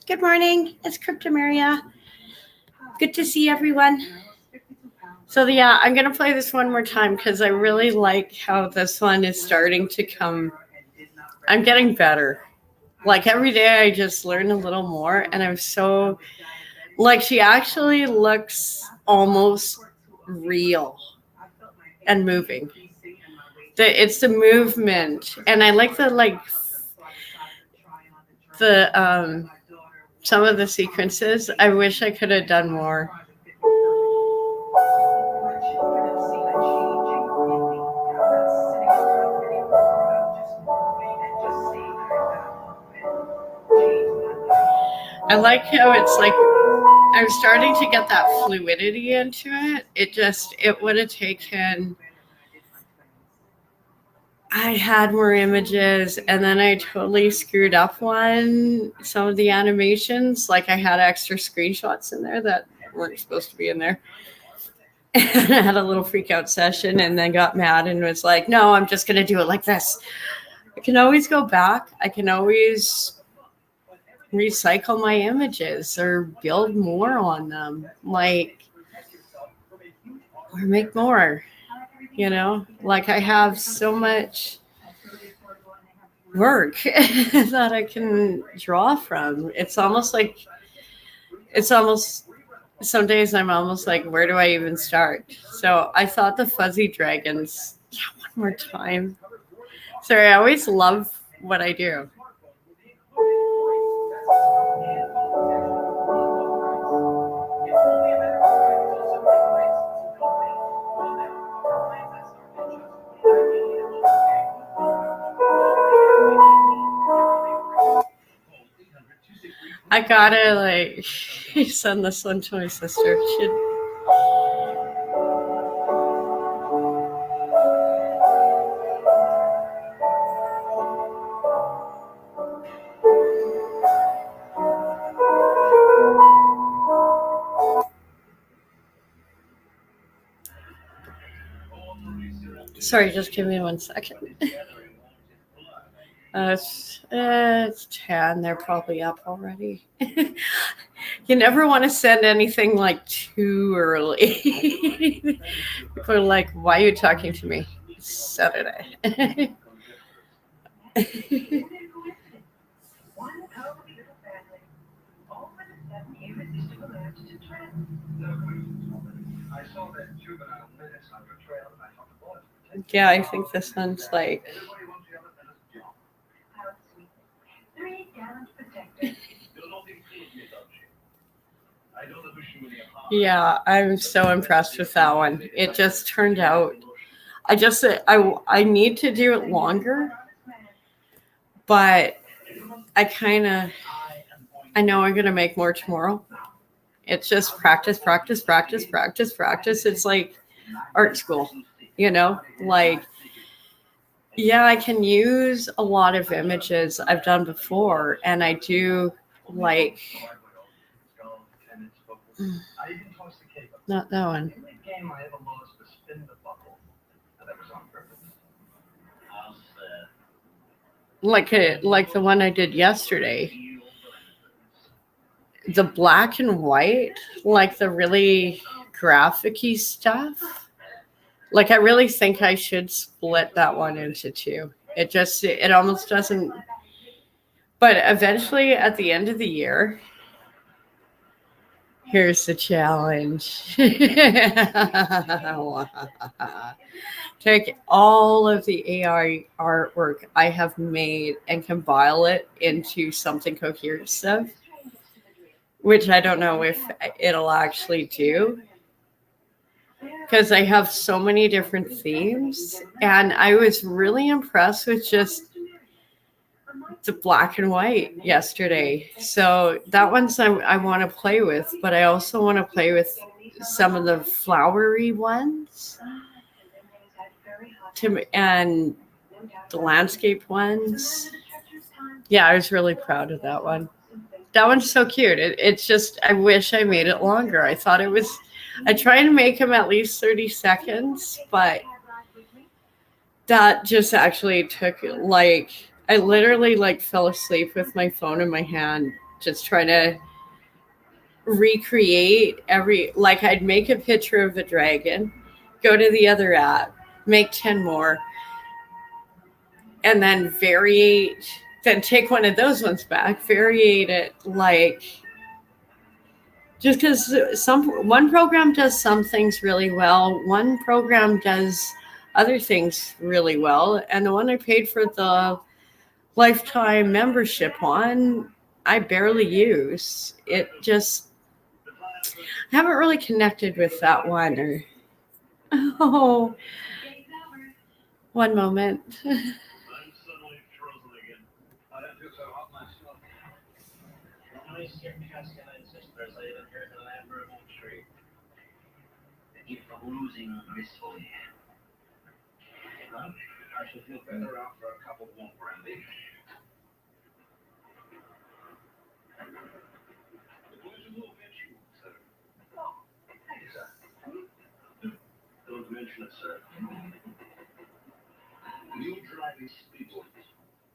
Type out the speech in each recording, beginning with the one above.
Good morning. It's Cryptomeria. Good to see everyone. So yeah, I'm gonna play this one more time because I really like how this one is starting to come. I'm getting better. Like every day, I just learn a little more, and I'm so like she actually looks almost real and moving. It's the movement, and I like the some of the sequences. I wish I could have done more. I like how it's like I'm starting to get that fluidity into it. It would have taken. I had more images and then I totally screwed up some of the animations. Like I had extra screenshots in there that weren't supposed to be in there. And I had a little freak out session and then got mad and was like, no, I'm just going to do it like this. I can always go back. I can always recycle my images or build more on them. Or make more, like I have so much work that I can draw from. It's almost some days I'm almost like, where do I even start? So I thought the fuzzy dragons, one more time. Sorry, I always love what I do. I gotta send this one to my sister. Sorry, just give me 1 second. It's 10. They're probably up already. You never want to send anything like too early. People are like, why are you talking to me? It's Saturday. Yeah, I think this one's like. Yeah, I'm so impressed with that one. It just turned out. I need to do it longer, but I know I'm gonna make more tomorrow. It's just practice, practice, practice, practice, practice. It's like art school, like. Yeah, I can use a lot of images I've done before, and I do like. Not that one. Like the one I did yesterday. The black and white, like the really graphic-y stuff. Like I really think I should split that one into two. It almost doesn't. But eventually, at the end of the year, here's the challenge. Take all of the AI artwork I have made and compile it into something cohesive, which I don't know if it'll actually do. Because I have so many different themes, and I was really impressed with just the black and white yesterday. So that one's I want to play with, but I also want to play with some of the flowery ones and the landscape ones. Yeah, I was really proud of that one. That one's so cute. It's just, I wish I made it longer. I tried to make them at least 30 seconds, but that just actually took I literally fell asleep with my phone in my hand just trying to recreate I'd make a picture of a dragon, go to the other app, make 10 more, and then variate, then take one of those ones back, variate it just because one program does some things really well, one program does other things really well, and the one I paid for the lifetime membership on, I barely use. I haven't really connected with that one. Oh, one moment. Losing gracefully. I should feel better after a cup of warm brandy. The boys will mention you, sir. Oh, thank you, sir. Don't mention it, sir. You drive these people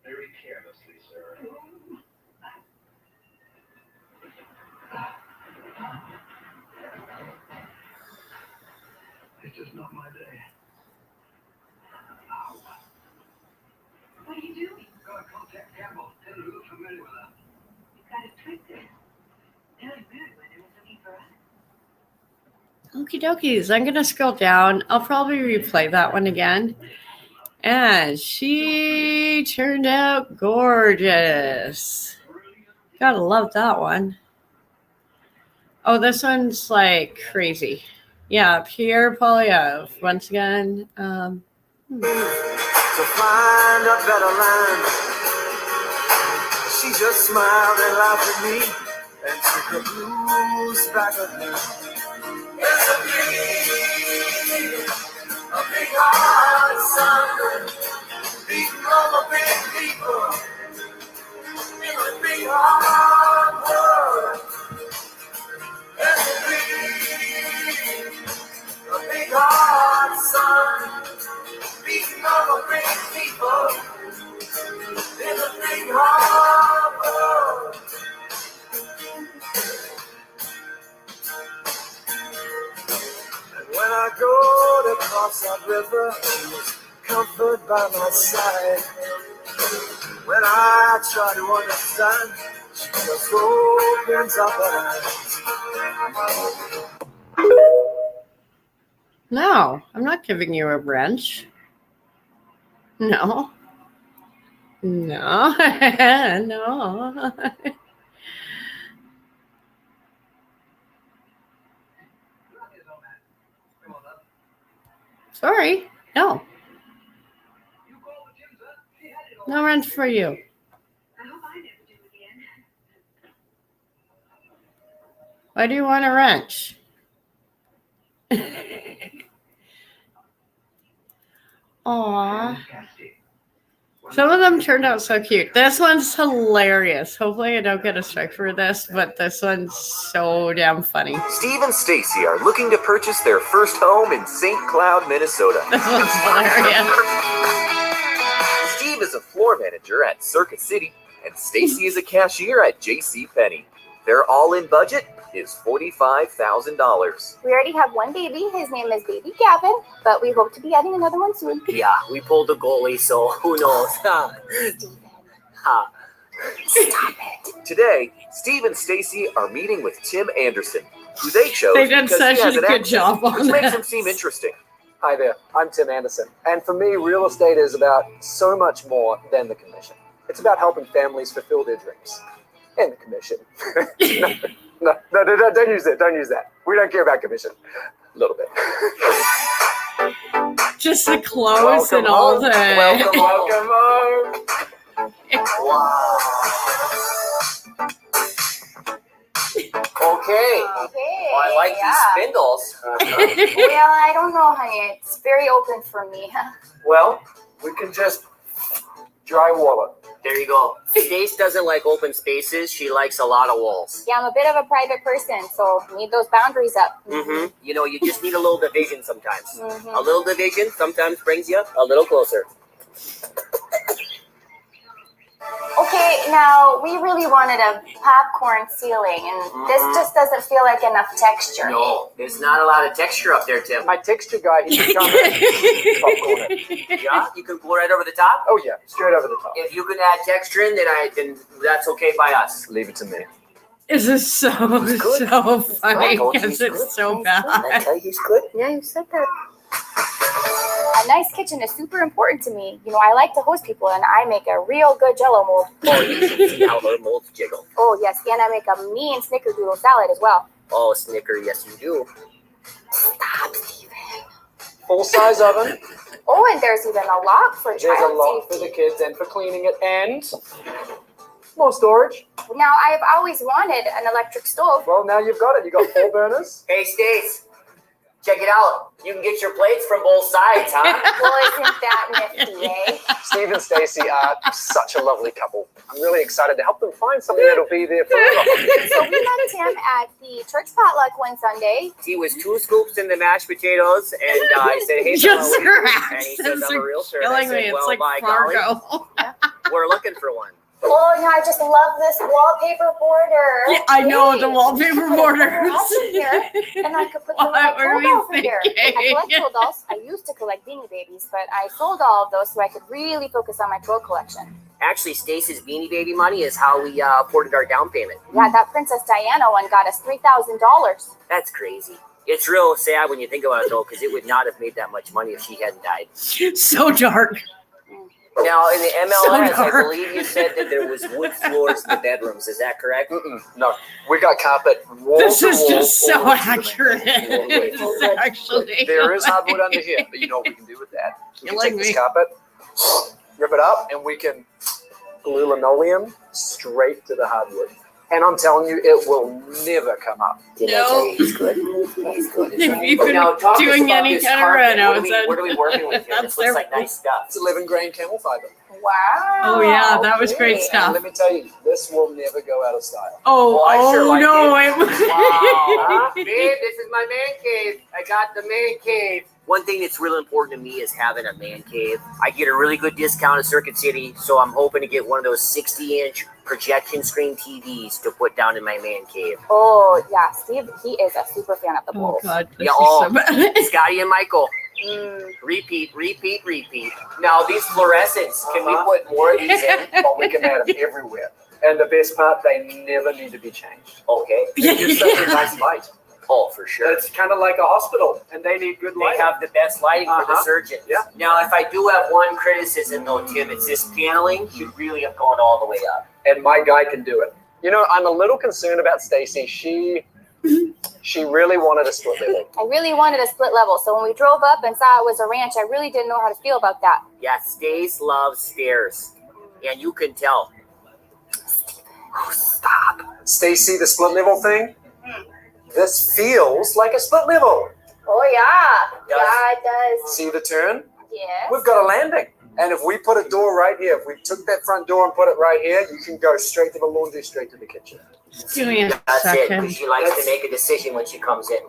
very carelessly, sir. It's just not my day. What are you doing? Gotta contact Campbell. Tell her who's familiar with her. You've got it twisted. Billy Goodwin is looking for us. Okie dokies. I'm going to scroll down. I'll probably replay that one again. And she turned out gorgeous. Gotta love that one. Oh, this one's like crazy. Yeah, Pierre Polyev. Once again. To find a better land, she just smiled and laughed at me and took the blues back again. It's a big hard sun, beating all the big people in a big hard world. It's a big hard sun, beating all the big people in a big hard world. And when I go to cross that river, comfort by my side. When I try to understand, she just opens up her eyes. No, I'm not giving you a wrench. No. No. No. Sorry. No. No wrench for you. I hope I never do again. Why do you want a wrench? Aww. Some of them turned out so cute. This one's hilarious. Hopefully I don't get a strike for this, but this one's so damn funny. Steve and Stacy are looking to purchase their first home in St. Cloud, Minnesota. This one's hilarious. Steve is a floor manager at Circuit City, and Stacy is a cashier at JCPenney. Their all-in budget is $45,000. We already have one baby. His name is Baby Gavin, but we hope to be adding another one soon. Yeah, we pulled a goalie, so who knows? Stop it. Today, Steve and Stacy are meeting with Tim Anderson, who they chose They did because such he has a an good accent, job on which makes him this. seem interesting. Hi there, I'm Tim Anderson, and for me, real estate is about so much more than the commission. It's about helping families fulfill their dreams. And the commission. No, don't use that, don't use that. We don't care about commission. A little bit. Just the clothes and all the... Welcome home. Wow. Okay. Well, I like these spindles. Well, I don't know, honey. It's very open for me. Well, we can just drywall it. There you go. Stace doesn't like open spaces. She likes a lot of walls. Yeah, I'm a bit of a private person, so need those boundaries up. Mm-hmm. You know, you just need a little division sometimes. Mm-hmm. A little division sometimes brings you a little closer. Okay, now we really wanted a popcorn ceiling, and this just doesn't feel like enough texture. No, there's not a lot of texture up there, Tim. My texture guy, he should come in. Popcorn it. Yeah, you can pull right over the top. Oh yeah, straight over the top. If you can add texture in, then that's okay by us. Leave it to me. This is so funny Good. because it's so bad. I tell you he's good. Yeah, you said that. A nice kitchen is super important to me. You know, I like to host people, and I make a real good Jello mold. Oh, you should see how her molds jiggle. Oh yes, and I make a mean snickerdoodle salad as well. Oh, Snicker, yes you do. Stop, Steven. Full-size oven. Oh, and there's even a lock for There's a child lot for safety. the kids and for cleaning it, and more storage. Now, I've always wanted an electric stove. Well, now you've got it. You got 4 burners. Hey, Stace, check it out. You can get your plates from both sides, huh? Well, isn't that nifty, eh? Steve and Stacy are such a lovely couple. I'm really excited to help them find something that'll be there forever. So we met Tim at the church potluck one Sunday. He was 2 scoops in the mashed potatoes, and I said, hey, Just fella, her and he says, accents I'm a are realtor. And I killing me. said, It's well, like by golly, Fargo. we're looking for one. Oh, and I just love this wallpaper border. Yeah, I know Hey, the wallpaper you could put a borders. house in here, and I could put some of What my were tool we dolls in here. I thinking? collect tool dolls. I used to collect Beanie Babies, but I sold all of those so I could really focus on my tool collection. Actually, Stace's Beanie Baby money is how we afforded our down payment. Yeah, that Princess Diana one got us $3,000. That's crazy. It's real sad when you think about it, though, because it would not have made that much money if she hadn't died. So dark. Now, in the MLS, So I dark. believe you said that there was wood floors in the bedrooms. Is that correct? No, we got carpet wall This to is wall, just all so the way to the main accurate. room, all the way to the It's main room. actually. There is hardwood under here, but you know what we can do with that? We can Killing take this me. carpet, rip it up, and we can glue linoleum straight to the hardwood. And I'm telling you, it will never come up. Did I No. tell you he's good? He's good. If you've been Now, talk to us doing about any this kind of carpet. reno, What are we working with here? That's This looks like their- nice stuff. It's 11 grain camel fiber. Wow. Oh, yeah, that was great Okay. stuff. And let me tell you, this will never go out of style. Oh, Oh, I sure like no. Wow. Babe, this is my man cave. I got the man cave. One thing that's really important to me is having a man cave. I get a really good discount at Circuit City, so I'm hoping to get one of those 60-inch projection screen TVs to put down in my man cave. Oh, yeah, Steve, he is a super fan of the Oh, Bulls. God. This Yeah, is oh. so bad. Scotty and Michael, Mm. repeat. Now, these fluorescents, can we put more of these in? But we can add them everywhere. And the best part, they never need to be changed. Okay. They give such a nice light. Oh, for sure. It's kind of like a hospital, and they need good They light. have the best lighting for the Uh-huh. surgeons. Yeah. Now, if I do have one criticism, though, Tim, it's this paneling should really have gone all the way up. And my guy can do it. You know, I'm a little concerned about Stacy. She really wanted a split level. I really wanted a split level, so when we drove up and saw it was a ranch, I really didn't know how to feel about that. Yeah, Stace loves stairs, and you can tell. Oh, stop. Stacy, the split level thing? This feels like a split level. Oh, yeah. Does- Yeah, it does. See the turn? Yes. We've got a landing. And if we put a door right here, if we took that front door and put it right here, you can go straight to the laundry, straight to the kitchen. Give me a That's it, second. because she likes to make a decision when she comes in.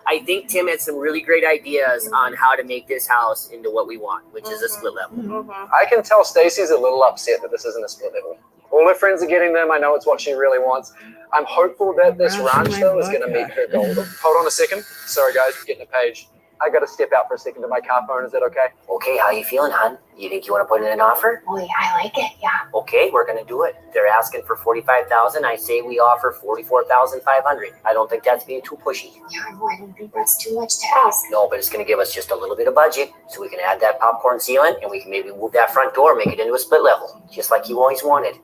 I think Tim had some really great ideas on how to make this house into what we want, which is a split level. Mm-hmm. I can tell Stacy's a little upset that this isn't a split level. All her friends are getting them. I know it's what she really wants. I'm hopeful that this ranch, though, is going to meet her goal. Hold on a second. Sorry, guys, getting a page. I got to step out for a second to my car phone. Is that okay? Okay, how you feeling, hon? You think you want to put in an offer? Oh, yeah, I like it. Yeah. Okay, we're gonna do it. They're asking for $45,000. I say we offer $44,500. I don't think that's being too pushy. Yeah, no, I don't think that's too much to ask. No, but it's gonna give us just a little bit of budget, so we can add that popcorn ceiling, and we can maybe move that front door, make it into a split level, just like you always wanted.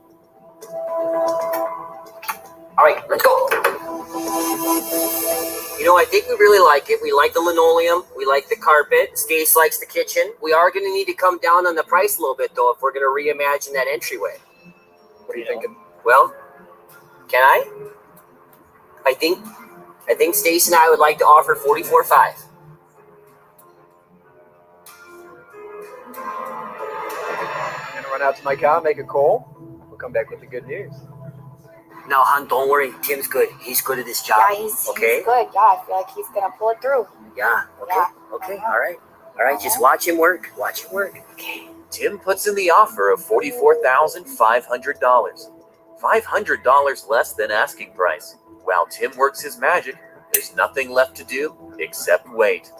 All right, let's go. You know, I think we really like it. We like the linoleum. We like the carpet. Stace likes the kitchen. We are going to need to come down on the price a little bit, though, if we're going to reimagine that entryway. What are you thinking? Well, can I? I think Stace and I would like to offer $44,500. I'm going to run out to my car, make a call. We'll come back with the good news. Now, hon, don't worry. Tim's good. He's good at this job. Yeah, he's okay? he's good. Yeah, I feel like he's going to pull it through. Yeah. Okay. Yeah. Okay. All right. All right. Just watch him work. Watch him work. Okay. Tim puts in the offer of $44,500. $500 less than asking price. While Tim works his magic, there's nothing left to do except wait.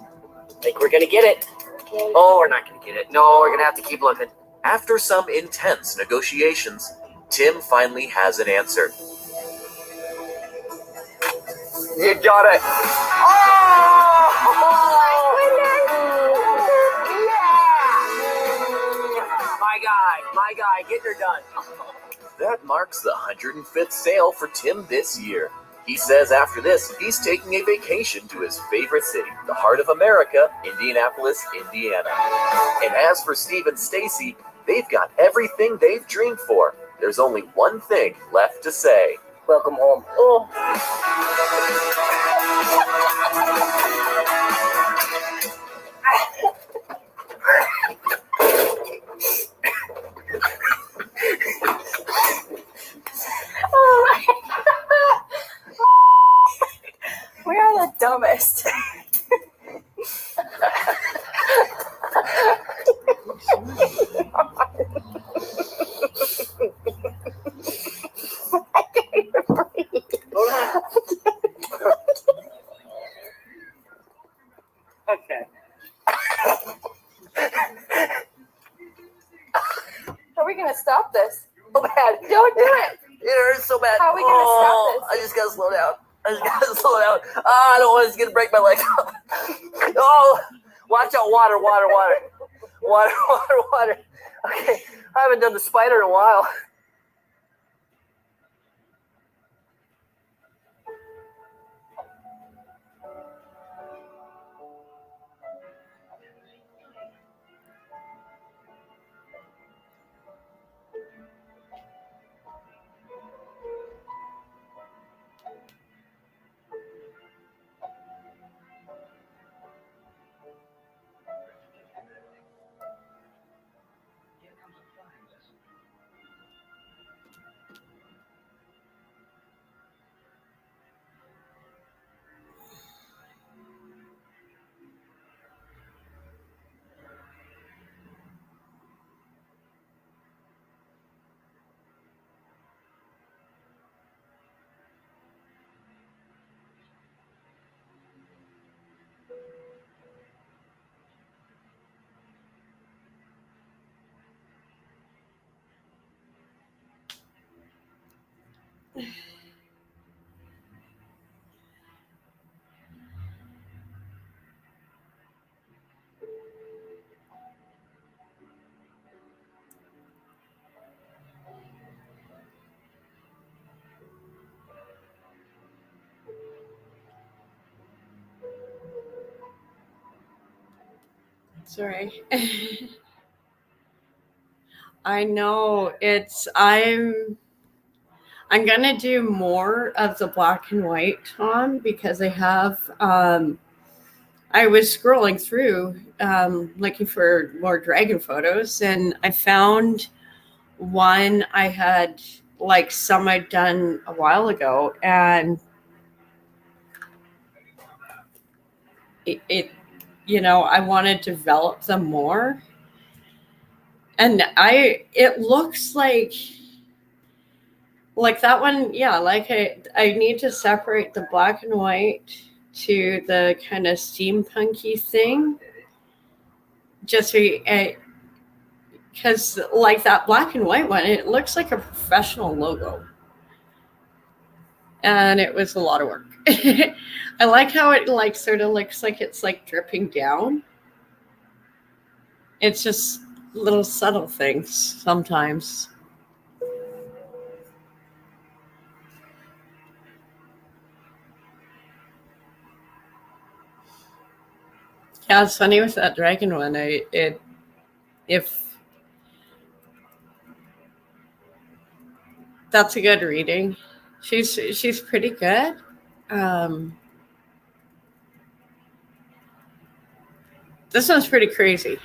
Think we're gonna get it? Oh, we're not gonna get it. No, we're gonna have to keep looking. After some intense negotiations, Tim finally has an answer. You got it. My guy, getting her done. That marks the 105th sale for Tim this year. He says after this, he's taking a vacation to his favorite city, the heart of America, Indianapolis, Indiana. And as for Steve and Stacy, they've got everything they've dreamed for. There's only one thing left to say. Welcome home. Oh. We are the dumbest. Okay. How are we gonna stop this? So bad. Don't do it. It hurts so bad. How are we gonna stop this? I just gotta slow down. I don't want it's gonna break my leg. Oh, watch out! Water. Okay, I haven't done the spider in a while. Sorry. I know I'm gonna do more of the black and white, Tom, because I have I was scrolling through looking for more dragon photos, and I found one I had some I'd done a while ago, and it I want to develop them more. And it looks like that one, yeah, I need to separate the black and white to the kind of steampunky thing, just because that black and white one, it looks like a professional logo, and it was a lot of work. I like how it sort of looks like it's dripping down. It's just little subtle things sometimes. Yeah, it's funny with that dragon one. If that's a good reading, she's pretty good. This one's pretty crazy.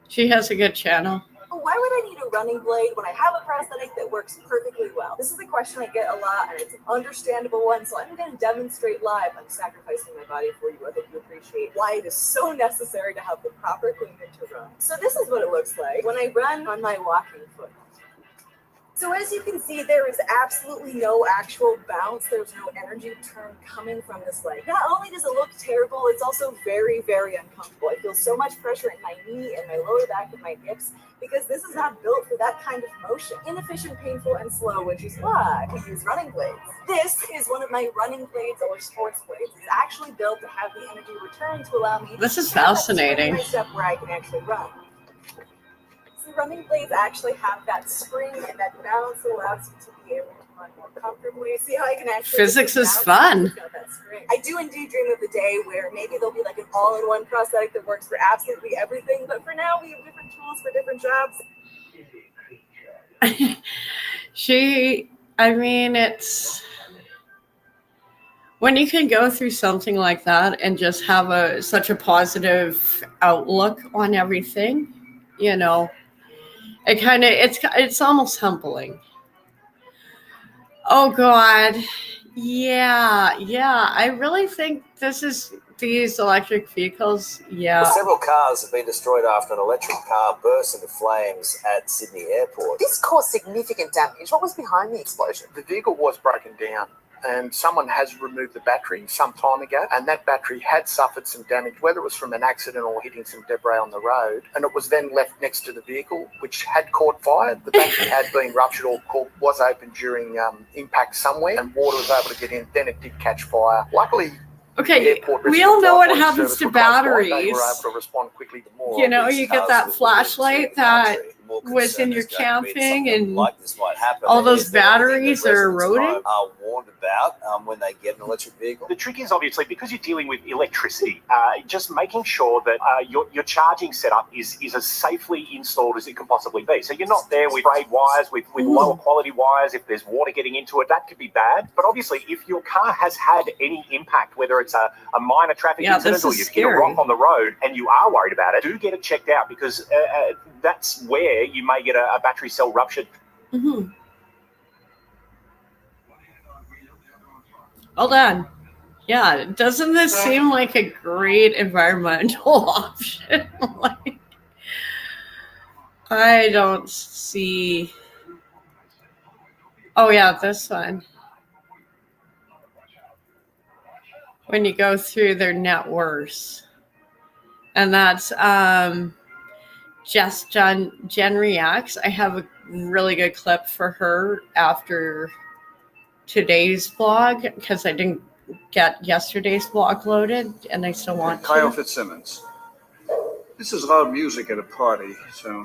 She has a good channel. Why would I need a a running blade when I have a prosthetic that works perfectly well? This is a question I get a lot, and it's an understandable one, so I'm going to demonstrate live. I'm sacrificing my body for you. I hope you appreciate why it is so necessary to have the proper equipment to run. So this is what it looks like when I run on my walking foot. So as you can see, there is absolutely no actual bounce. There's no energy return coming from this leg. Not only does it look terrible, it's also very, very uncomfortable. I feel so much pressure in my knee and my lower back and my hips because this is not built for that kind of motion. Inefficient, painful, and slow, which is why we use running blades. This is one of my running blades or sports blades. It's actually built to have the energy return to allow me This is to have that fascinating. spring step where I can actually run. Running blades actually have that spring and that balance that allows you to be able to run more comfortably. See how I can actually Physics is fun. I do indeed dream of the day where maybe there'll be like an all-in-one prosthetic that works for absolutely everything. But for now, we have different tools for different jobs. It's when you can go through something like that and just have such a positive outlook on everything, it's almost humbling. Oh God. Yeah. I really think these electric vehicles. Yeah. Well, several cars have been destroyed after an electric car burst into flames at Sydney Airport. This caused significant damage. What was behind the explosion? The vehicle was broken down, and someone has removed the battery some time ago, and that battery had suffered some damage, whether it was from an accident or hitting some debris on the road, and it was then left next to the vehicle, which had caught fire. The battery had been ruptured or was open during impact somewhere, and water was able to get in. Then it did catch fire. Luckily, okay, we all know what happens to batteries. They were able to respond quickly. You get that flashlight that was in your camping, and like this might happen. All those batteries are eroding. Are warned about when they get an electric vehicle. The trick is obviously because you're dealing with electricity, just making sure that your charging setup is as safely installed as it can possibly be. So you're not there with frayed wires, with lower quality wires. If there's water getting into it, that could be bad. But obviously, if your car has had any impact, whether it's a minor traffic incident or you've hit a rock on the road and you are worried about it, do get it checked out because that's where you may get a battery cell ruptured. Mm-hmm. Hold on. Yeah, doesn't this seem like a great environmental option? I don't see. Oh yeah, this one. When you go through their net worths. And that's Just Jen Reacts. I have a really good clip for her after today's blog because I didn't get yesterday's blog loaded and I still want to. Kyle Fitzsimmons. This is loud music at a party, so.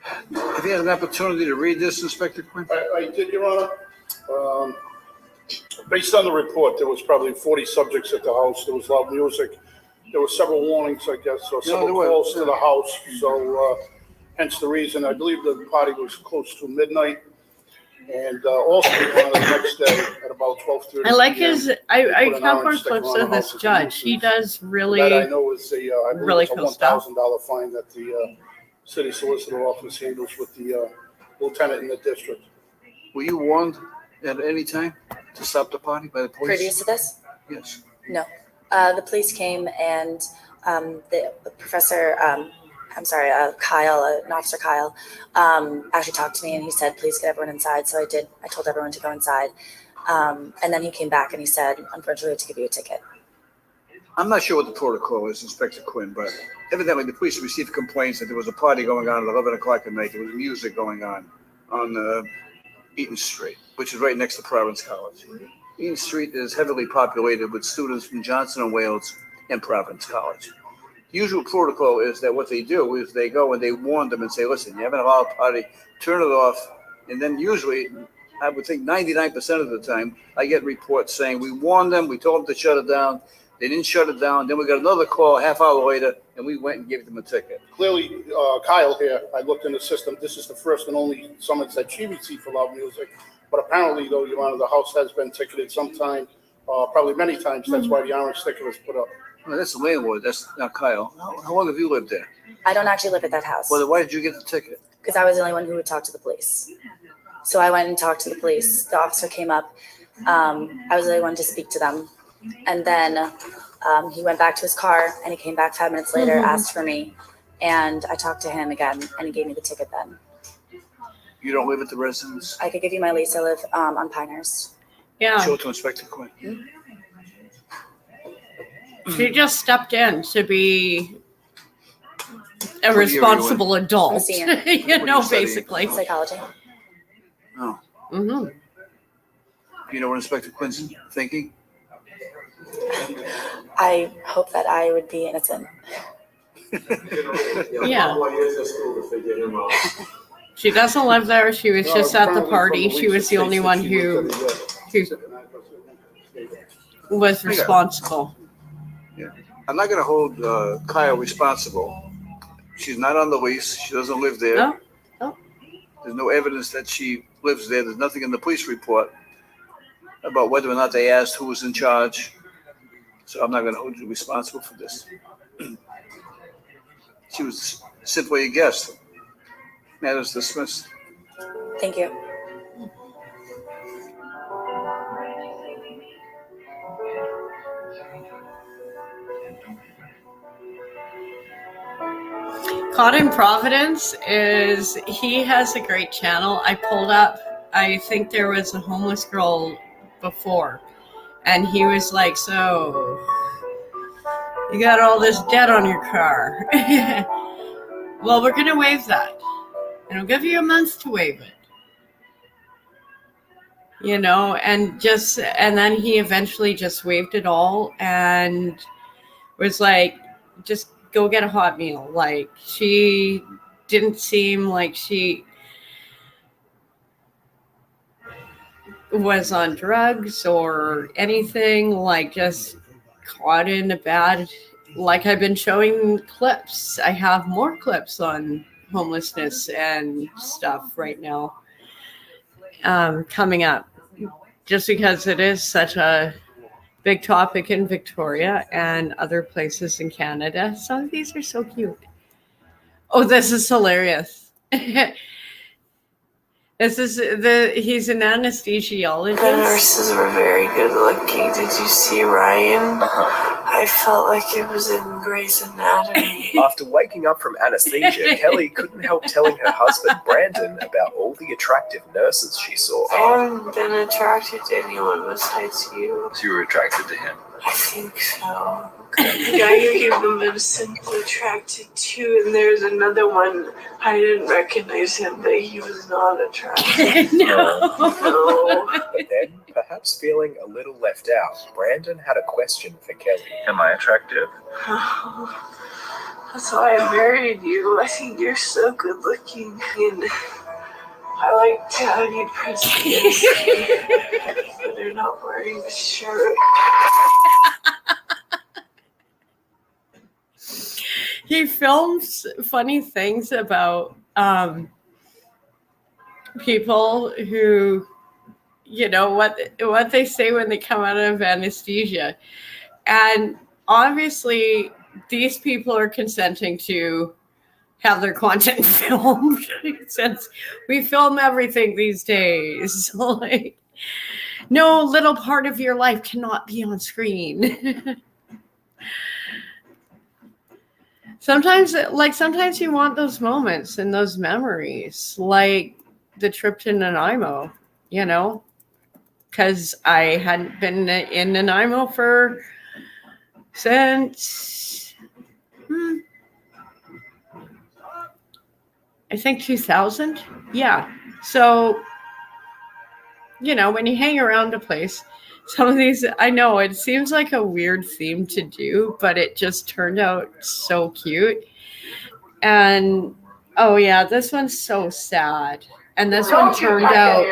Have you had an opportunity to read this, Inspector Quinn? I did, Your Honor. Based on the report, there was probably 40 subjects at the house. There was loud music. There were several warnings, I guess, or several calls to the house. So hence the reason. I believe the party was close to midnight. And also, the next day at about 12:30. I like I have more clips of this judge. He does really, that I know is really cool stuff. $1,000 fine that the city solicitor office handles with the lieutenant in the district. Were you warned at any time to stop the party by the police? Previous to this? Yes. No. The police came and the professor, Kyle, Officer Kyle, actually talked to me and he said, please get everyone inside. So I did. I told everyone to go inside. And then he came back and he said, unfortunately, we have to give you a ticket. I'm not sure what the protocol is, Inspector Quinn, but evidently the police received complaints that there was a party going on at 11 o'clock at night. There was music going on Eaton Street, which is right next to Providence College. Eaton Street is heavily populated with students from Johnson & Wales and Providence College. The usual protocol is that what they do is they go and they warn them and say, listen, you're having a loud party, turn it off. And then usually, I would think 99% of the time, I get reports saying, we warned them, we told them to shut it down. They didn't shut it down. Then we got another call a half hour later, and we went and gave them a ticket. Clearly, Kyle here, I looked in the system. This is the first and only summons that she received for loud music. But apparently, though, Your Honor, the house has been ticketed sometime, probably many times. That's why the orange sticker was put up. Well, that's the landlord. That's not Kyle. How long have you lived there? I don't actually live at that house. Well, then why did you get the ticket? Because I was the only one who would talk to the police. So I went and talked to the police. The officer came up. I was the only one to speak to them. And then he went back to his car, and he came back 5 minutes later, asked for me, and I talked to him again, and he gave me the ticket then. You don't live at the residence? I could give you my lease. I live on Pinehurst. Yeah. Show it to Inspector Quinn. She just stepped in to be a responsible adult. I'm a senior. You know, basically. Psychology. Oh. Mm-hmm. You know what Inspector Quinn's thinking? I hope that I would be innocent. Yeah. She doesn't live there. She was just at the party. She was the only one who was responsible. Yeah. I'm not going to hold Kyle responsible. She's not on the lease. She doesn't live there. No. No. There's no evidence that she lives there. There's nothing in the police report about whether or not they asked who was in charge. So I'm not going to hold you responsible for this. She was simply a guest. Matters dismissed. Thank you. Caught in Providence he has a great channel. I pulled up, I think there was a homeless girl before, and he was like, so you got all this debt on your car. Well, we're going to waive that. And I'll give you a month to waive it. You know, and then he eventually just waived it all and was like, just go get a hot meal. Like, she didn't seem like she was on drugs or anything, like just caught in a bad, like I've been showing clips. I have more clips on homelessness and stuff right now coming up, just because it is such a big topic in Victoria and other places in Canada. Some of these are so cute. Oh, this is hilarious. He's an anesthesiologist. The nurses were very good looking. Did you see Ryan? I felt like it was in Grey's Anatomy. After waking up from anesthesia, Kelly couldn't help telling her husband Brandon about all the attractive nurses she saw. I haven't been attracted to anyone besides you. So you were attracted to him? I think so. The guy you gave the medicine was attracted to, and there's another one. I didn't recognize him, but he was not attracted. No. But then, perhaps feeling a little left out, Brandon had a question for Kelly. Am I attractive? That's why I married you. I think you're so good looking, and I like to have you press but they're not wearing a shirt. He films funny things about people who, you know, what they say when they come out of anesthesia. And obviously, these people are consenting to have their content filmed, since we film everything these days. Like, no little part of your life cannot be on screen. Sometimes you want those moments and those memories, like the trip to Nanaimo, you know, because I hadn't been in Nanaimo since I think 2000. Yeah. So, you know, when you hang around a place, some of these, I know it seems like a weird theme to do, but it just turned out so cute. And, oh yeah, this one's so sad. And this one turned out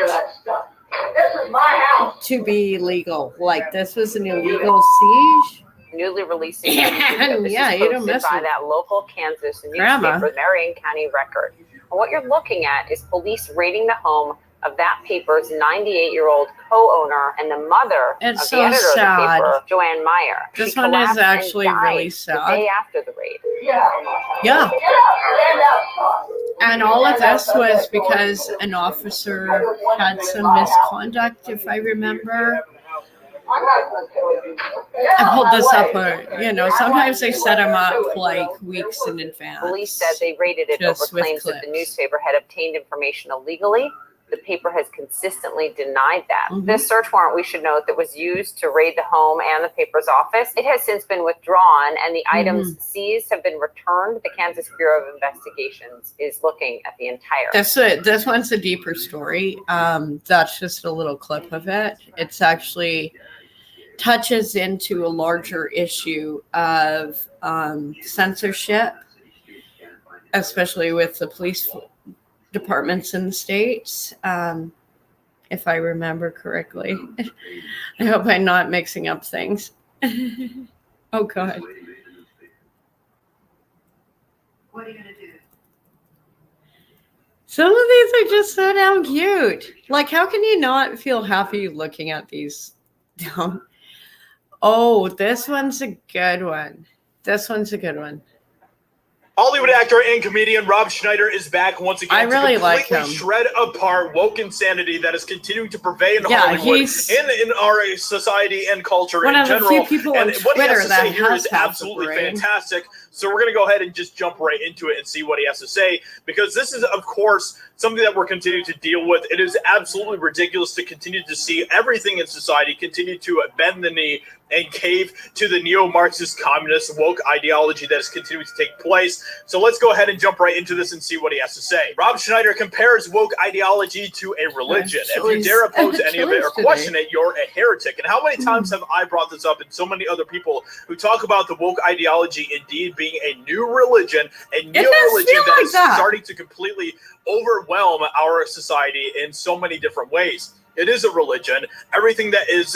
to be legal. Like, this was an illegal siege. Newly released. And yeah, you don't mess by with that local Kansas Grandma. newspaper, Marion County Record. And what you're looking at is police raiding the home of that paper's 98-year-old co-owner and the mother It's of so the editor sad. of the paper, Joanne Meyer. This She one is collapsed and actually died really the sad. day after the raid. Yeah. And all of this was because an officer had some misconduct, if I remember. I pulled this up, sometimes they set them up like weeks in advance. Police said they raided it just over with claims that the clips. newspaper had obtained information illegally. The paper has consistently denied that. Mhm. This search warrant, we should note, that was used to raid the home and the paper's office, it has since been withdrawn, and the items seized have been returned. The Kansas Bureau of Investigations is looking at the entire. This one's a deeper story. That's just a little clip of it. It's actually touches into a larger issue of censorship, especially with the police departments in the States, if I remember correctly. I hope I'm not mixing up things. Oh, God. What are you gonna do? Some of these are just so damn cute. Like, how can you not feel happy looking at these? Oh, this one's a good one. This one's a good one. Hollywood actor and comedian Rob Schneider is back once again I really to like completely him. shred apart woke insanity that is continuing to pervade in Yeah, Hollywood he's and in our society and culture one in of the general. few people and on what he has Twitter to that say here has is half the absolutely brain. fantastic. So we're going to go ahead and just jump right into it and see what he has to say, because this is, of course, something that we're continuing to deal with. It is absolutely ridiculous to continue to see everything in society continue to bend the knee and cave to the neo-Marxist communist woke ideology that is continuing to take place. So let's go ahead and jump right into this and see what he has to say. Rob Schneider compares woke ideology to a religion. If you dare oppose any of it or question it, you're a heretic. And how many times have I brought this up, and so many other people who talk about the woke ideology indeed being a new religion, a neo-religion that is starting to completely overwhelm our society in so many different ways. It is a religion. Everything that is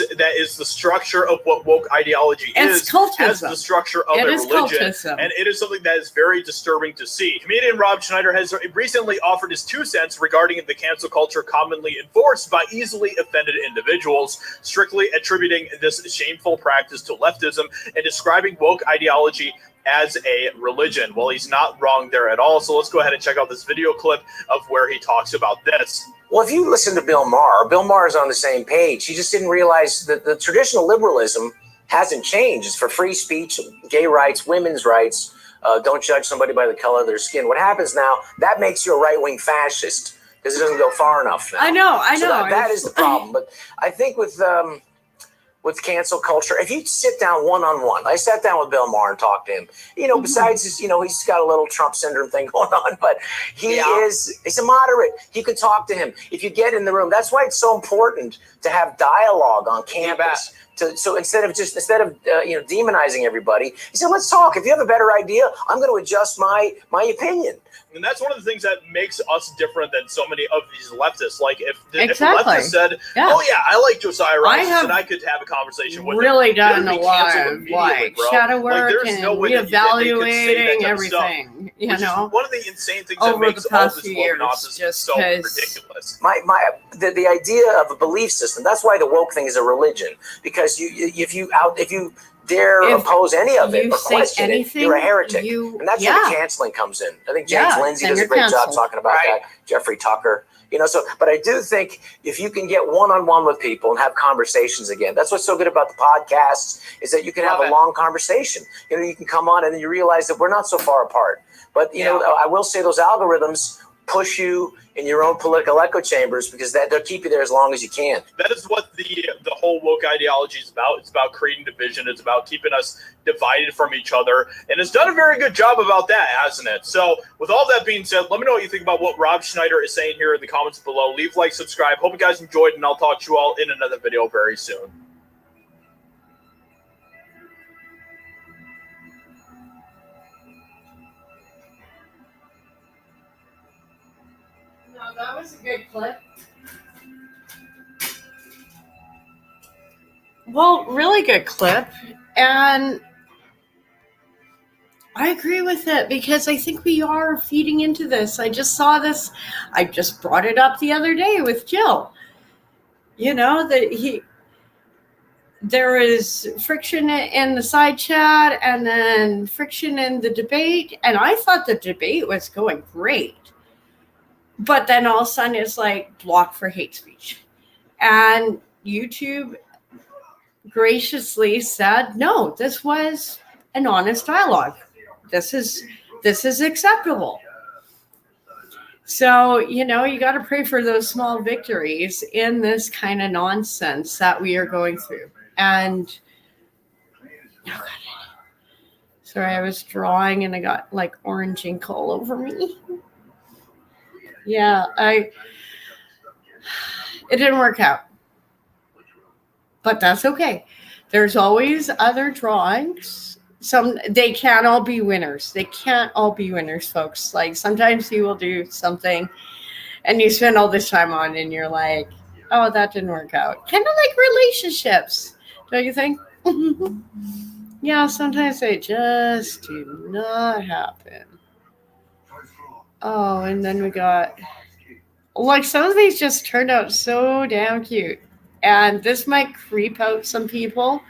the structure of what woke ideology is as the structure of a religion. Cultism. And it is something that is very disturbing to see. Comedian Rob Schneider has recently offered his 2 cents regarding the cancel culture commonly enforced by easily offended individuals, strictly attributing this shameful practice to leftism and describing woke ideology as a religion. Well, he's not wrong there at all. So let's go ahead and check out this video clip of where he talks about this. Well, if you listen to Bill Maher is on the same page. He just didn't realize that the traditional liberalism hasn't changed. It's for free speech, gay rights, women's rights. Don't judge somebody by the color of their skin. What happens now, that makes you a right-wing fascist because it doesn't go far enough now. I know. So that is the problem. But I think with cancel culture, if you sit down one-on-one, I sat down with Bill Maher and talked to him. Besides his, he's got a little Trump syndrome thing going on, but he's a moderate. You can talk to him. If you get in the room, that's why it's so important to have dialogue on campus. So instead of demonizing everybody, he said, let's talk. If you have a better idea, I'm going to adjust my opinion. And that's one of the things that makes us different than so many of these leftists. Like if a leftist said, "Oh yeah, I like Josiah Rice," and I could have a conversation with him. Really done a lot of shadow work and reevaluating everything. One of the insane things over that makes the past all this few woke years, nonsense just so ridiculous. The idea of a belief system. That's why the woke thing is a religion, because if you dare oppose any of it or question it, you're a heretic. And that's where the canceling comes in. I think James Lindsay does a great job talking about that. Jeffrey Tucker. But I do think if you can get one-on-one with people and have conversations again, that's what's so good about the podcasts, is that you can have a long conversation. You can come on and then you realize that we're not so far apart. But, I will say those algorithms push you in your own political echo chambers because they'll keep you there as long as you can. That is what the whole woke ideology is about. It's about creating division. It's about keeping us divided from each other. And it's done a very good job about that, hasn't it? So with all that being said, let me know what you think about what Rob Schneider is saying here in the comments below. Leave, like, subscribe. Hope you guys enjoyed, and I'll talk to you all in another video very soon. No, that was a good clip. Well, really good clip. And I agree with it because I think we are feeding into this. I just saw this. I just brought it up the other day with Jill. You know, there is friction in the side chat and then friction in the debate. And I thought the debate was going great. But then all of a sudden it's like blocked for hate speech. And YouTube graciously said, no, this was an honest dialogue. This is acceptable. So, you know, you got to pray for those small victories in this kind of nonsense that we are going through. And sorry, I was drawing and I got like orange ink all over me. Yeah, it didn't work out. But that's okay. There's always other drawings. They can't all be winners. They can't all be winners, folks. Like sometimes you will do something and you spend all this time on and you're like, oh, that didn't work out. Kind of like relationships, don't you think? Yeah, sometimes they just do not happen. Oh, and then we got, like, some of these just turned out so damn cute. And this might creep out some people,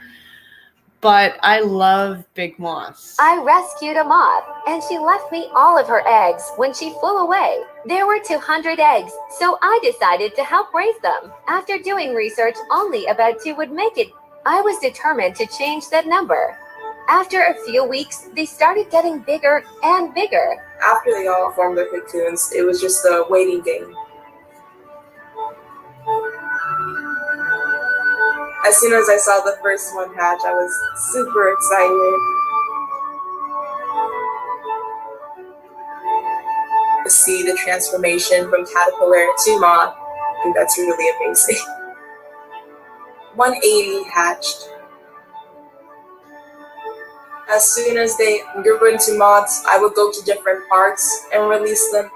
but I love big moths. I rescued a moth, and she left me all of her eggs when she flew away. There were 200 eggs, so I decided to help raise them. After doing research, only about 2 would make it. I was determined to change that number. After a few weeks, they started getting bigger and bigger. After they all formed their cocoons, it was just a waiting game. As soon as I saw the first one hatch, I was super excited. To see the transformation from caterpillar to moth, I think that's really amazing. 180 hatched. As soon as they grew into moths, I would go to different parks and release them.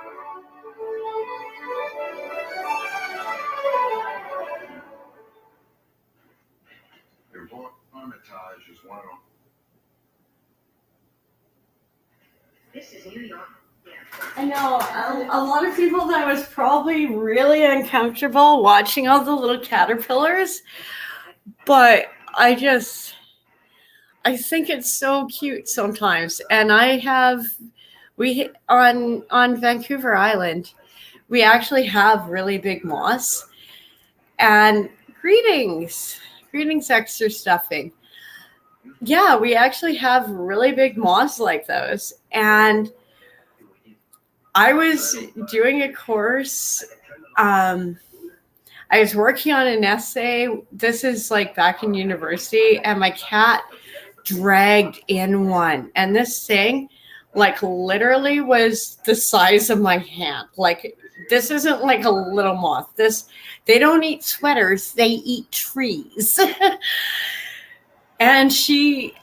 Armitage is one of them. This is New York. I know a lot of people that was probably really uncomfortable watching all the little caterpillars, but I think it's so cute sometimes. And we on Vancouver Island, we actually have really big moths. And greetings extra stuffing. Yeah, we actually have really big moths like those. And I was doing a course. I was working on an essay. This is like back in university, and my cat dragged in one. And this thing, like, literally was the size of my hand. Like, this isn't like a little moth. They don't eat sweaters, they eat trees. And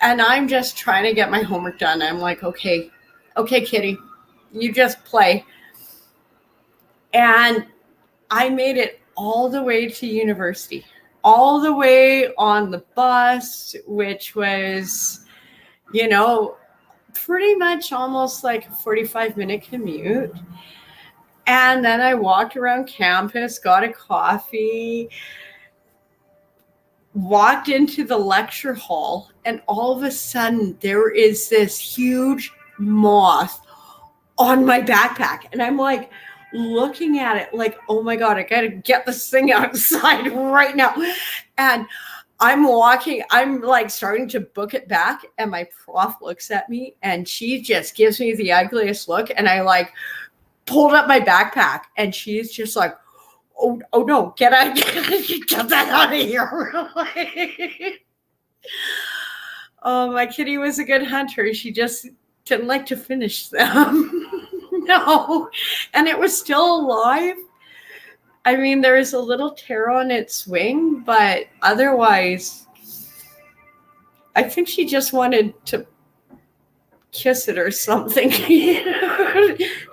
I'm just trying to get my homework done. I'm like, okay, kitty, you just play. And I made it all the way to university, all the way on the bus, which was, you know, pretty much almost like a 45-minute commute. And then I walked around campus, got a coffee, walked into the lecture hall, and all of a sudden there is this huge moth on my backpack. And I'm like looking at it like, oh my God, I gotta get this thing outside right now. And I'm like starting to book it back, and my prof looks at me and she just gives me the ugliest look. And I like pulled up my backpack, and she's just like, oh no, get that out of here. Oh, my kitty was a good hunter. She just didn't like to finish them. No. And it was still alive. I mean, there is a little tear on its wing, but otherwise, I think she just wanted to kiss it or something.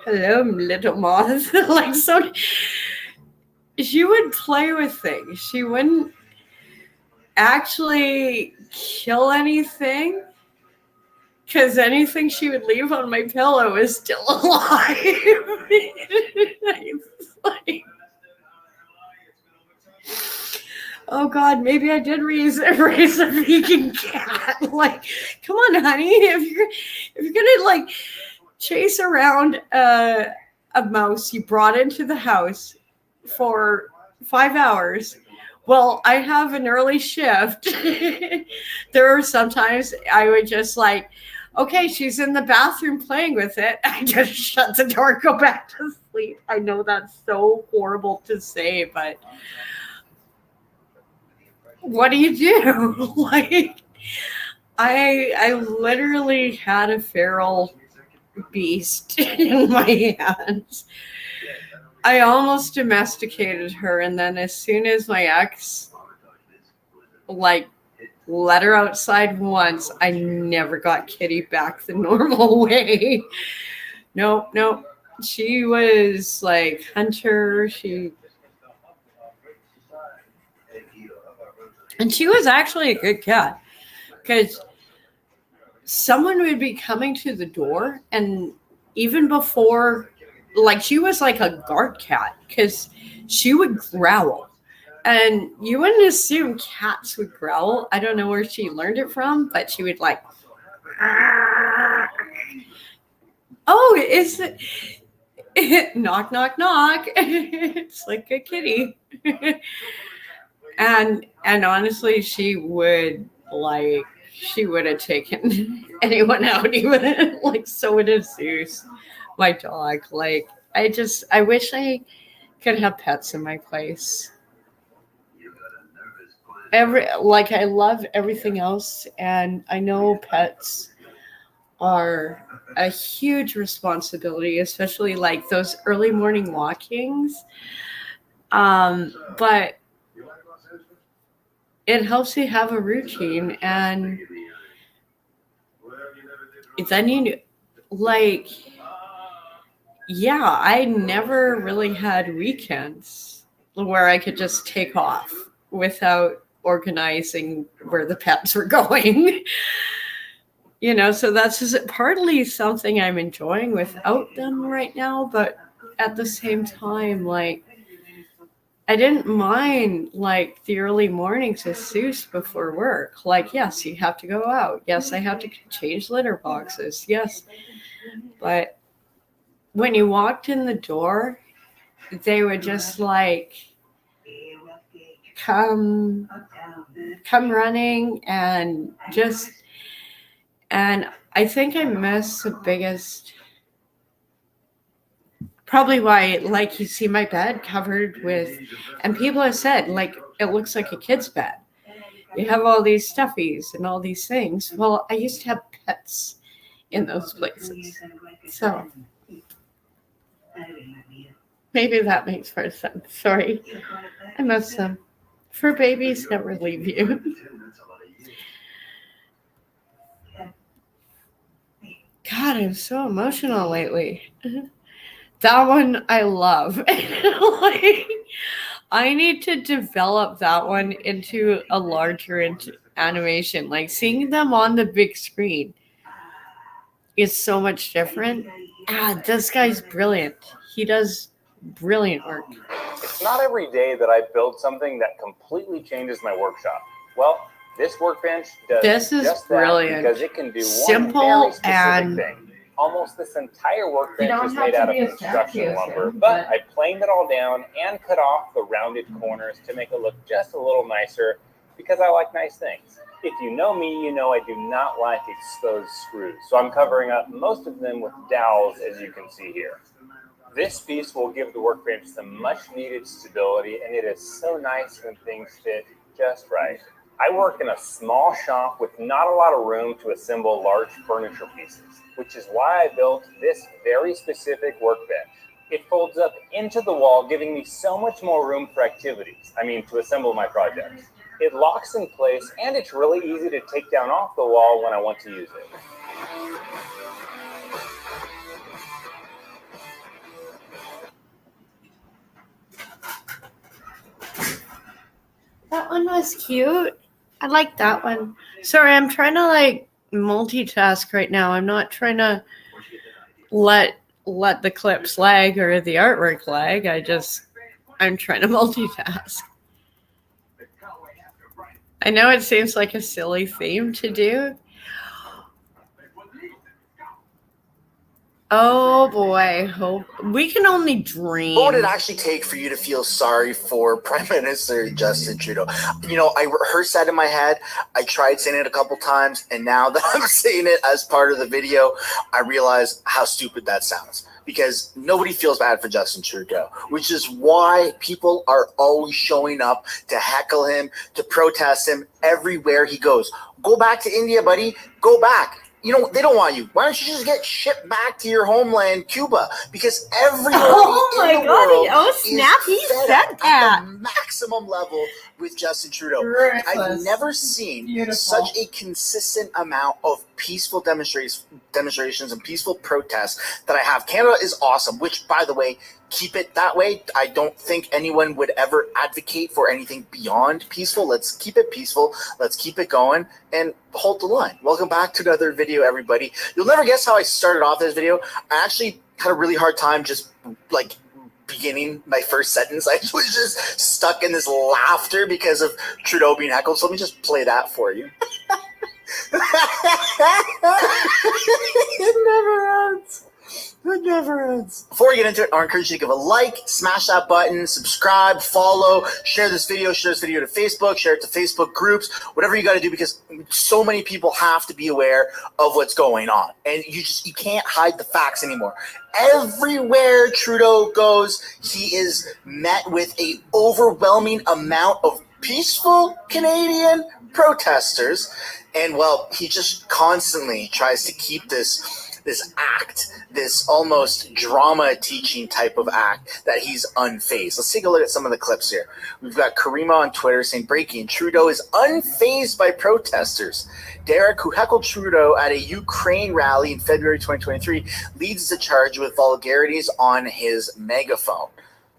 Hello, little moth. Like, so she would play with things. She wouldn't actually kill anything because anything she would leave on my pillow is still alive. It's like, oh God, maybe I did raise a vegan cat. Like, come on, honey, if you're gonna like chase around a mouse you brought into the house for 5 hours. Well, I have an early shift. There are sometimes I would just like, okay, she's in the bathroom playing with it. I just shut the door, go back to sleep. I know that's so horrible to say, but what do you do? Like, I literally had a feral beast in my hands. I almost domesticated her, and then as soon as my ex like let her outside once, I never got Kitty back the normal way. Nope. She was like Hunter. And she was actually a good cat, because someone would be coming to the door, and even before, like, she was like a guard cat, because she would growl. And you wouldn't assume cats would growl. I don't know where she learned it from, but she would like, oh, is it knock, knock, knock. It's like a kitty. and honestly, she would have taken anyone out, even like, so would have Zeus, my dog. Like, I wish I could have pets in my place. I love everything else, and I know pets are a huge responsibility, especially like those early morning walkings. But it helps you have a routine, and then I never really had weekends where I could just take off without organizing where the pets were going. So that's just partly something I'm enjoying without them right now, but at the same time, like, I didn't mind like the early mornings with Seuss before work. Like, yes, you have to go out. Yes, I have to change litter boxes. Yes. But when you walked in the door, they would just like come running, and I think I miss the biggest, probably why, like, you see my bed covered with, and people have said, like, it looks like a kid's bed. You have all these stuffies and all these things. Well, I used to have pets in those places. So maybe that makes more sense. Sorry. I miss them. Fur babies never leave you. God, I'm so emotional lately. That one I love. Like, I need to develop that one into a larger animation. Like, seeing them on the big screen is so much different. This guy's brilliant. He does brilliant work. It's not every day that I build something that completely changes my workshop. Well, this workbench does just brilliant. That, because it can do simple one very specific and thing. Almost this entire workbench is made out of construction lumber, but I planed it all down and cut off the rounded corners to make it look just a little nicer, because I like nice things. If you know me, you know I do not like exposed screws, so I'm covering up most of them with dowels, as you can see here. This piece will give the workbench some much needed stability, and it is so nice when things fit just right. I work in a small shop with not a lot of room to assemble large furniture pieces, which is why I built this very specific workbench. It folds up into the wall, giving me so much more room for activities. To assemble my projects. It locks in place, and it's really easy to take down off the wall when I want to use it. That one was cute. I like that one. Sorry, I'm trying to like multitask right now. I'm not trying to let the clips lag or the artwork lag. I'm trying to multitask. I know it seems like a silly theme to do. Oh boy, we can only dream. What would it actually take for you to feel sorry for Prime Minister Justin Trudeau? You know, I rehearsed that in my head. I tried saying it a couple times, and now that I'm saying it as part of the video, I realize how stupid that sounds. Because nobody feels bad for Justin Trudeau, which is why people are always showing up to heckle him, to protest him everywhere he goes. Go back to India, buddy. Go back. You know, they don't want you. Why don't you just get shipped back to your homeland, Cuba? Because everybody in the world is fed up at the maximum level with Justin Trudeau. I've never seen such a consistent amount of peaceful demonstrations and peaceful protests that I have. Canada is awesome, which, by the way, keep it that way. I don't think anyone would ever advocate for anything beyond peaceful. Let's keep it peaceful. Let's keep it going and hold the line. Welcome back to another video, everybody. You'll never guess how I started off this video. I actually had a really hard time just like beginning my first sentence. I was just stuck in this laughter because of Trudeau being heckled. So let me just play that for you. It never ends. It never ends. Before we get into it, I encourage you to give a like, smash that button, subscribe, follow, share this video to Facebook, share it to Facebook groups, whatever you got to do, because so many people have to be aware of what's going on. And you can't hide the facts anymore. Everywhere Trudeau goes, he is met with an overwhelming amount of peaceful Canadian protesters. And well, he just constantly tries to keep this act, this almost drama teaching type of act, that he's unfazed. Let's take a look at some of the clips here. We've got Karima on Twitter saying, breaking, Trudeau is unfazed by protesters. Derek, who heckled Trudeau at a Ukraine rally in February 2023, leads the charge with vulgarities on his megaphone.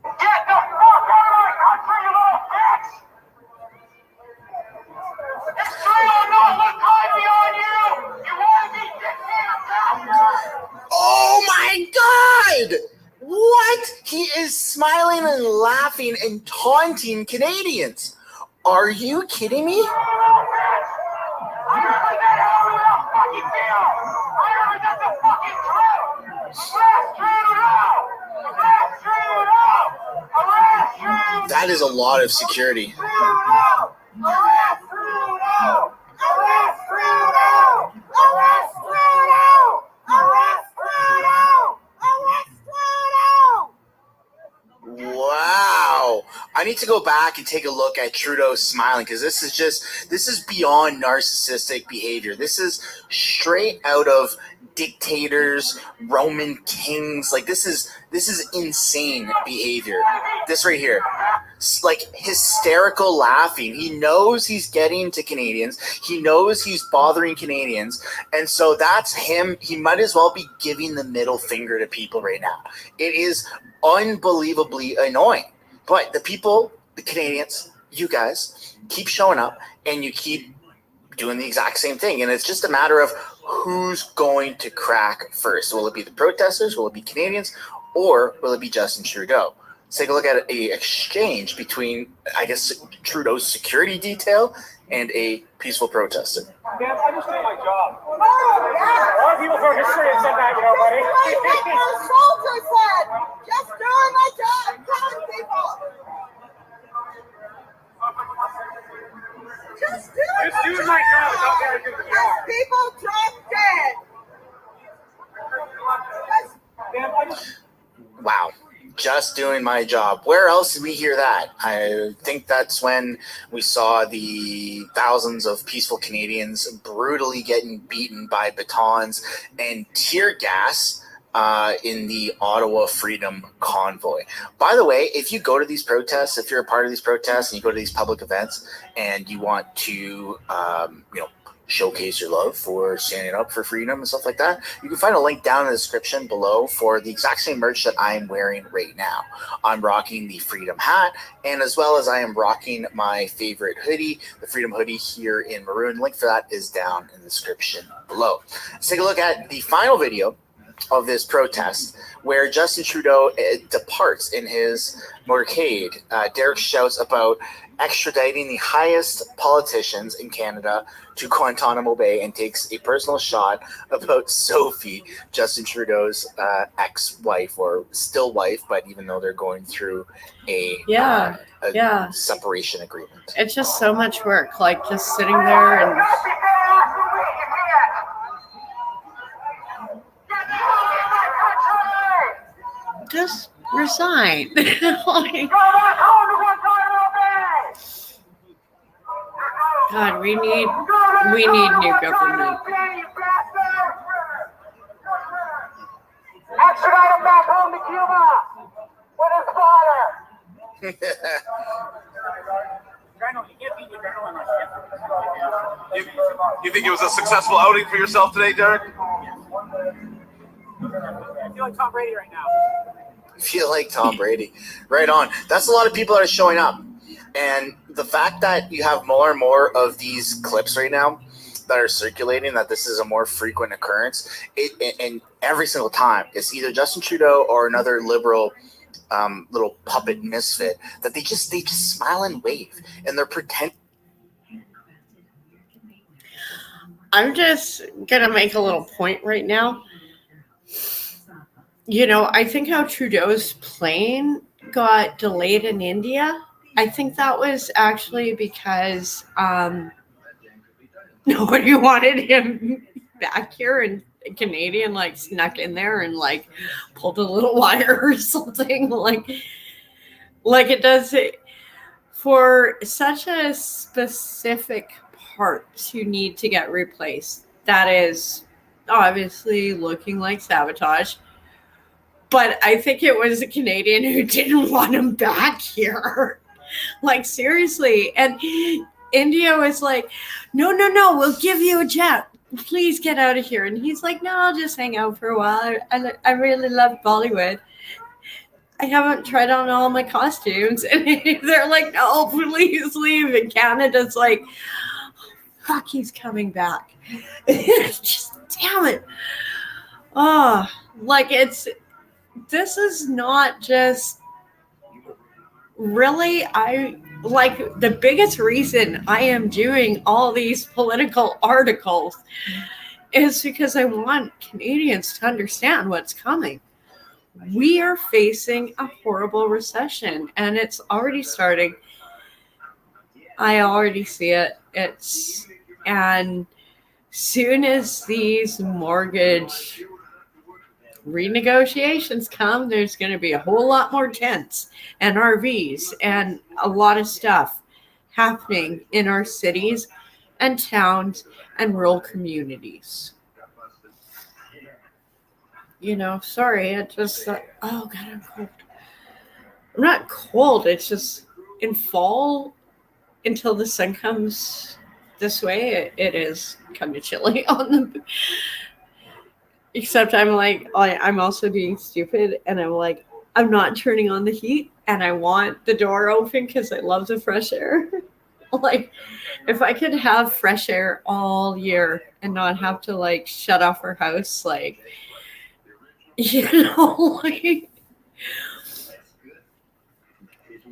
Get the fuck out of my country, you little bitch! It's Trudeau not look high beyond you! You want to be dictator bastard! Oh my God! What? He is smiling and laughing and taunting Canadians. Are you kidding me? That is a lot of security. Wow. I need to go back and take a look at Trudeau smiling, because this is beyond narcissistic behavior. This is straight out of dictators, Roman kings. Like this is insane behavior. This right here. Like hysterical laughing. He knows he's getting to Canadians. He knows he's bothering Canadians. And so that's him. He might as well be giving the middle finger to people right now. It is unbelievably annoying. But the people, the Canadians, you guys, keep showing up and you keep doing the exact same thing. And it's just a matter of who's going to crack first. Will it be the protesters? Will it be Canadians? Or will it be Justin Trudeau? Let's take a look at a exchange between, I guess, Trudeau's security detail and a peaceful protester. Yeah, I just did my job. Oh, yeah. A lot of people throw history and said that, you know, buddy. Like my soldier said, just doing my job, telling people. Just doing my job. As people drop dead. Wow. Just doing my job. Where else did we hear that? I think that's when we saw the thousands of peaceful Canadians brutally getting beaten by batons and tear gas in the Ottawa Freedom Convoy. By the way, if you go to these protests, if you're a part of these protests and you go to these public events and you want to, showcase your love for standing up for freedom and stuff like that, you can find a link down in the description below for the exact same merch that I'm wearing right now. I'm rocking the Freedom hat, and as well as I am rocking my favorite hoodie, the Freedom hoodie here in maroon. Link for that is down in the description below. Let's take a look at the final video of this protest where Justin Trudeau departs in his motorcade. Derek shouts about extraditing the highest politicians in Canada to Guantanamo Bay and takes a personal shot about Sophie, Justin Trudeau's ex-wife, or still wife, but even though they're going through a separation agreement. It's just so much work, like just sitting there and just resign. Like, God, we need new government. Extradite him back home to Cuba with his father. You think it was a successful outing for yourself today, Derek? I feel like Tom Brady right now. Feel like Tom Brady. Right on. That's a lot of people that are showing up. And the fact that you have more and more of these clips right now that are circulating, that this is a more frequent occurrence, and every single time it's either Justin Trudeau or another liberal little puppet misfit that they just smile and wave, and they're pretending. I'm just gonna make a little point right now. You know, I think how Trudeau's plane got delayed in India, I think that was actually because nobody wanted him back here, and a Canadian like snuck in there and like pulled a little wire or something. Like it does it for such a specific part to need to get replaced. That is obviously looking like sabotage. But I think it was a Canadian who didn't want him back here. Like, seriously. And India was like, no, we'll give you a jet. Please get out of here. And he's like, no, I'll just hang out for a while. I really love Bollywood. I haven't tried on all my costumes. And they're like, no, please leave. And Canada's like, fuck, he's coming back. Just, damn it. Oh, like this is not just really, the biggest reason I am doing all these political articles is because I want Canadians to understand what's coming. We are facing a horrible recession, and it's already starting. I already see it. And soon as these mortgage renegotiations come, there's going to be a whole lot more tents and RVs and a lot of stuff happening in our cities and towns and rural communities. You know, sorry, it just, oh God, I'm cold. I'm not cold, it's just in fall until the sun comes this way, it is kind of chilly on the. Except I'm also being stupid, and I'm like, I'm not turning on the heat, and I want the door open because I love the fresh air. Like, if I could have fresh air all year and not have to like shut off our house, like, you know, like,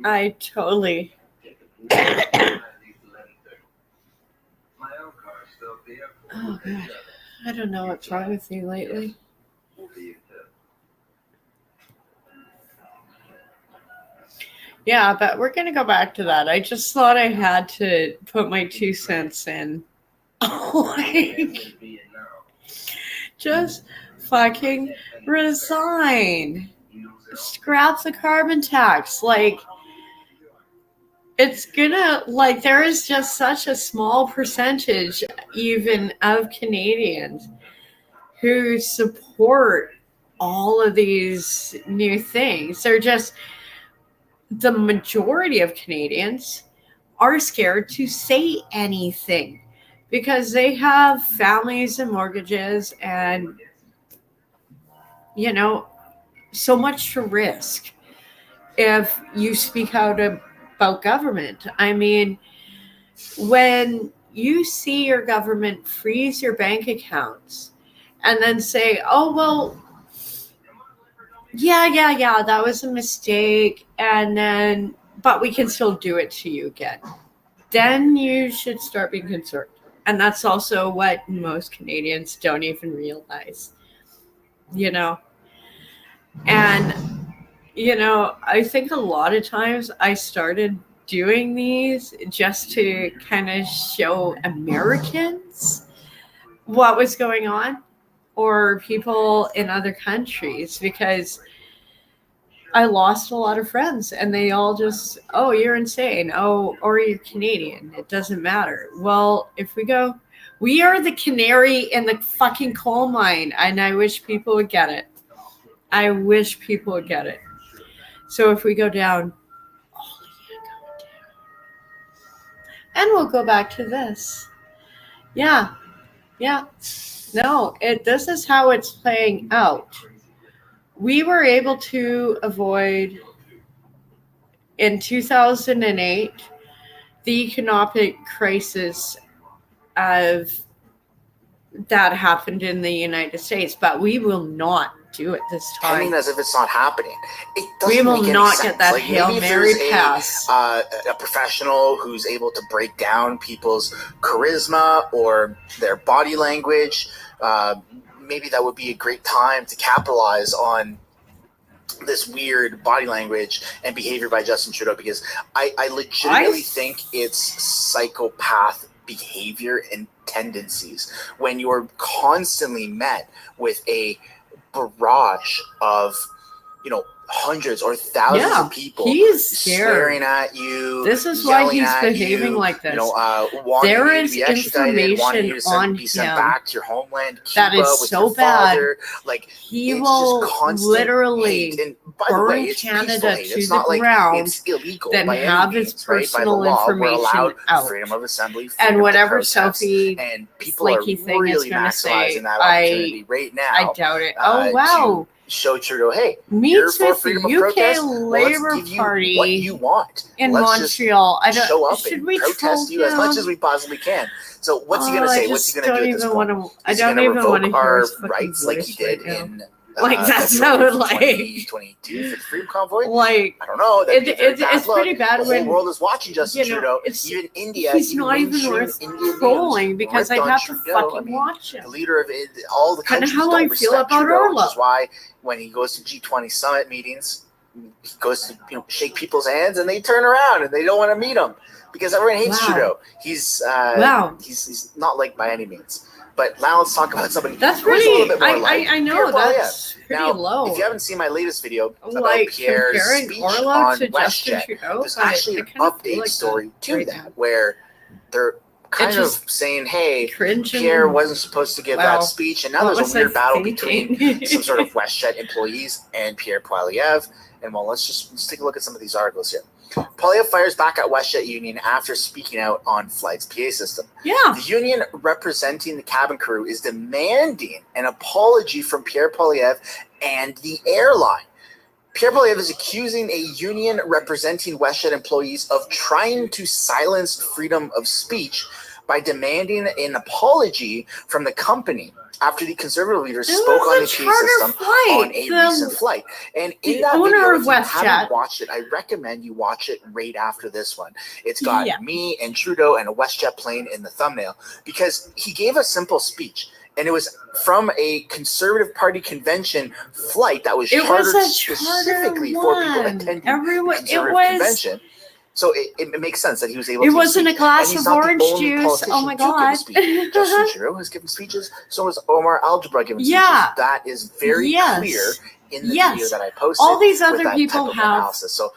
I totally. Oh God. I don't know what's wrong with you lately. Yeah, but we're going to go back to that. I just thought I had to put my 2 cents in. Like, just fucking resign. Scrap the carbon tax. Like, it's gonna, like, there is just such a small percentage even of Canadians who support all of these new things. They're just, the majority of Canadians are scared to say anything because they have families and mortgages and, so much to risk if you speak out about government. I mean, when you see your government freeze your bank accounts and then say, oh, well, yeah, that was a mistake, but we can still do it to you again, then you should start being concerned. And that's also what most Canadians don't even realize, And, I think a lot of times I started doing these just to kind of show Americans what was going on, or people in other countries, because I lost a lot of friends and they all just, oh, you're insane. Oh, or you're Canadian. It doesn't matter. Well, if we go, we are the canary in the fucking coal mine. And I wish people would get it. So if we go down, and we'll go back to this. Yeah. No, this is how it's playing out. We were able to avoid, in 2008, the economic crisis that happened in the United States, but we will not do it this time. Pretending as if it's not happening. It doesn't we will make any not sense. get that like, Hail Mary pass. A professional who's able to break down people's charisma or their body language, maybe that would be a great time to capitalize on this weird body language and behavior by Justin Trudeau, because I legitimately think it's psychopath behavior and tendencies when you're constantly met with a barrage of hundreds or thousands of people swearing at you. This is why he's behaving like this. There is information on be sent back to your homeland, Cuba, that is with so your bad. father. Like, he will literally burn Canada to the ground, it's illegal then by have any his means, right? By the personal law, we're information allowed out. freedom of assembly, And whatever protest, Sophie and people are flaky thing really is going to say, maximizing that opportunity right now. I doubt it. Oh, wow. To show Trudeau, hey, Meets you're for with freedom the of UK protest. Labour Let's give Party you what you want in Let's Montreal. Just show up should and we protest you as much as we possibly can. So what's he going to say? What's he going to do at this point? I don't even want to hear our his rights like he did in that's February so 2022 for the Freedom Convoy. Like, I don't know. It's pretty bad the when whole world is watching Justin Trudeau. Even India. He's not even worth trolling because I'd have to fucking watch him. The leader of all the countries how don't I feel respect about Trudeau, Orla. which is why when he goes to G20 summit meetings, he goes to shake people's hands and they turn around and they don't want to meet him because everyone hates Trudeau. He's he's not liked by any means. But now let's talk about somebody that's pretty. A little bit more I know that's pretty now, low. If you haven't seen my latest video about like Pierre's speech on WestJet, there's actually an update story to that where they're kind of saying, hey, Pierre wasn't supposed to give that speech, and now there's a weird battle between some sort of WestJet employees and Pierre Poilievre. And well, let's take a look at some of these articles here. Poilievre fires back at WestJet union after speaking out on flight's PA system. Yeah. The union representing the cabin crew is demanding an apology from Pierre Poilievre and the airline. Pierre Poilievre is accusing a union representing WestJet employees of trying to silence freedom of speech by demanding an apology from the company after the conservative leaders spoke on the PA system on a recent flight. And in that video, if you haven't watched it, I recommend you watch it right after this one. It's got me and Trudeau and a WestJet plane in the thumbnail because he gave a simple speech. And it was from a Conservative Party convention flight that was chartered specifically for people attending the Conservative convention. So it makes sense that he was able to. It wasn't a glass of orange juice. Oh my God. Justin Trudeau has given speeches. So has Omar Al-Jabbar given speeches. That is very clear in the video that I posted. All these other people have. Analysis. So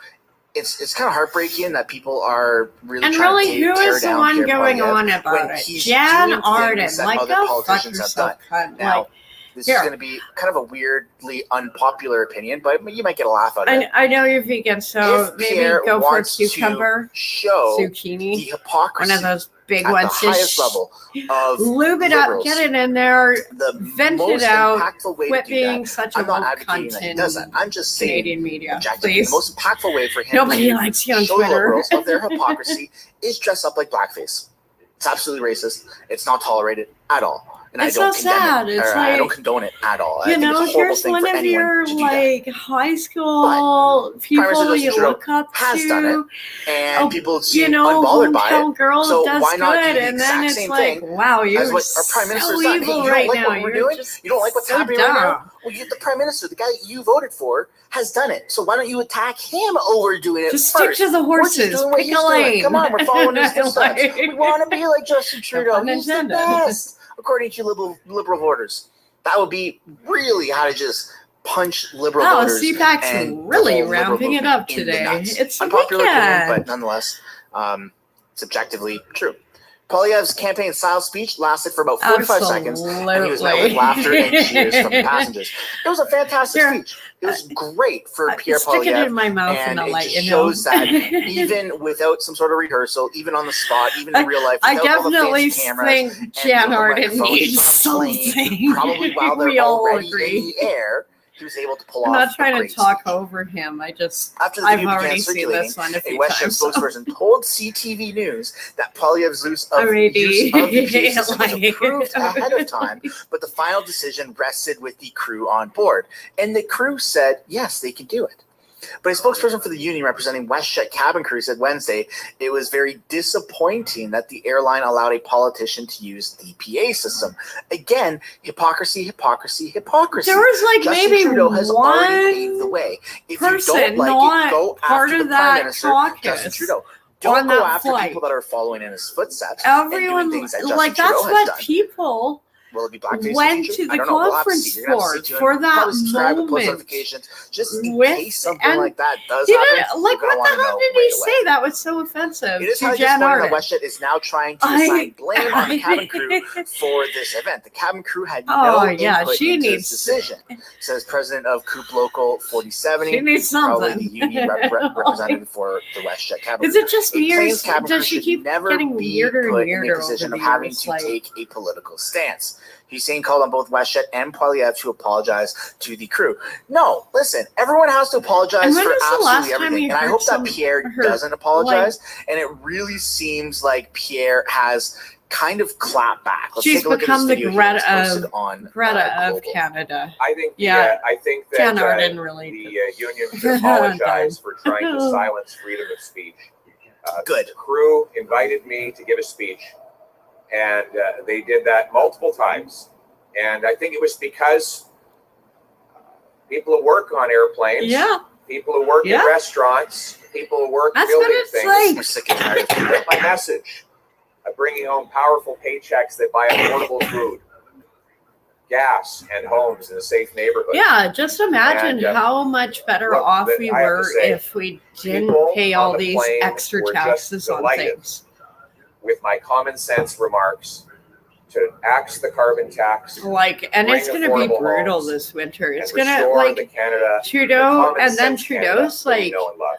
it's kind of heartbreaking that people are really and trying really, to who is the one going on about it? Jan Arden. Like, go fuck yourself, Now, This is going to be kind of a weirdly unpopular opinion, but you might get a laugh out of it. I know you're vegan, so If maybe Pierre go for a wants to cucumber, show zucchini, the hypocrisy one of those big at ones. the highest level of lube it up, liberals, get it in there, vent it most out, impactful way quit to do that. being such a I'm not woke advocating cunt that he in does that. I'm just saying Canadian media, objectively, please. the most impactful way for him Nobody to likes you on show Twitter. liberals of their hypocrisy is dress up like blackface. It's absolutely racist. It's not tolerated at all. And It's I don't so condemn sad. it, It's or I don't like, condone it at all. I you think know, it's a horrible here's thing one for of anyone your to do like high school people you look up has to. done it, and people seem you know, unbothered by hometown it. girl So does why not do good, the and then exact it's same like, thing wow, as you're what our prime minister's so done? Hey, evil you don't right like now. what we're You're doing? just You don't like what's so happening right now? dumb. Well, the prime minister, the guy you voted for, has done it. So why don't you attack him over doing it Just first? stick to the We're horses. just doing what Pick he's a doing. lane. Come on, we're following his footsteps. Like- We want to be like Justin Trudeau. pun He's the intended. best, according to liberal voters. That would be really how to just punch liberal Oh, voters. CPAC's and really the whole liberal ramping it movement up in the today. nuts. It's the Unpopular opinion, weekend. but nonetheless, subjectively true. Poilievre's campaign style speech lasted for about 45 seconds, and he was met with laughter and cheers from the passengers. It was a fantastic speech. It was great for Pierre Stick it Poilievre, in my mouth and and I'll it let just you know. shows that even without some sort of rehearsal, even on the spot, even in real life, I without all the definitely fancy cameras think and Jan the Arden microphones, needs he's on a plane, something. probably while We they're all already agree. in the air, he was able to pull I'm off not trying a to great talk over him. After the I've video already began seen circulating, this one a a few WestJet times. So. spokesperson told CTV News that Poilievre's use of Already, the PA system was like- approved ahead of time, but the final decision rested with the crew on board. And the crew said, yes, they could do it. But a spokesperson for the union representing WestJet cabin crew said Wednesday it was very disappointing that the airline allowed a politician to use the PA system. Again, hypocrisy, hypocrisy, hypocrisy. There was like Justin maybe Trudeau has already one paved the way. If person you don't like not it, go part after of the Prime that Minister, caucus Justin Trudeau. on Don't go that after flight. people that are following in his footsteps. Everyone, and doing things that Justin like Trudeau that's has what done. people Will it be blackface in the went future? to I the don't know. We'll have to conference see. You're gonna have to stay tuned. for that Probably subscribe and post moment. notifications just in With- case something and like that does He happen. didn't, like, you're gonna what the wanna hell know did he right away. say that was so offensive It is to highly Jan disappointing Arden? that WestJet is now trying to assign blame on the cabin crew for this event. The cabin crew had Oh, no yeah, input she into needs- this decision, says president of Coop Local 4070. She needs Probably something. the union representative for the WestJet cabin Is crew. it just A me or plane's cabin crew does she should keep never getting be weirder and put in weirder a position over of the having years? to Like, take a political stance. Hussein called on both WestJet and Poilievre to apologize to the crew. No, listen, everyone has to apologize And for when was the last absolutely time everything. you And I heard hope that some- Pierre heard, doesn't apologize. And it really seems like Pierre has kind of clapped back. Let's she's take a look at become this the video here that's Greta posted of on Greta of Canada. I think. Yeah, I think that Jan Arden really. the union should apologize for trying to silence freedom of speech. Good. The crew invited me to give a speech, and they did that multiple times. And I think it was because people who work on airplanes, people who work in restaurants, people who work That's building what it's things, like. sick and tired of get my message of bringing home powerful paychecks that buy affordable food, gas, and homes in a safe neighborhood. Yeah, just imagine And, how much better look, off that we I have to were say, if we didn't people pay on all the these plane extra were just taxes on delighted things. with my common sense remarks to axe the carbon tax. Like, and bring it's going to be affordable brutal homes, this winter. It's and going to, restore like, the Canada, Trudeau, the common and then sense Canada Trudeau's that we like, know and love.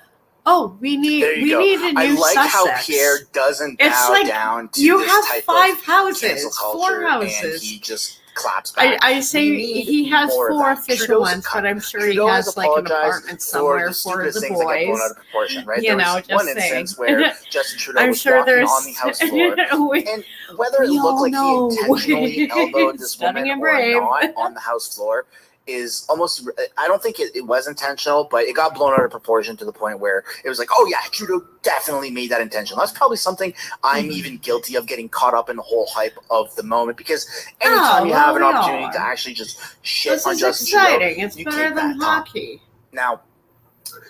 oh, we need There you go. need a new I like Sussex. how Pierre doesn't It's bow like down to you this have type 5 of houses, cancel 4 culture, and houses. he just claps back. I say We need he has more of 4 that. official Trudeau's a ones, cunt. but I'm sure Trudeau he has has like an apologized apartment for somewhere the for stupidest the things that get blown boys. out of proportion, right? You There know, was just one instance saying. where Justin Trudeau I'm was sure walking there's on the house floor, and whether it we looked all like know. he intentionally elbowed this Stunning woman and or brave. not on the house floor is almost, I don't think it was intentional, but it got blown out of proportion to the point where it was like, oh yeah, Trudeau definitely made that intentional. That's probably something I'm even guilty of, getting caught up in the whole hype of the moment, because anytime you have an well, we opportunity are. to actually just shit This on is Justin exciting. Trudeau, It's you better take than that time. hockey. Now,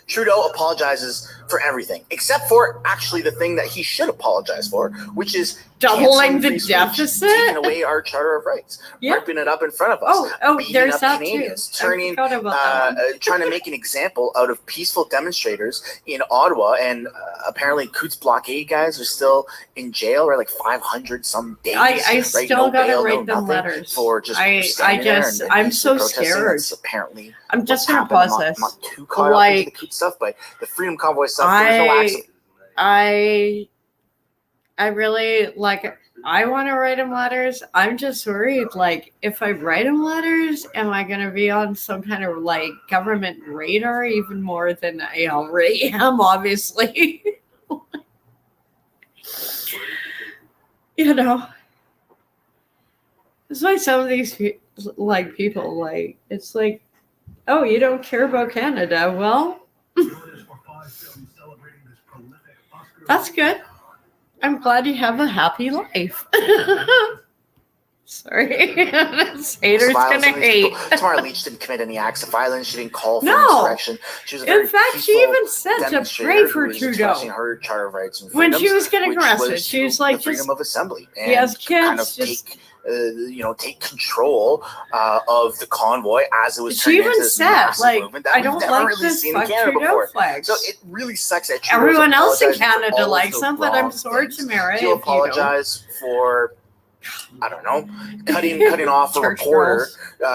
Trudeau apologizes for everything, except for actually the thing that he should apologize for, which is doubling the free speech, deficit, taking away our Charter of Rights, ripping it up in front of us, beating there's up that Canadians, too. turning, trying to make an example out of peaceful demonstrators in Ottawa, and apparently Coots blockade guys are still in jail, right? Like 500 some days. I still gotta write them letters for just I'm so scared. That's apparently I'm just gonna pause this. I'm not too caught up into the Coots stuff, but the Freedom Convoy stuff. There's no accident. I really like. I want to write him letters. I'm just worried. Like, if I write him letters, am I going to be on some kind of like government radar even more than I already am? Obviously, you know. It's like some of these people like. It's like, oh, you don't care about Canada? Well, that's good. I'm glad you have a happy life. Sorry. This hater's gonna hate. Tamara Leach didn't commit any acts of violence. She didn't call for insurrection. She was a very in fact, she even said to pray for Trudeau. Her Charter of Rights and when she was getting arrested, she was like, the freedom of assembly. And he has kids. Kind of take control of the convoy as it was turning into this massive movement that we've never really seen in Canada before. Flags. So it really sucks that Trudeau's everyone else in apologizing Canada likes them, but I'm sorry, Tamara. He'll apologize for, I don't know, cutting off a reporter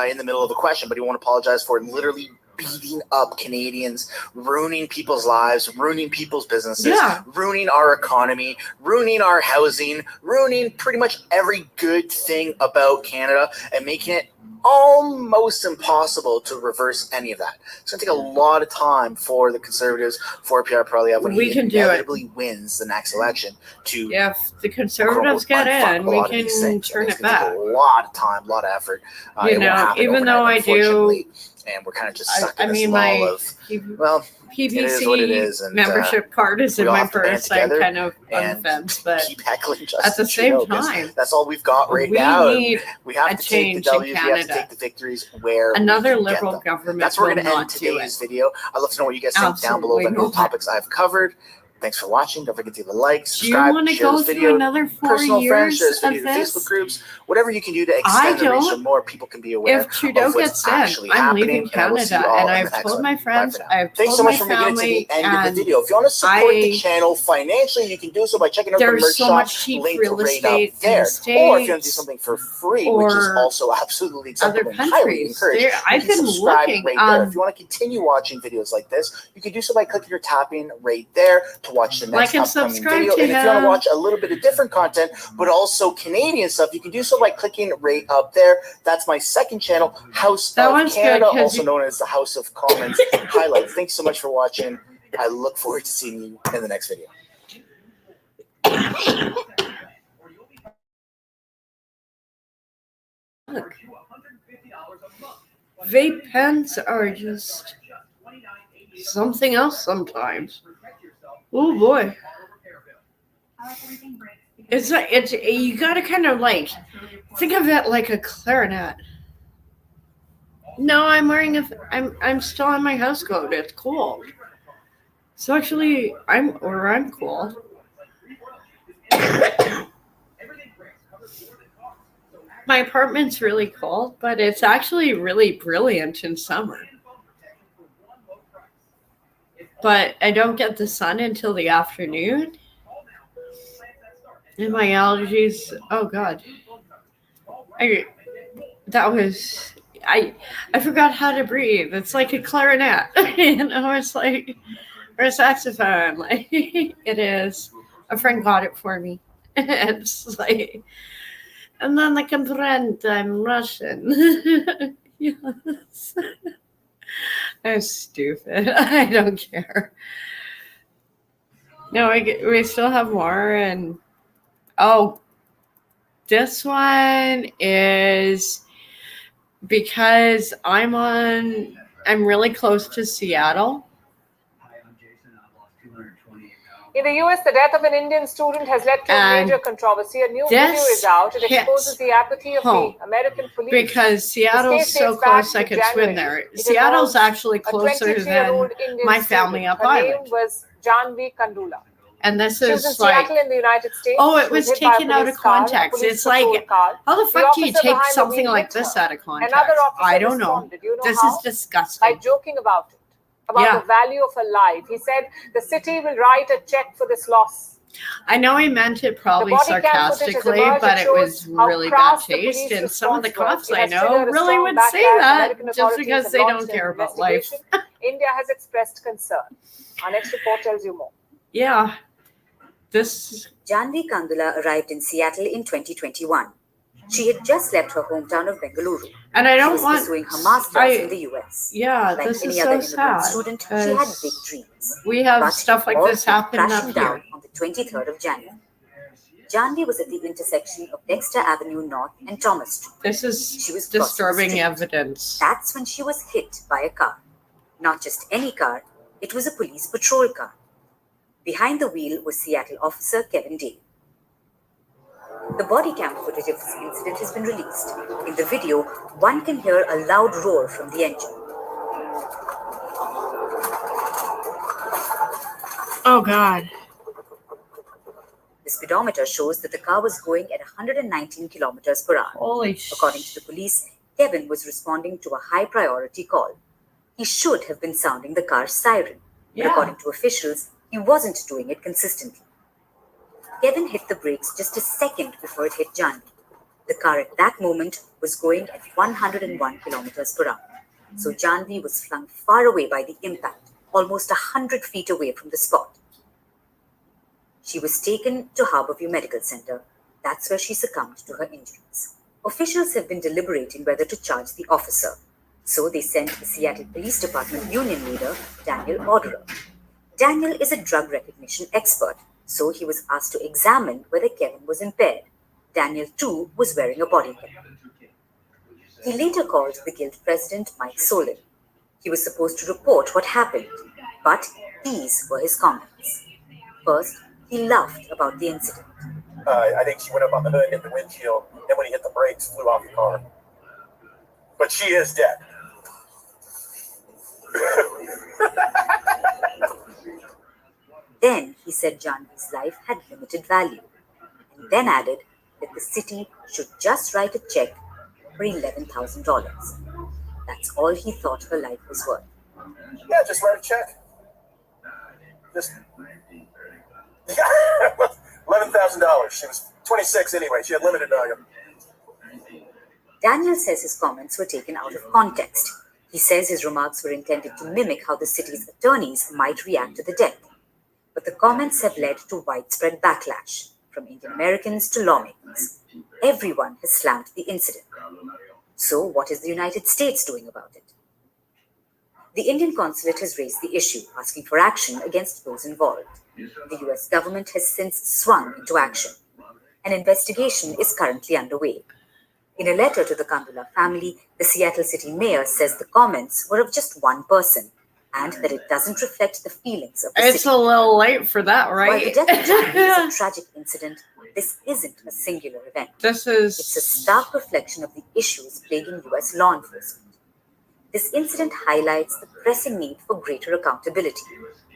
in the middle of a question, but he won't apologize for literally beating up Canadians, ruining people's lives, ruining people's businesses, ruining our economy, ruining our housing, ruining pretty much every good thing about Canada, and making it almost impossible to reverse any of that. It's going to take a lot of time for the Conservatives, for Pierre Poilievre, when he inevitably wins the next election, to if the Conservatives get in, we can turn it back. A lot of time, a lot of effort. You know, even though I do. And we're kind of just stuck in this lull of, well, PBC it is what it is, and, membership card is in my purse. I'm kind of on the fence, but at the same time, that's all we've got right now. We have to take the W's, we have to take the victories where another liberal government. That's where we're going to end today's video. I'd love to know what you guys think down below about the topics I've covered. Thanks for watching. Don't forget to leave a like, subscribe, share this video, another 4 personal friends, share years this video to Facebook groups, whatever you can do to extend the reach so more people can be aware if Trudeau of what's gets actually in, I'm happening. leaving Canada, and I've told my friends, Thanks so much for making it to the end of the video. If you want to support the channel financially, you can do so by checking out the merch shop linked right up there. Or if you want to do something for free, which is also absolutely acceptable and highly encouraged, I've been looking right there. If you want to continue watching videos like this, you can do so by clicking or tapping right there to watch the next upcoming video. And if you want to watch a little bit of different content, but also Canadian stuff, you can do so by clicking right up there. That's my second channel, House of Canada, also known as the House of Commons Highlights. Thanks so much for watching. I look forward to seeing you in the next video. Look. Vape pens are just something else sometimes. Oh boy. It's you gotta kind of like think of it like a clarinet. No, I'm still on my house coat. It's cold. So actually I'm cool. My apartment's really cold, but it's actually really brilliant in summer. But I don't get the sun until the afternoon. And my allergies, oh God. I forgot how to breathe. It's like a clarinet. You know, it's like, or a saxophone. Like it is. A friend got it for me. It's like, and then I comprehend I'm Russian. Yes. I'm stupid. I don't care. No, we still have more, and this one is because I'm really close to Seattle. Hi, I'm Jason. I've lost 220 pounds. In the US, the death of an Indian student has led to a major controversy. A new video is out. It exposes the apathy of the American police. Because Seattle's so close, I could swim there. Seattle's actually closer than my family up Her island. name was Janvi Kandula. And this She was in is like, Seattle in the United States. oh, it She was hit by a taken out of police car, a context. police It's like, patrol car. how the fuck do you officer take behind the something wheel like hit this her. out of context? Another officer I don't know. responded. You know This how? is disgusting. By joking about it, about the value of a life. He said, the city will write a check for this loss. I know he meant it probably sarcastically, but it was really bad taste. And some of the cops I know really would say that just because they don't care about life. India has expressed concern. Our next report tells you more. Yeah. Janvi Kandula arrived in Seattle in 2021. She had just left her hometown of Bengaluru. And I don't she was want pursuing her master's in the US. Yeah, like this any is other so immigrant sad. student, she had big dreams. We have but stuff like all this came happen crashing up down here. on the 23rd of January. Janvi was at the intersection of Dexter Avenue North and Thomas Street. This is she was disturbing evidence. That's when she was hit by a car. Not just any car, it was a police patrol car. Behind the wheel was Seattle officer Kevin Day. The body cam footage of this incident has been released. In the video, one can hear a loud roar from the engine. Oh, God. The speedometer shows that the car was going at 119 kilometers per hour. Holy According to the police, Kevin was responding to a high-priority call. He should have been sounding the car's siren, but according to officials, he wasn't doing it consistently. Kevin hit the brakes just a second before it hit Janvi. The car at that moment was going at 101 kilometers per hour. So Janvi was flung far away by the impact, almost 100 feet away from the spot. She was taken to Harborview Medical Center. That's where she succumbed to her injuries. Officials have been deliberating whether to charge the officer. So they sent the Seattle Police Department union leader, Daniel Orderer. Daniel is a drug recognition expert, so he was asked to examine whether Kevin was impaired. Daniel, too, was wearing a body cam. He later called the guild president, Mike Solin. He was supposed to report what happened, but these were his comments. First, he laughed about the incident. I think she went up on the hood, hit the windshield, and when he hit the brakes, flew off the car. But she is dead. Then he said Janvi's life had limited value, and then added that the city should just write a check for $11,000. That's all he thought her life was worth. Yeah, just write a check. Just $11,000. She was 26 anyway. She had limited value. Daniel says his comments were taken out of context. He says his remarks were intended to mimic how the city's attorneys might react to the death. But the comments have led to widespread backlash, from Indian Americans to lawmakers. Everyone has slammed the incident. So what is the United States doing about it? The Indian consulate has raised the issue, asking for action against those involved. The US government has since swung into action. An investigation is currently underway. In a letter to the Kandula family, the Seattle City mayor says the comments were of just one person and that it doesn't reflect the feelings of the city. It's a little late for that, right? While the death of Janvi is a tragic incident, this isn't a singular event. It's a stark reflection of the issues plaguing US law enforcement. This incident highlights the pressing need for greater accountability,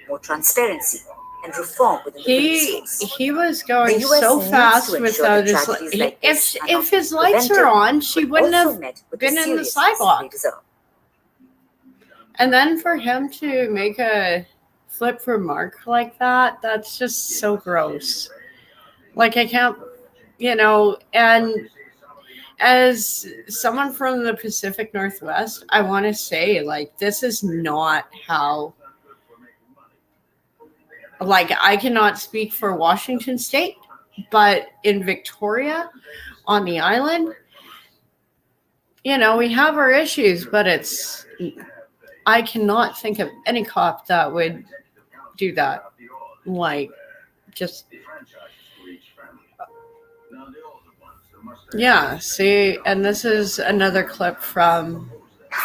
more transparency, and reform within the police force. He was going The US so needs fast to ensure without that his. tragedies like this are If not his lights prevented, are on, she but wouldn't also have met with been in the seriousness sidewalk. they deserve. And then for him to make a flip remark like that, that's just so gross. Like, I can't, and as someone from the Pacific Northwest, I want to say, like, this is not how, like, I cannot speak for Washington State, but in Victoria, on the island, we have our issues, but I cannot think of any cop that would do that. Like, just, yeah, see, and this is another clip from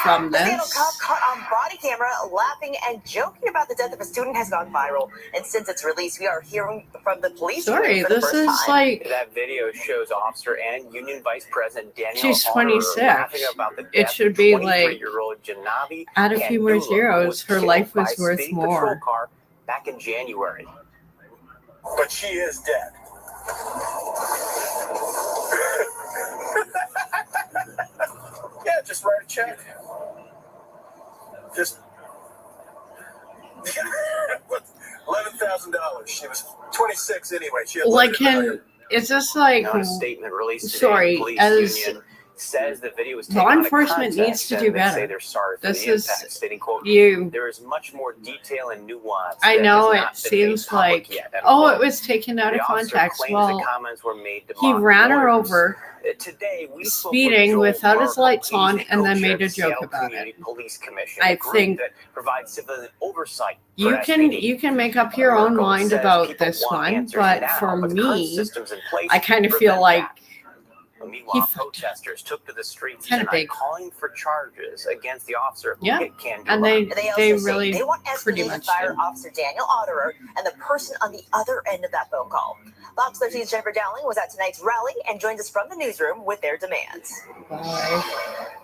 from The Seattle this. cop caught on body camera laughing and joking about the death of a student has gone viral. And since its release, we are hearing from the police for the This first is time. like, That video shows officer and Union Vice President Daniel she's Otterer 26. laughing about the It death should of be like, 23-year-old Janavi add a few more Kandula, who zeros. was Her killed life by was a worth speeding patrol more. car back in January. But she is dead. Yeah, just write a check. Just $11,000. She was 26 anyway. She had Like, limited value. it's just like, Now, in a statement released today, sorry, the police as union says the video was taken law out of enforcement context, needs to and do they say better. they're sorry for This the is impact, stating, quote, you. there is much more detail and nuance I that know has it not been made seems public like, yet, end oh, quote. it was taken out The of officer context. claims Well, the comments were made to he mock ran her lawyers. over, Today, we spoke speeding with Joel without his Merkel. lights He's on, the and then co-chair made of a the joke Seattle about Community it. Police Commission, I a group think that provides civilian oversight. you for can SPD. make up your own Merkel mind says about people this want one, answers but now, for but the current me, systems in place I kind of prevent feel like that. Meanwhile, protesters took to the streets kinda tonight big. calling for charges against the officer who Yeah, hit Kandula. and they also say really they want pretty SPD to much fire did. Officer Daniel Otterer and the person on the other end of that phone call. Fox 13's Jennifer Dowling was at tonight's rally and joins us from the newsroom with their demands.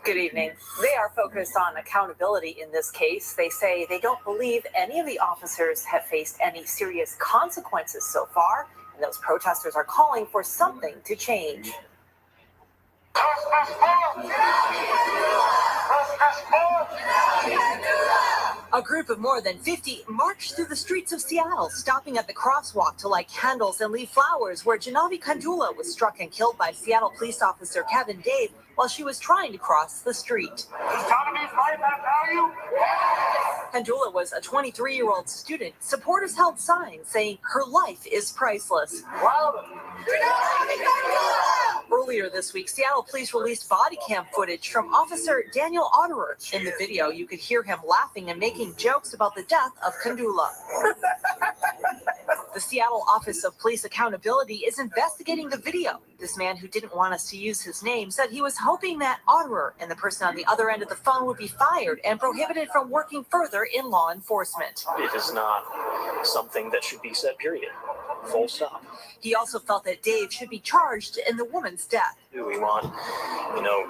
Good evening. They are focused on accountability in this case. They say they don't believe any of the officers have faced any serious consequences so far, and those protesters are calling for something to change. A group of more than 50 marched through the streets of Seattle, stopping at the crosswalk to light candles and leave flowers where Janavi Kandula was struck and killed by Seattle police officer Kevin Dave while she was trying to cross the street. Kandula was a 23-year-old student. Supporters held signs saying her life is priceless. Earlier this week, Seattle police released body cam footage from Officer Daniel Otterer. In the video, you could hear him laughing and making jokes about the death of Kandula. The Seattle Office of Police Accountability is investigating the video. This man, who didn't want us to use his name, said he was hoping that Otterer and the person on the other end of the phone would be fired and prohibited from working further in law enforcement. It is not something that should be said, period. Full stop. He also felt that Dave should be charged in the woman's death. We want,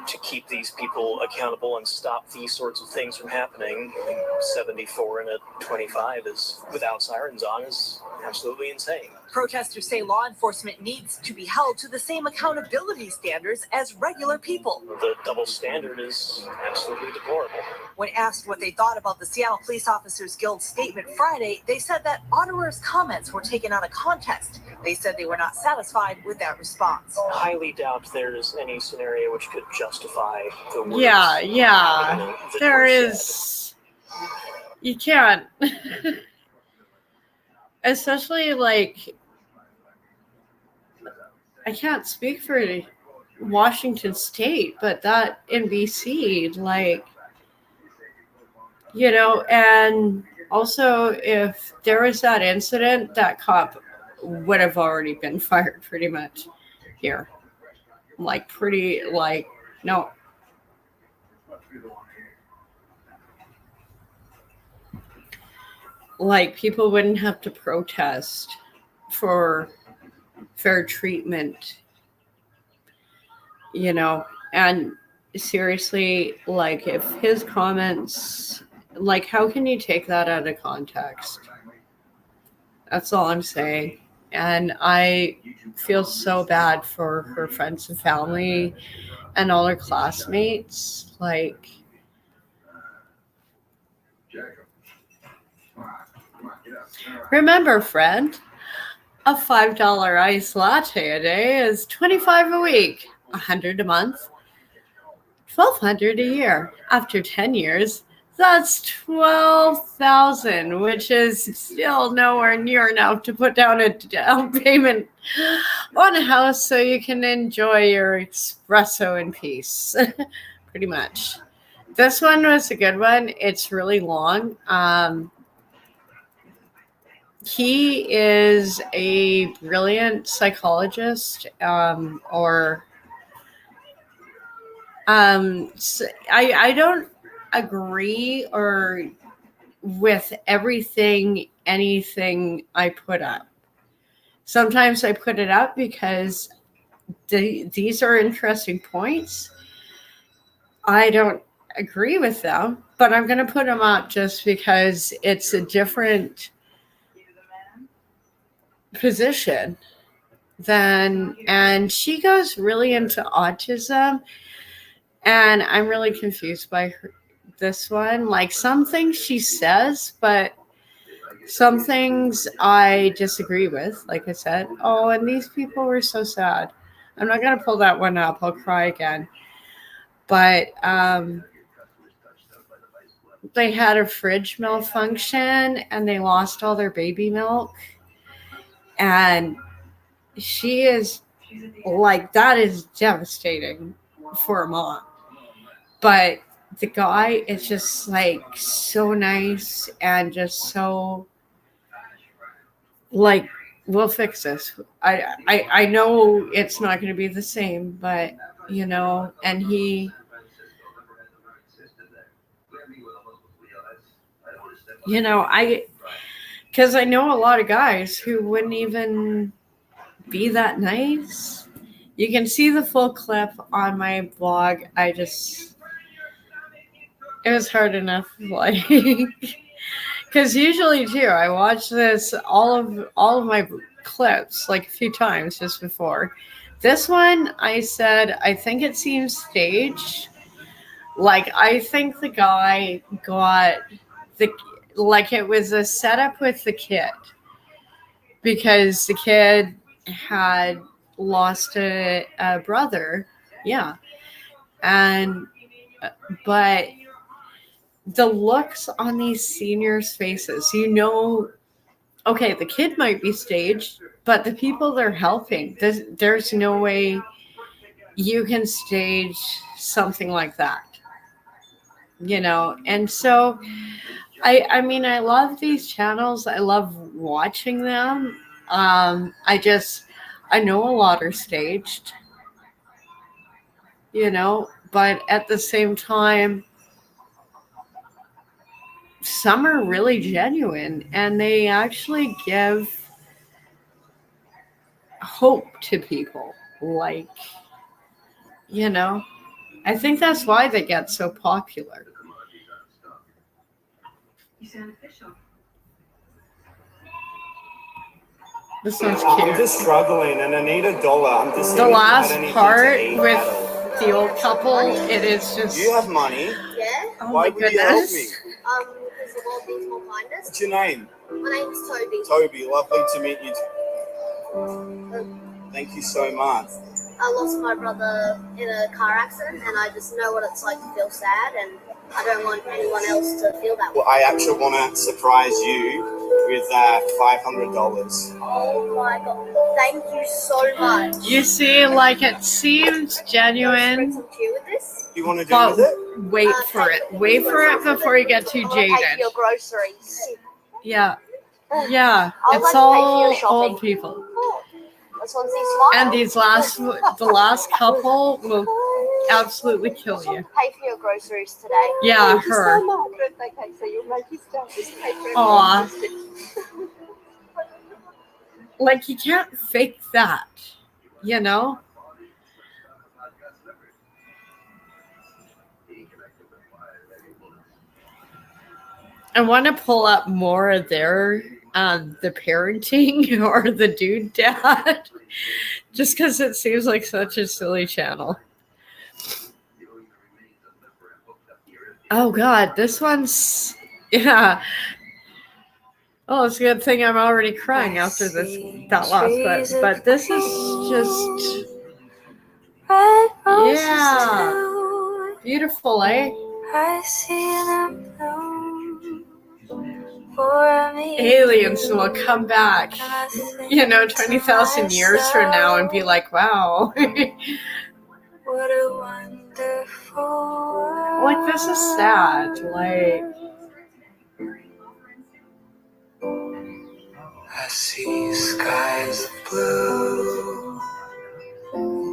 to keep these people accountable and stop these sorts of things from happening. 74 and a 25 is without sirens on is absolutely insane. Protesters say law enforcement needs to be held to the same accountability standards as regular people. The double standard is absolutely deplorable. When asked what they thought about the Seattle Police Officers Guild statement Friday, they said that Otterer's comments were taken out of context. They said they were not satisfied with that response. Highly doubt there's any scenario which could justify the words. Yeah. There is. You can't. Especially, I can't speak for Washington State, but that in BC, and also if there was that incident, that cop would have already been fired pretty much here. No. People wouldn't have to protest for fair treatment, and seriously, if his comments, how can you take that out of context? That's all I'm saying. And I feel so bad for her friends and family and all her classmates. Remember, friend, a $5 iced latte a day is $25 a week, $100 a month, $1,200 a year. After 10 years, that's $12,000, which is still nowhere near enough to put down a down payment on a house so you can enjoy your espresso in peace. Pretty much. This one was a good one. It's really long. He is a brilliant psychologist, I don't agree or with anything I put up. Sometimes I put it up because these are interesting points. I don't agree with them, but I'm going to put them up just because it's a different position and she goes really into autism, and I'm really confused by this one. Like, some things she says, but some things I disagree with, like I said. Oh, and these people were so sad. I'm not going to pull that one up. I'll cry again. But they had a fridge malfunction and they lost all their baby milk. And she is like, that is devastating for a mom. But the guy is just like so nice and just so like, we'll fix this. I know it's not going to be the same, but and he, because I know a lot of guys who wouldn't even be that nice. You can see the full clip on my blog. It was hard enough, like, because usually too, I watch this all of my clips like a few times just before. This one, I said, I think it seems staged. Like, I think the guy got it was a setup with the kid, because the kid had lost a brother. Yeah. But the looks on these seniors' faces, okay, the kid might be staged, but the people they're helping, there's no way you can stage something like that. And so I mean, I love these channels. I love watching them. I know a lot are staged, but at the same time, some are really genuine and they actually give hope to people. Like, I think that's why they get so popular. You sound official. This one's cute. I'm just struggling and I need $1. I'm just the last part with the old couple, it is just. Do you have money? Yeah. Oh, why my would you help goodness. me? Because the world needs more kindness. What's your name? My name's Toby. Toby, lovely to meet you. Thank you so much. I lost my brother in a car accident, and I just know what it's like to feel sad, and I don't want anyone else to feel that way. Well, I actually want to surprise you with $500. Oh my god! Thank you so much. You see, like, it seems genuine. You want to do with it? Wait for it. Wait for it before you get too jaded. Pay for your groceries. Yeah. Yeah. I'll It's pay for all your shopping. old people. This one's smile. And the last couple will absolutely kill you. Pay for your groceries today. Yeah, Thank you her. so much. Okay, so you'll make your stuff. Just pay for it. Aw. Like, you can't fake that, I want to pull up more of their the parenting or the dude dad, just because it seems like such a silly channel. Oh God, this one's, yeah. Oh, it's a good thing I'm already crying after that last clip. But this is just, yeah, beautiful, eh? I see them for me. Aliens will come back, 20,000 years from now and be like, wow. What a wonderful world. Like, this is sad. Like, I see skies of blue,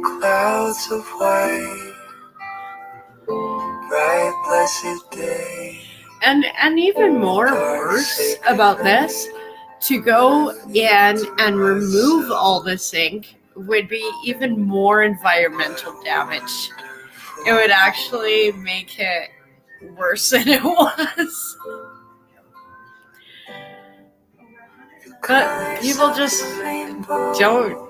clouds of white, bright And even more worse about this, to go in and remove all this ink would be even more environmental damage. It would actually make it worse than it was. But people just don't.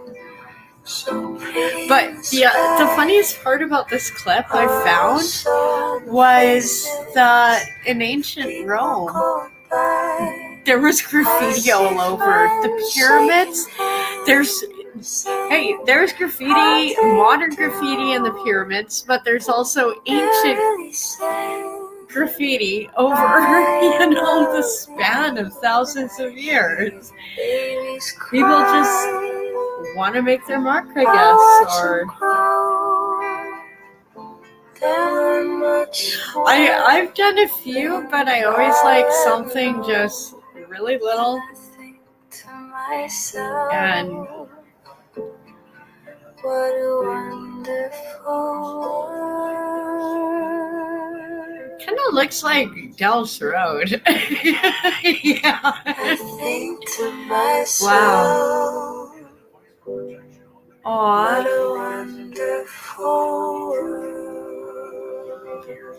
But the funniest part about this clip I found was that in ancient Rome, there was graffiti all over the pyramids. There's graffiti, modern graffiti in the pyramids, but there's also ancient graffiti over, the span of thousands of years. People just want to make their mark, I guess, or I've done a few, but I always like something just really little and what a wonderful world. Kind of looks like Dallas Road. Yeah. I think to myself, wow. What a wonderful world.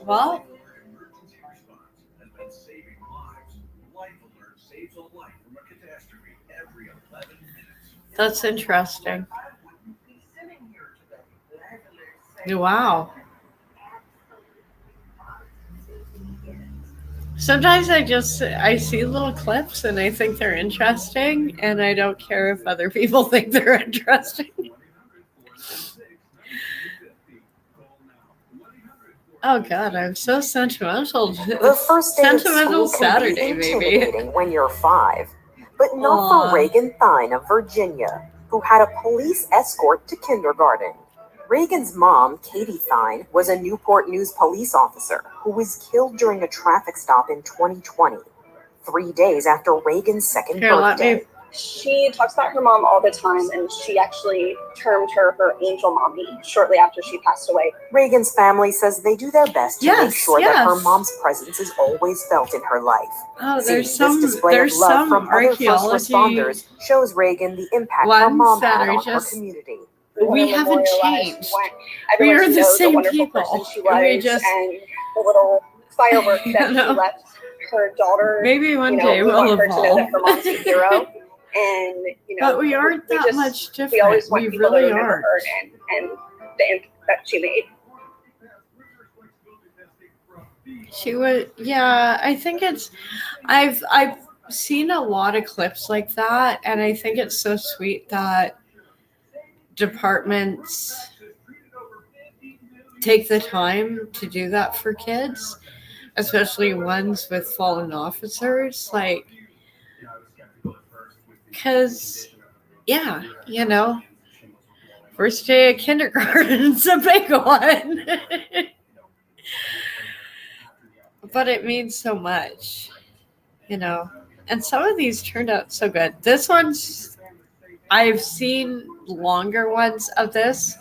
Well, that's interesting. Wow. Sometimes I see little clips and I think they're interesting, and I don't care if other people think they're interesting. Oh God, I'm so sentimental. The first day of school Saturday, can be intimidating when you're 5, but not for Reagan Thine of Virginia, who had a police escort to kindergarten. Reagan's mom, Katie Thine, was a Newport News police officer who was killed during a traffic stop in 2020, 3 days after Reagan's second birthday. She talks about her mom all the time, and she actually termed her angel mommy shortly after she passed away. Reagan's family says they do their best to make sure that her mom's presence is always felt in her life. Oh, this display of love from other first responders shows Reagan the impact her mom had on her community. We haven't changed. We are the same people. She was, and the little fireworks that she left her daughter. Maybe one day we'll want her to know that her mom's a hero. And but we aren't that much different. We always want people really to remember her and the impact that she made. She was, yeah. I think I've seen a lot of clips like that, and I think it's so sweet that departments take the time to do that for kids, especially ones with fallen officers, like. Because, yeah, first day of kindergarten's a big one. But it means so much, And some of these turned out so good. This one's, I've seen longer ones of this,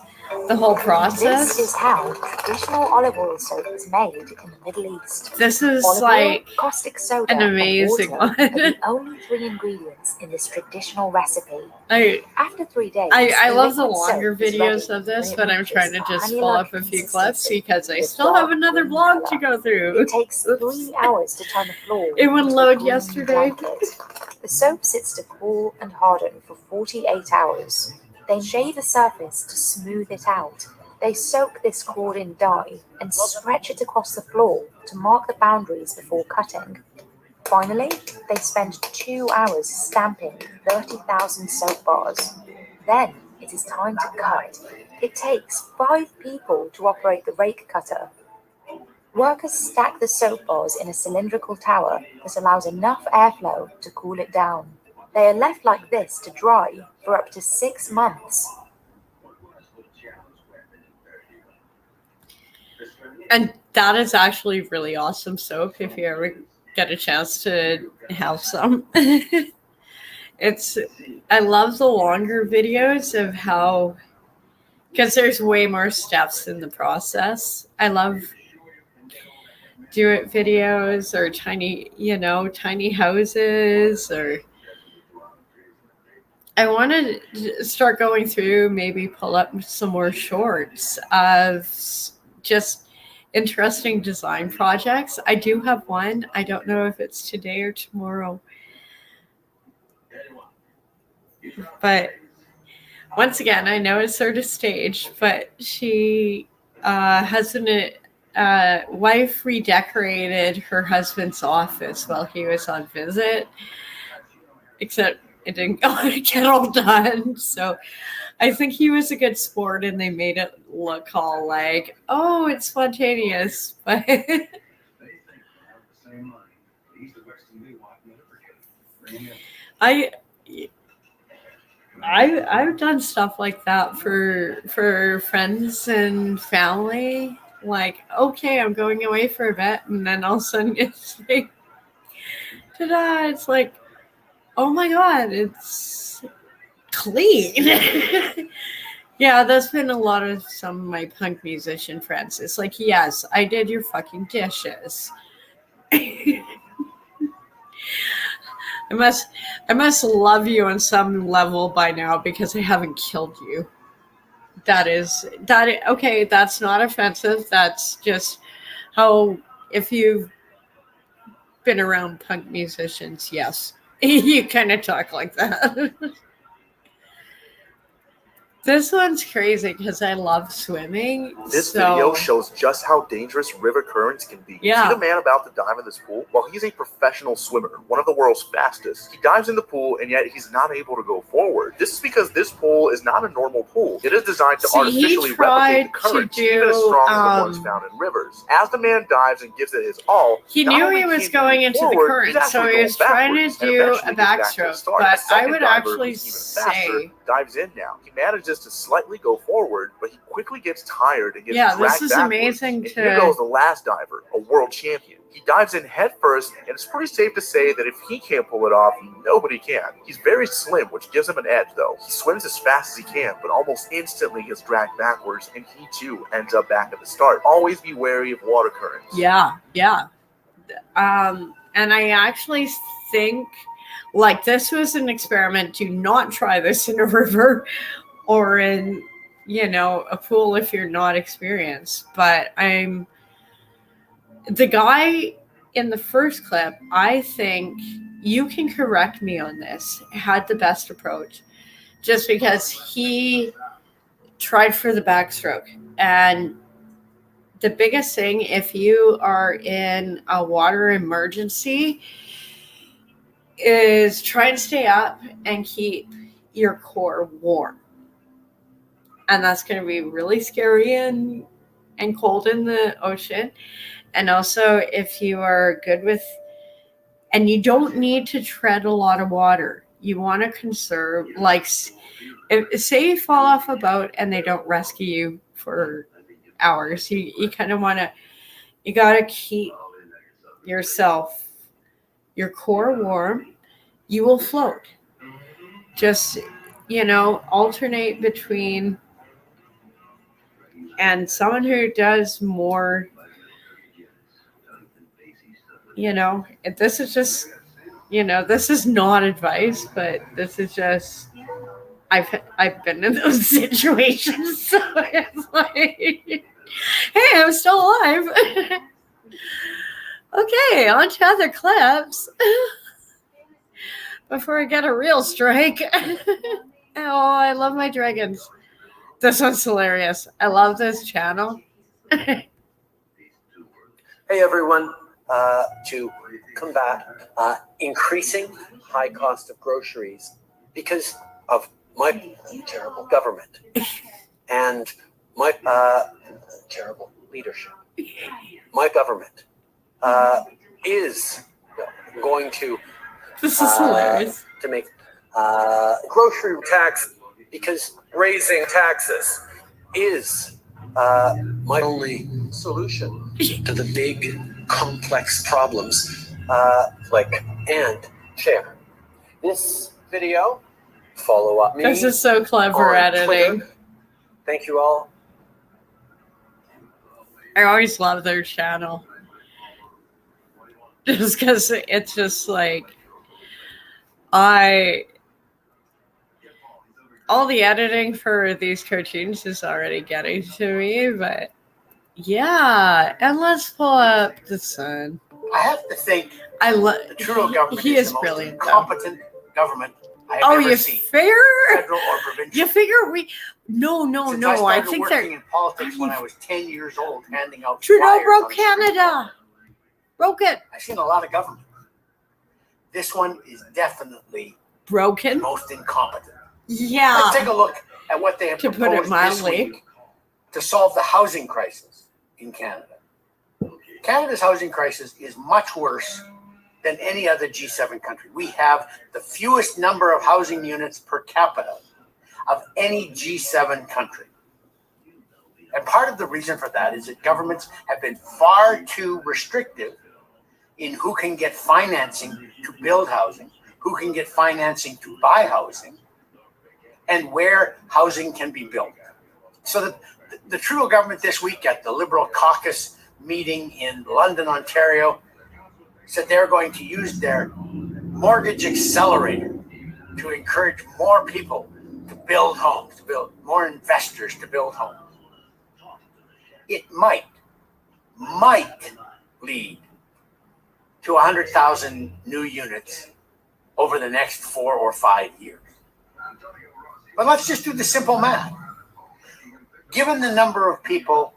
the whole process. This is how traditional olive oil soap is made in the Middle East. This is olive like oil, caustic soda, an amazing and water one. are the only 3 ingredients in this traditional recipe. After 3 days, I love the liquid longer soap is videos ready, of this, and but it I'm trying to reaches just a pull honey-like up a few clips consistency because I with still have dark another green vlog to colour. go through. It takes 3 hours to turn the floor It wouldn't into a load green yesterday. blanket. The soap sits to cool and harden for 48 hours. They shave the surface to smooth it out. They soak this cord in dye and stretch it across the floor to mark the boundaries before cutting. Finally, they spend 2 hours stamping 30,000 soap bars. Then it is time to cut. It takes 5 people to operate the rake cutter. Workers stack the soap bars in a cylindrical tower that allows enough airflow to cool it down. They are left like this to dry for up to 6 months. And that is actually really awesome soap if you ever get a chance to have some. I love the longer videos of how, because there's way more steps in the process. I love do it videos or tiny, tiny houses, or I want to start going through, maybe pull up some more shorts of just interesting design projects. I do have one. I don't know if it's today or tomorrow. But once again, I know it's sort of staged, but she wife redecorated her husband's office while he was on visit, except it didn't get all done. So I think he was a good sport, and they made it look all like, oh, it's spontaneous. But I've done stuff like that for friends and family. Like, okay, I'm going away for a bit, and then all of a sudden it's like, ta-da! It's like, oh my god, it's clean. Yeah, that's been a lot of some of my punk musician friends. It's like, yes, I did your fucking dishes. I must love you on some level by now because I haven't killed you. Okay, that's not offensive. That's just how, if you've been around punk musicians, yes, you kind of talk like that. This one's crazy because I love swimming. This video shows just how dangerous river currents can be. Yeah. See the man about to dive in this pool? Well, he's a professional swimmer, one of the world's fastest. He dives in the pool, and yet he's not able to go forward. This is because this pool is not a normal pool. It is designed to artificially replicate the currents, even as strong as the ones found in rivers. As the man dives and gives it his all, he knew he was going into the current, so he was trying to do a backstroke. But I would actually say, dives in now. He manages to slightly go forward, but he quickly gets tired and gets dragged this is backwards. amazing. And here goes the last diver, a world champion. He dives in head first, and it's pretty safe to say that if he can't pull it off, nobody can. He's very slim, which gives him an edge, though. He swims as fast as he can, but almost instantly gets dragged backwards, and he too ends up back at the start. Always be wary of water currents. Yeah. And I actually think, like, this was an experiment. Do not try this in a river or in, a pool if you're not experienced. But the guy in the first clip, I think you can correct me on this, had the best approach, just because he tried for the backstroke. And the biggest thing, if you are in a water emergency, is try and stay up and keep your core warm. And that's going to be really scary and cold in the ocean. And also, if you are good with, and you don't need to tread a lot of water, you want to conserve, like, say you fall off a boat and they don't rescue you for hours, you kind of want to, you got to keep yourself, your core warm. You will float. Just, alternate between, and someone who does more, this is just, this is not advice, but this is just, I've been in those situations, so it's like, hey, I'm still alive. Okay, on to other clips before I get a real strike. Oh, I love my dragons. This one's hilarious. I love this channel. Hey everyone, to combat increasing high cost of groceries because of my terrible government and my terrible leadership. My government is going to this is hilarious. To make grocery tax, because raising taxes is my only solution to the big complex problems. And share this video, follow up me. This is so clever editing. Twitter. Thank you all. I always love their channel. just because it's just like all the editing for these cartoons is already getting to me, but yeah, and let's pull up the sun. I have to think I love the Trudeau government he is is the most brilliant, though. incompetent government I have Oh, ever you seen. figure? Federal or provincial. You figure we? No. Since I I started think working they're in politics when I was 10 years old, handing out Trudeau flyers broke on the street Canada. corner. Broke it. I've seen a lot of government. This one is definitely Broken. the most incompetent. Yeah. Let's take a look at what they have To put it proposed this mildly. week to solve the housing crisis in Canada. Canada's housing crisis is much worse than any other G7 country. We have the fewest number of housing units per capita of any G7 country. And part of the reason for that is that governments have been far too restrictive in who can get financing to build housing, who can get financing to buy housing, and where housing can be built. So the Trudeau government this week at the Liberal caucus meeting in London, Ontario, said they're going to use their mortgage accelerator to encourage more people to build homes, to build more investors to build homes. It might lead to 100,000 new units over the next 4 or 5 years. But let's just do the simple math. Given the number of people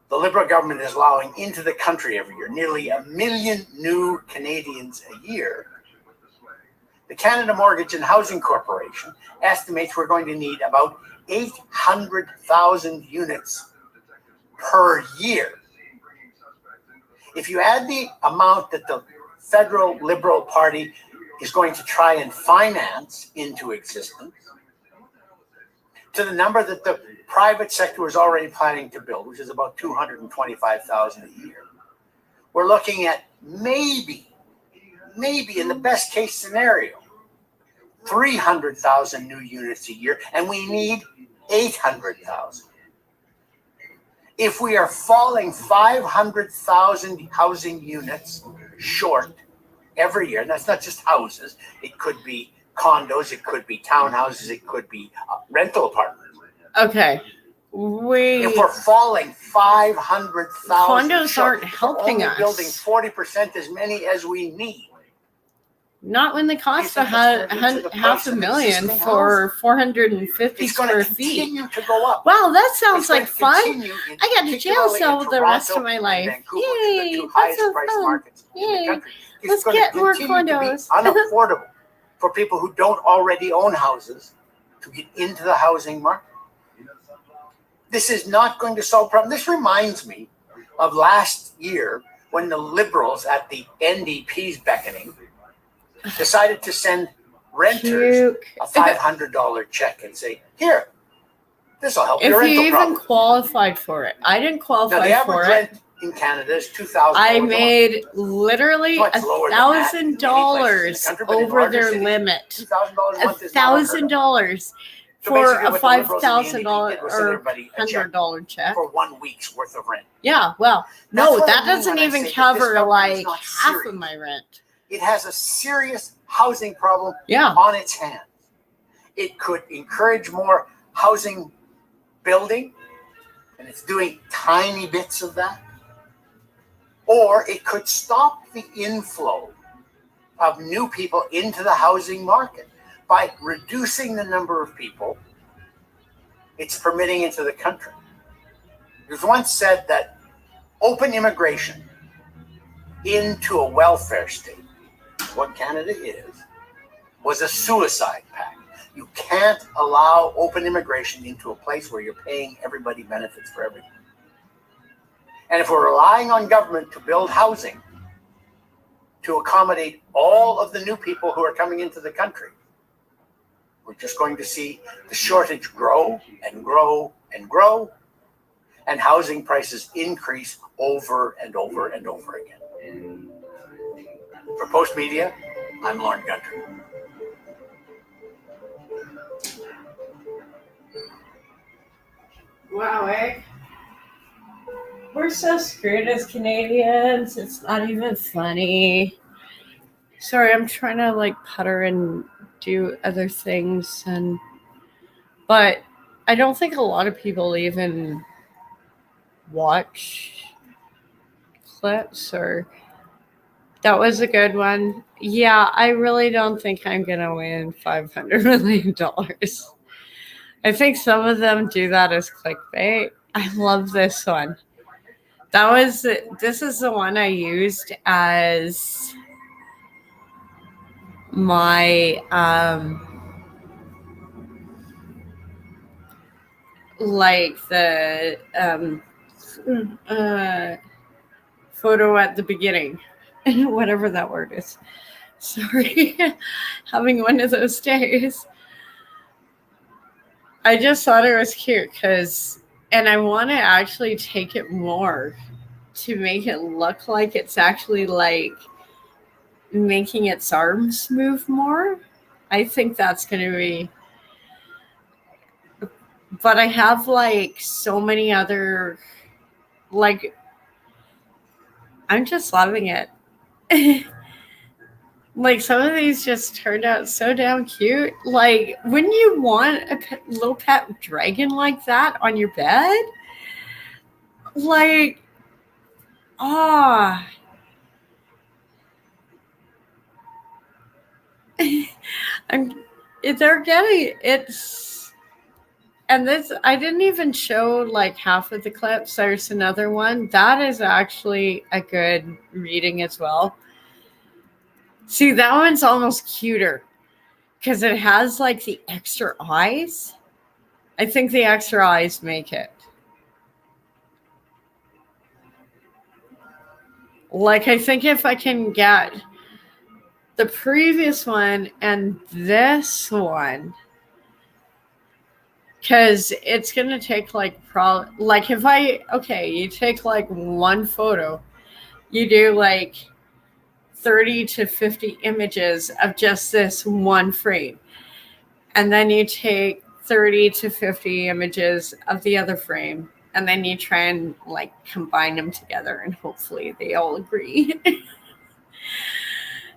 the Liberal government is allowing into the country every year, nearly 1 million new Canadians a year, the Canada Mortgage and Housing Corporation estimates we're going to need about 800,000 units per year. If you add the amount that the federal Liberal Party is going to try and finance into existence to the number that the private sector is already planning to build, which is about 225,000 a year, we're looking at maybe in the best case scenario, 300,000 new units a year, and we need 800,000. If we are falling 500,000 housing units short every year, and that's not just houses, it could be condos, it could be townhouses, it could be rental apartments. Okay. If we're falling 500,000 Condos short, aren't helping we're only us. building 40% as many as we need. Not when they cost half a million for 450 square feet. Continue to go up. Wow, that sounds It's like going to fun. continue in- I got a jail particularly cell in the rest of Toronto my and life. Vancouver, which are the Yay, two that's highest so priced fun. markets in the Yay. country. It's Let's going to get more continue to be condos. unaffordable for people who don't already own houses to get into the housing market. This is not going to solve the problem. This reminds me of last year when the Liberals at the NDP's beckoning decided to send renters a $500 check and say, here, this will help If your you rental even problem. qualified for it. I didn't Now, qualify the average for it. rent in Canada is $2,000. I made literally Much lower than that in many places in $1,000 the country, but in over larger their cities, limit. $2,000 a month is not unheard of. $1,000 So for basically a what the Liberals and the $5,000 NDP did was send or everybody a check $100 check. for 1 week's worth of rent. Yeah, well, That's no, what I that mean doesn't when I even say that this cover government is like not half serious. of my rent. It has a serious housing problem Yeah. on its hands. It could encourage more housing building, and it's doing tiny bits of that. Or it could stop the inflow of new people into the housing market by reducing the number of people it's permitting into the country. It was once said that open immigration into a welfare state, what Canada is, was a suicide pact. You can't allow open immigration into a place where you're paying everybody benefits for everything. And if we're relying on government to build housing to accommodate all of the new people who are coming into the country, we're just going to see the shortage grow and grow and grow, and housing prices increase over and over and over again. For Post Media, I'm Lorne Gunter. Wow, eh? We're so screwed as Canadians. It's not even funny. Sorry, I'm trying to like putter and do other things, but I don't think a lot of people even watch clips. Or that was a good one. Yeah, I really don't think I'm gonna win $500 million. I think some of them do that as clickbait. I love this one. This is the one I used as my like the photo at the beginning, whatever that word is. Sorry, having one of those days. I just thought it was cute and I want to actually take it more to make it look like it's actually like making its arms move more. I think that's going to be, but I have like so many other, like, I'm just loving it. Like some of these just turned out so damn cute. Like, wouldn't you want a little pet dragon like that on your bed? Like, ah. They're getting it's, and this, I didn't even show like half of the clips. There's another one that is actually a good reading as well. See, that one's almost cuter because it has like the extra eyes. I think the extra eyes make it. Like, I think if I can get the previous one and this one, because it's going to take like, like if you take like one photo, you do like 30 to 50 images of just this one frame. And then you take 30 to 50 images of the other frame. And then you try and like combine them together and hopefully they all agree.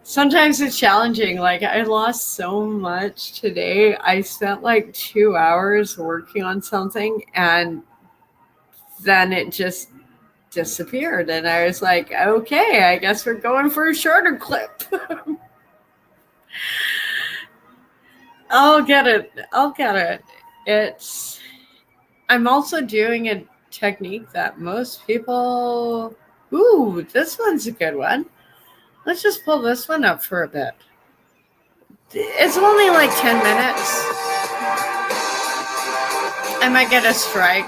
Sometimes it's challenging. Like, I lost so much today. I spent like 2 hours working on something and then it just disappeared. And I was like, okay, I guess we're going for a shorter clip. I'll get it. I'm also doing a technique that most people, ooh, this one's a good one. Let's just pull this one up for a bit. It's only like 10 minutes. I might get a strike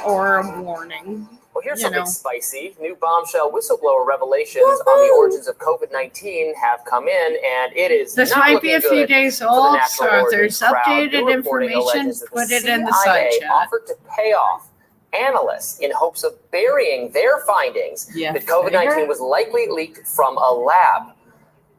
or a warning. Well, here's something spicy. New bombshell whistleblower revelations on the origins of COVID-19 have come in, and it is this not might be a few days old, so if there's updated information, put it in the side chat. Offered to pay off analysts in hopes of burying their findings that COVID-19 was likely leaked from a lab.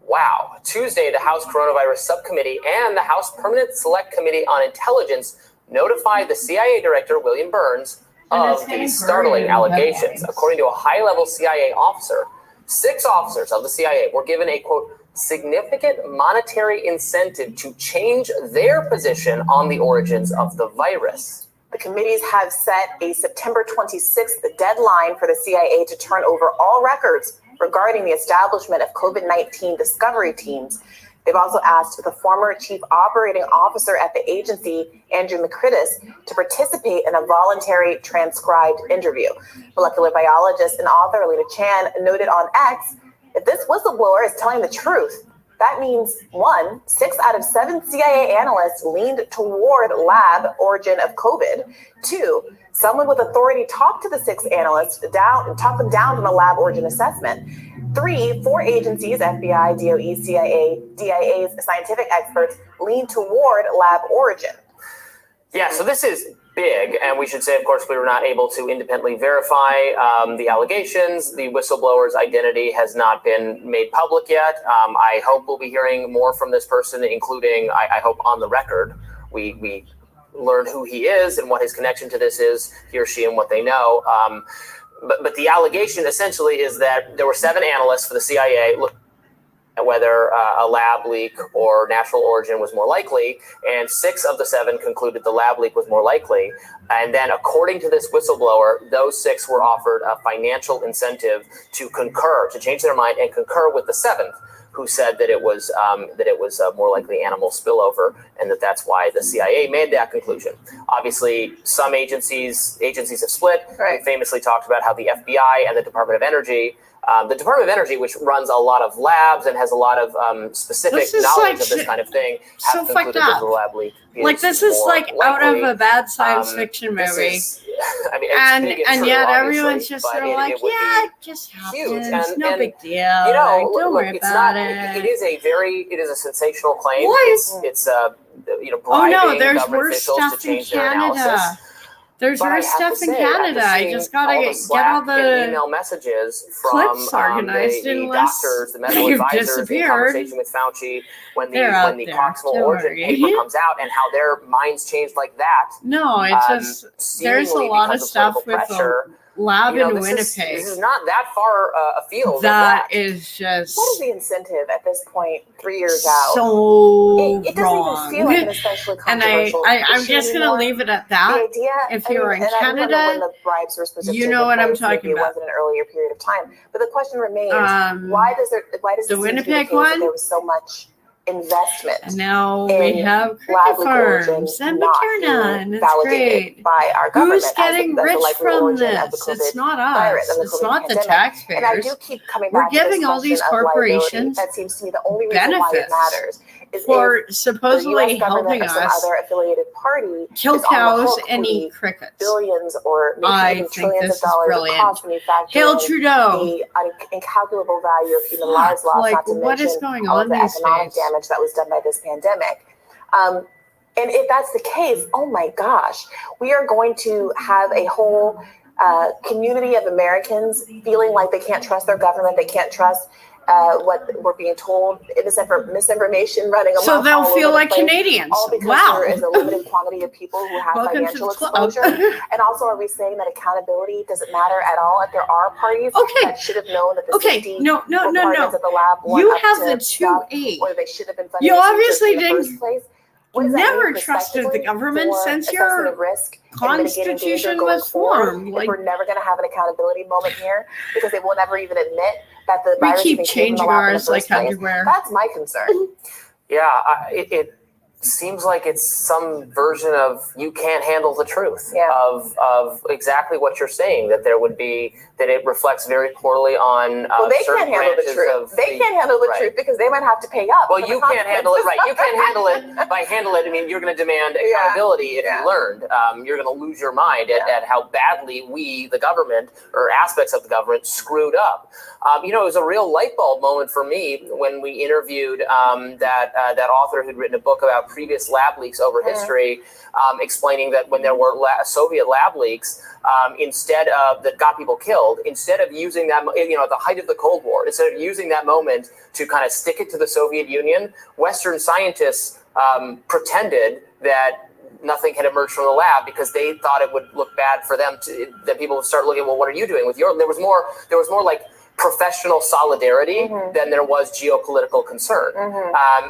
Wow. Tuesday, the House Coronavirus Subcommittee and the House Permanent Select Committee on Intelligence notified the CIA Director, William Burns, of these startling allegations. According to a high-level CIA officer, 6 officers of the CIA were given a, quote, significant monetary incentive to change their position on the origins of the virus. The committees have set a September 26th deadline for the CIA to turn over all records regarding the establishment of COVID-19 discovery teams. They've also asked the former chief operating officer at the agency, Andrew McCridis, to participate in a voluntary transcribed interview. Molecular biologist and author Lena Chan noted on X, if this whistleblower is telling the truth, that means 1, 6 out of 7 CIA analysts leaned toward lab origin of COVID. 2, someone with authority talked to the 6 analysts talked them down from a lab origin assessment. 3, 4 agencies, FBI, DOE, CIA, DIA's scientific experts lean toward lab origin. Yeah, so this is big, and we should say, of course, we were not able to independently verify the allegations. The whistleblower's identity has not been made public yet. I hope we'll be hearing more from this person, including, I hope, on the record, we learn who he is and what his connection to this is, he or she, and what they know. But the allegation essentially is that there were 7 analysts for the CIA looking at whether a lab leak or natural origin was more likely, and 6 of the 7 concluded the lab leak was more likely. And then, according to this whistleblower, those 6 were offered a financial incentive to concur, to change their mind and concur with the 7th, who said that it was more likely animal spillover, and that's why the CIA made that conclusion. Obviously, some agencies have split. Right. We famously talked about how the FBI and the Department of Energy, which runs a lot of labs and has a lot of specific knowledge of this kind of thing, have concluded that the lab leak is this is more like out likely. of a bad science fiction movie. And yet everyone's just sort of like, it just happens. No big deal. Don't worry about it. It is a sensational claim. What? It's bribing there's government worse officials stuff to change in their Canada. analysis. There's But worse stuff in Canada. I just gotta get all the email messages from clips organized the doctors, the medical they've advisors, in disappeared. conversation with Fauci when the proximal Don't origin worry. paper comes out, and how their minds changed like that. No, it's just there's a seemingly lot of because stuff with pressure. the lab in This Winnipeg. is not that far afield. That is just What is the incentive at this point, 3 years out? so It doesn't wrong. even feel like an especially And controversial I'm issue just going to anymore. leave it at that. The idea, If you're in and I don't know when Canada, the bribes were supposed to you take know what I'm place. talking Maybe about. It wasn't an earlier period of time, but the question remains: why does the it seem Winnipeg to be the case that one? there was so much investment? And now in we have lab cricket leak origin farms and not Moderna, being and it's validated great. by our government Who's getting as the rich likely from origin of the this? COVID It's not virus us. and the It's COVID not the pandemic. And I do taxpayers. keep coming We're back to this giving all question these of liability. corporations That seems to me the only reason why it benefits matters is for if the supposedly U.S. government helping or some us other affiliated party kill is on the cows hook and for eat the crickets. billions or maybe I even think trillions this of dollars is it brilliant. costs when you factor Hail in Trudeau. the incalculable value of human lives lost, Like, not to what mention is going all on of the these economic days? damage that was done by this pandemic. And if that's the case, oh my gosh, we are going to have a whole community of Americans feeling like they can't trust their government, they can't trust what we're being told, misinformation running amok. So they'll all feel over the like place, Canadians. all because Wow. there is a limited quantity of people who have Welcome to financial the club. exposure. And also, are we saying that accountability doesn't matter at all if there are parties that should have known that the safety requirements of the lab weren't You up have to the snuff, 2A. or they should have been funded You research obviously in the didn't first place? What does that never mean trusted the government for since assessment your of risk and mitigating danger constitution going was forward? formed. If Like, we're never going to have an accountability moment here because they will never even admit that the we virus keep even came from the changing lab in the ours like first place. underwear. That's my concern. Yeah, it seems like it's some version of you can't handle the truth of exactly what you're saying, that there would be, that it reflects very poorly on Well, they certain can't handle the branches truth. of They can't handle the right. truth because they might have to pay up. Well, for the you can't handle it, right? You can't handle consequences. it by handle it. I mean, you're going to demand accountability if you learned. You're going to lose your mind at how badly we, the government, or aspects of the government, screwed up. It was a real light bulb moment for me when we interviewed that author who'd written a book about previous lab leaks over history, explaining that when there were Soviet lab leaks, instead of that got people killed, instead of using that, at the height of the Cold War, instead of using that moment to kind of stick it to the Soviet Union, Western scientists pretended that nothing had emerged from the lab because they thought it would look bad for them. That people would start looking, well, what are you doing with your? There was more like professional solidarity than there was geopolitical concern,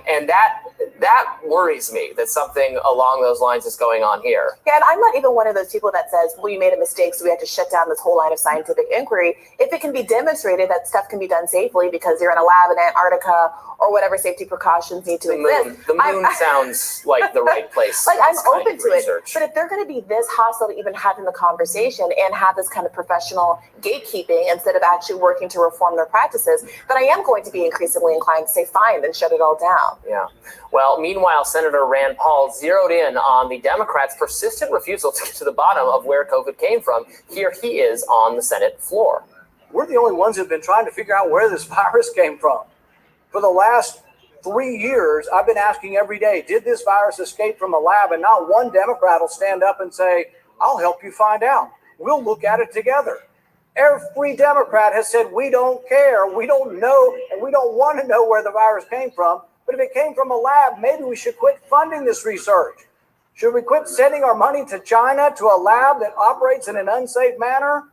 and that worries me that something along those lines is going on here. Yeah, and I'm not even one of those people that says, well, you made a mistake, so we have to shut down this whole line of scientific inquiry. If it can be demonstrated that stuff can be done safely because you're in a lab in Antarctica or whatever safety precautions need to exist. The moon sounds like the right place. Like, I'm open to research. it. But if they're going to be this hostile to even having the conversation and have this kind of professional gatekeeping instead of actually working to reform their practices, then I am going to be increasingly inclined to say, fine, then shut it all down. Yeah. Well, meanwhile, Senator Rand Paul zeroed in on the Democrats' persistent refusal to get to the bottom of where COVID came from. Here he is on the Senate floor. We're the only ones who've been trying to figure out where this virus came from. For the last 3 years, I've been asking every day, did this virus escape from a lab? And not one Democrat will stand up and say, I'll help you find out. We'll look at it together. Every Democrat has said, we don't care, we don't know, and we don't want to know where the virus came from. But if it came from a lab, maybe we should quit funding this research. Should we quit sending our money to China, to a lab that operates in an unsafe manner?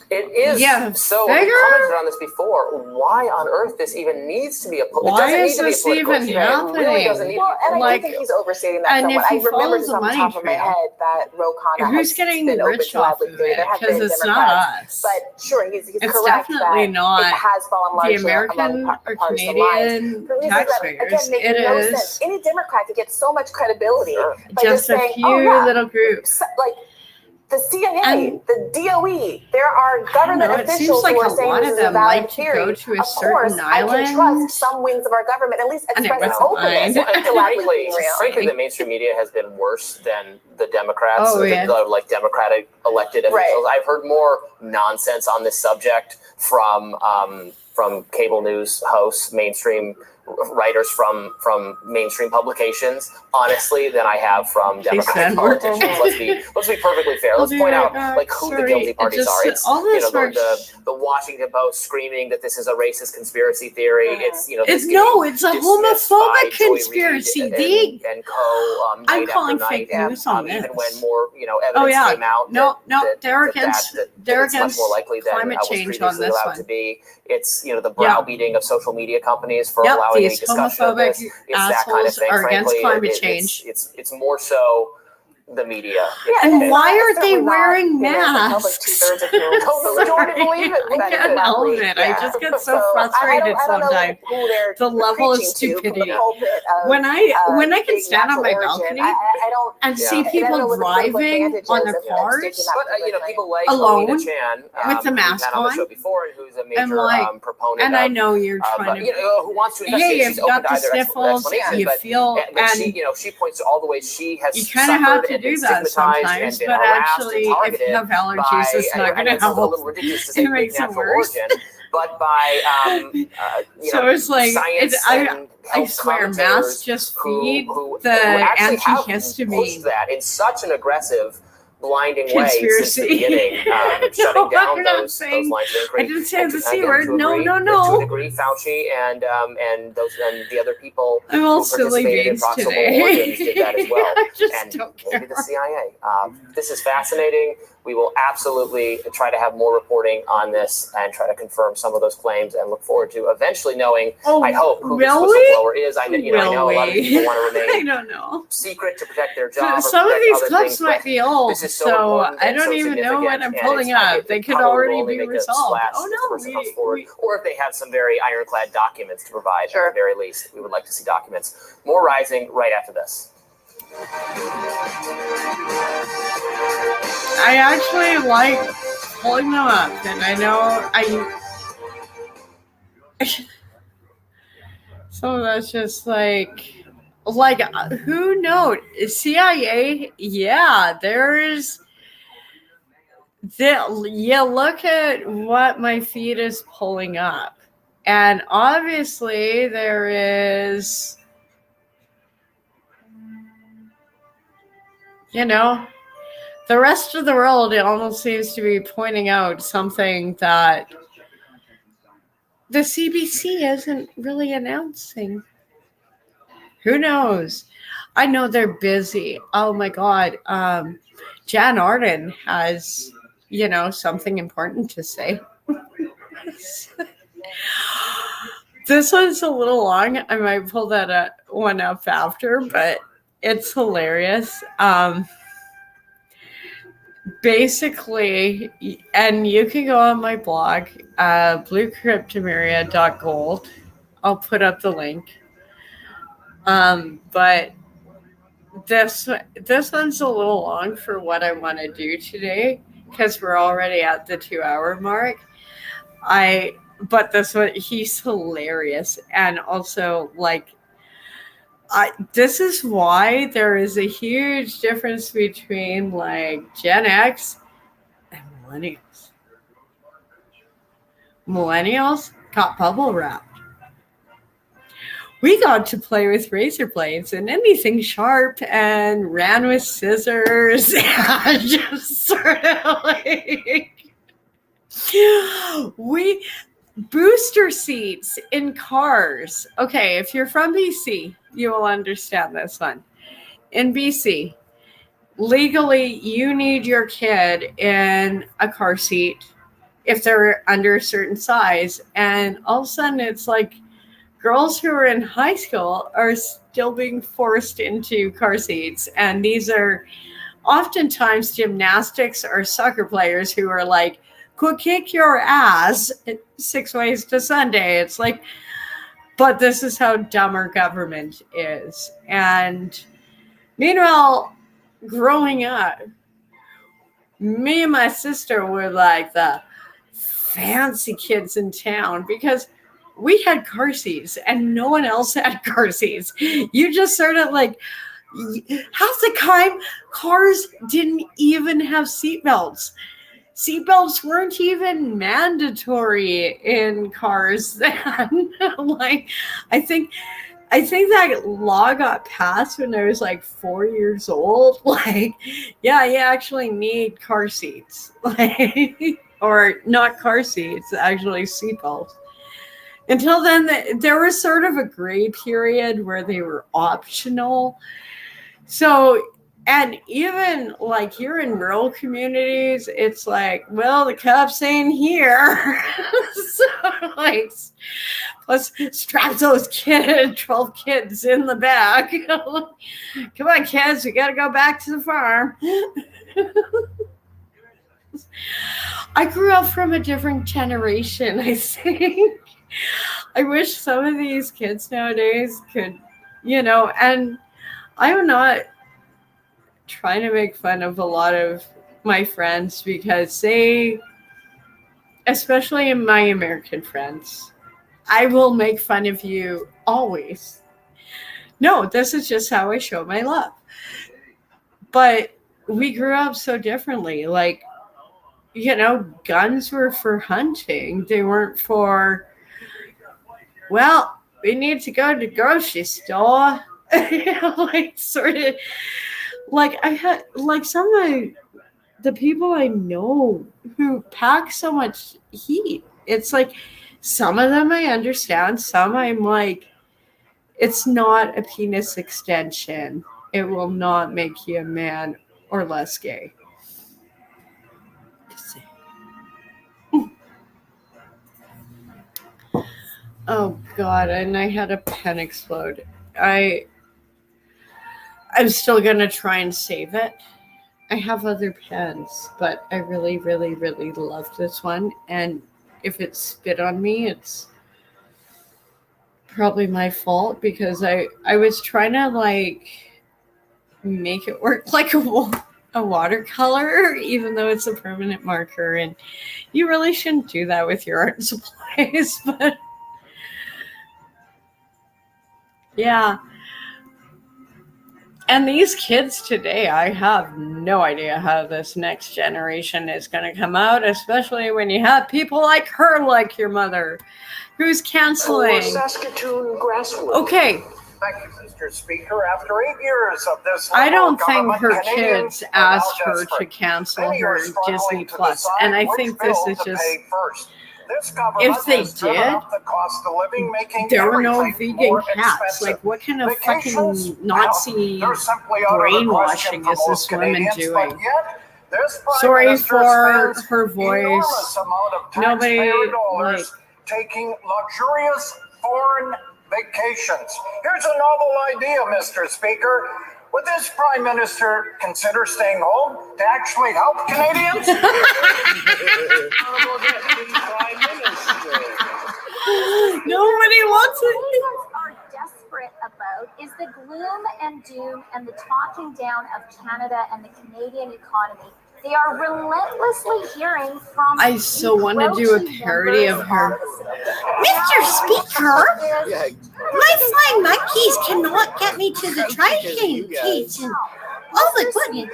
It is. Yeah, so we commented on this before. Why on earth this even needs to be a political? Why is this even happening? It really doesn't need Well, and I Like, do think he's overstating that and somewhat. if I you remember follow just the on the money top of my trail, head that Ro Khanna who's has getting been open rich to off public of theory. it? There have Because been it's not Democrats, us. but sure, he's It's correct definitely that not it has fallen the largely American among or partisan lines Canadian for reasons that, taxpayers. again, make It no is sense. Any Democrat could get so much credibility by just just a saying, few "Oh yeah, little groups. like." The CIA, And the DOE, there are I don't government know, it seems officials like who a are saying lot this of is a them valid like to theory. go to a Of course, certain I can island. trust some wings of our government, at least And it express was openness fine. to likely Frankly, the mainstream media has been worse than the Democrats, Oh, or yeah. the like Democratic elected officials. I've heard more nonsense on this subject from cable news hosts, mainstream writers from mainstream publications, honestly, than I have from Democratic politicians. Let's be perfectly fair. Let's point out like who the guilty parties are. It's all this the Washington Post screaming that this is a racist conspiracy theory. It's It's this no, getting it's a dismissed by homophobic Joy Reid conspiracy. and co. I'm night calling after fake night, news on even this. when more evidence Oh yeah, came out. no, that they're that against it's much against more likely than climate was change on previously this allowed one. to be. It's the browbeating of social media companies for Yep, allowing any these discussion of homophobic this. It's that kind of assholes thing. are against Frankly, climate it's change. more so the media. And why are they certainly not, wearing the public masks? two-thirds of whom don't believe it. I can't help it. I just get so frustrated I don't know sometimes. who they're The level of preaching to from stupidity. the pulpit of, When I can big stand on my natural origin. balcony I don't and see I don't people know what the political driving advantage on is their of cars sticking that But politically. people like alone Alina Chan, with the who we've mask had on the on, show before, and who's a and major like, proponent and of, I know you're trying to. who wants to investigate. Hey, She's you've open got to the either sniffles. explanation, You but feel, but and she points to all the ways she has you kind of have suffered to and been do that stigmatized and sometimes. been But harassed actually, and if targeted you have allergies, by, it's not I going know to it sounds a help. little ridiculous to say It big makes it natural worse. origin, but by So it's like science I and swear, masks commentators just who feed the actually have pushed antihistamine that in such an aggressive, blinding way since the conspiracy. beginning, No, shutting down I'm not those saying. lines of inquiry. I didn't say And the to- C again, word. to No, agree- no, To a no. degree, Fauci and the other people I'm all who silly participated in beans proximal today. organs did that as well. I just and don't maybe care. the CIA. This is fascinating. We will absolutely try to have more reporting on this and try to confirm some of those claims, and look forward to eventually knowing, I hope, who this whistleblower is. I know a lot of people want to I remain don't know. secret to protect their job. Some or of protect these other clips things, might but be old, this is so so important I and don't so even know what I'm significant, pulling and up. it They could probably will already only be make a resolved. splash Oh if the no, person comes forward, or if they have some very ironclad documents to provide. At the very least, we would like to see documents. More Rising right after this. I actually like pulling them up, and I know some of that's just like who knows? CIA? Yeah, there's. Yeah, look at what my feed is pulling up, and obviously there is. The rest of the world, it almost seems to be pointing out something that the CBC isn't really announcing. Who knows? I know they're busy. Oh my God. Jan Arden has, something important to say. This one's a little long. I might pull that one up after, but it's hilarious. Basically, and you can go on my blog, bluecryptameria.gold. I'll put up the link. But this one's a little long for what I want to do today, because we're already at the 2-hour mark. But this one, he's hilarious, and also this is why there is a huge difference between Gen X and millennials. Millennials got bubble wrapped. We got to play with razor blades and anything sharp, and ran with scissors and just sort of booster seats in cars. Okay, if you're from BC, you will understand this one. In BC, legally you need your kid in a car seat if they're under a certain size. And all of a sudden it's like girls who are in high school are still being forced into car seats. And these are oftentimes gymnastics or soccer players who are like, could kick your ass 6 ways to Sunday. It's like, but this is how dumb our government is. And meanwhile, growing up, me and my sister were like the fancy kids in town because we had car seats and no one else had car seats. You just sort of like, half the time, cars didn't even have seatbelts. Seatbelts weren't even mandatory in cars then. Like, I think that law got passed when I was like 4 years old. Like, yeah, you actually need car seats. Like, or not car seats, actually seatbelts. Until then, there was sort of a gray period where they were optional. So, and even like here in rural communities, it's like, well, the cops ain't here. So, like, let's strap those 12 kids in the back. Come on, kids, we got to go back to the farm. I grew up from a different generation, I think. I wish some of these kids nowadays could, and I'm not trying to make fun of a lot of my friends because they, especially my American friends, I will make fun of you always. No, this is just how I show my love. But we grew up so differently. Like, guns were for hunting. They weren't for, well, we need to go to the grocery store. Like, sort of, like, I had, like, some of the people I know who pack so much heat. It's like, some of them I understand. Some I'm like, it's not a penis extension. It will not make you a man or less gay. Oh God, and I had a pen explode. I'm still gonna try and save it. I have other pens, but I really, really, really love this one. And if it spit on me, it's probably my fault because I was trying to like make it work like a watercolor, even though it's a permanent marker. And you really shouldn't do that with your art supplies, but yeah. And these kids today, I have no idea how this next generation is going to come out, especially when you have people like her, like your mother, who's canceling. Saskatoon Grasswood. Okay. Thank you, Mr. Speaker. After 8 years of this, I don't think her kids asked her to cancel her Disney Plus, and I think this is just. If they did, there were no vegan cats. Like, what kind of fucking Nazi brainwashing is this woman doing? Sorry for her voice. Nobody, like, taking luxurious foreign vacations. Here's a novel idea, Mr. Speaker. Would this Prime Minister consider staying home to actually help Canadians? Nobody wants it. What Canadians are desperate about is the gloom and doom and the talking down of Canada and the Canadian economy. They are relentlessly hearing from. I so want to do a parody of her. Mr. Speaker, my flying monkeys cannot get me to the trash can case. Oh my goodness.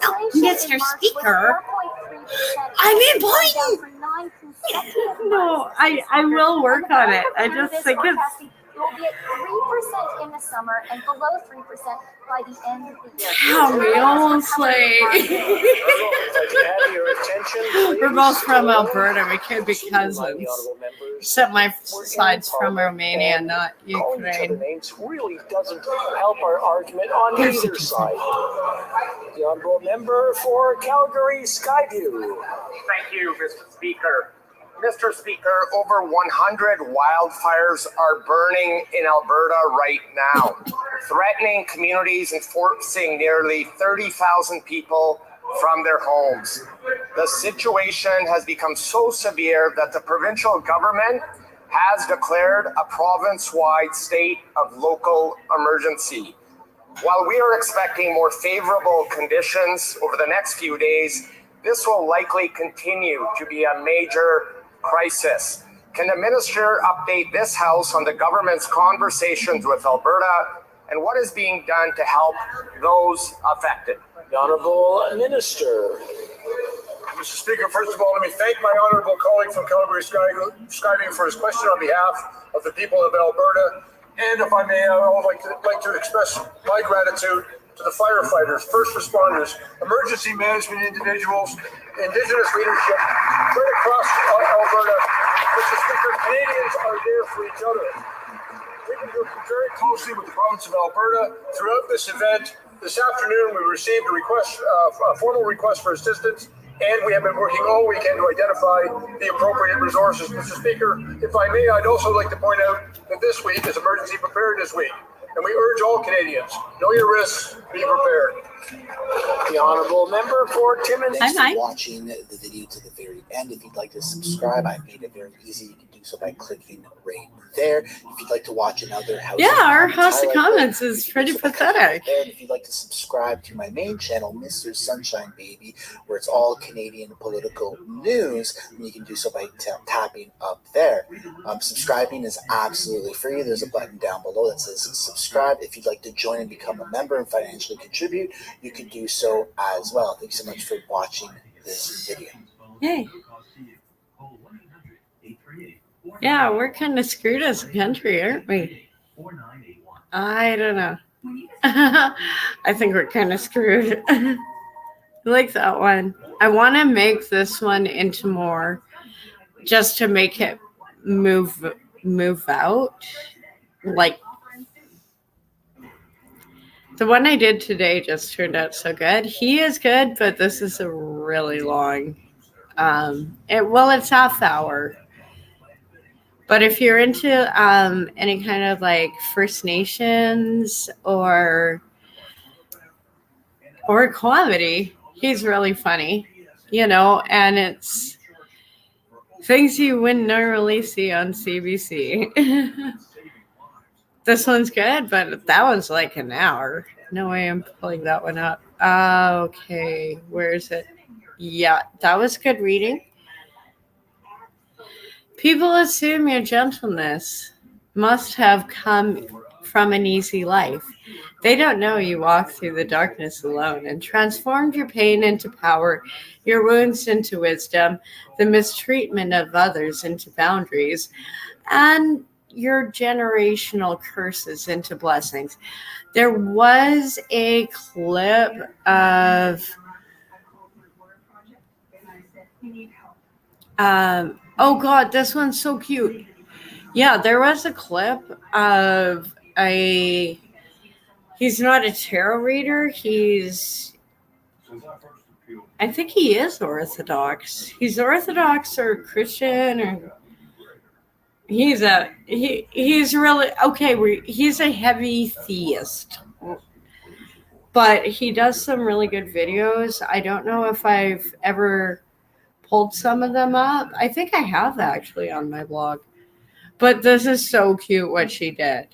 Oh, Mr. Speaker, I'm important. No, I will work on it. I just think it's. It will be at 3% in the summer and below 3% by the end of the year. How we almost like. Your attention We're both from Alberta. We could be cousins. Except my side's from Romania, not Calling each other Ukraine. names really doesn't help our argument on either side. The honorable member for Calgary Skyview. Thank you, Mr. Speaker. Mr. Speaker, over 100 wildfires are burning in Alberta right now, threatening communities and forcing nearly 30,000 people from their homes. The situation has become so severe that the provincial government has declared a province-wide state of local emergency. While we are expecting more favorable conditions over the next few days, this will likely continue to be a major crisis. Can the minister update this House on the government's conversations with Alberta and what is being done to help those affected? The Honorable Minister. Mr. Speaker, first of all, let me thank my honorable colleague from Calgary Skyview for his question on behalf of the people of Alberta. And if I may, I would like to express my gratitude to the firefighters, first responders, emergency management individuals, Indigenous leadership right across Alberta. Mr. Speaker, Canadians are there for each other. We've been working very closely with the province of Alberta throughout this event. This afternoon, we received a formal request for assistance, and we have been working all weekend to identify the appropriate resources. Mr. Speaker, if I may, I'd also like to point out that this week is Emergency Preparedness Week, and we urge all Canadians, know your risks, be prepared. The honorable member for Timmins. Thanks for watching the video to the very end. If you'd like to subscribe, I've made it very easy. You can do so by clicking right there. If you'd like to watch another House Yeah, of our Comments House of highlight Comments is pretty pathetic. there. And if you'd like to subscribe to my main channel, Mr. Sunshine Baby, where it's all Canadian political news, you can do so by tapping up there. Subscribing is absolutely free. There's a button down below that says subscribe. If you'd like to join and become a member and financially contribute, you can do so as well. Thanks so much for watching this video. Hey. Yeah, we're kind of screwed as a country, aren't we? I don't know. I think we're kind of screwed. I like that one. I want to make this one into more, just to make it move out. Like, the one I did today just turned out so good. He is good, but this is a really long. It's half hour. But if you're into any kind of like First Nations or comedy, he's really funny, and it's things you wouldn't normally see on CBC. This one's good, but that one's like an hour. No way I'm pulling that one up. Okay, where is it? Yeah, that was good reading. People assume your gentleness must have come from an easy life. They don't know you walk through the darkness alone and transformed your pain into power, your wounds into wisdom, the mistreatment of others into boundaries, and your generational curses into blessings. There was a clip of oh God, this one's so cute. Yeah, there was a clip of he's not a tarot reader. I think he is Orthodox. He's Orthodox or Christian, or he's really okay. He's a heavy theist, but he does some really good videos. I don't know if I've ever pulled some of them up. I think I have actually on my blog. But this is so cute what she did.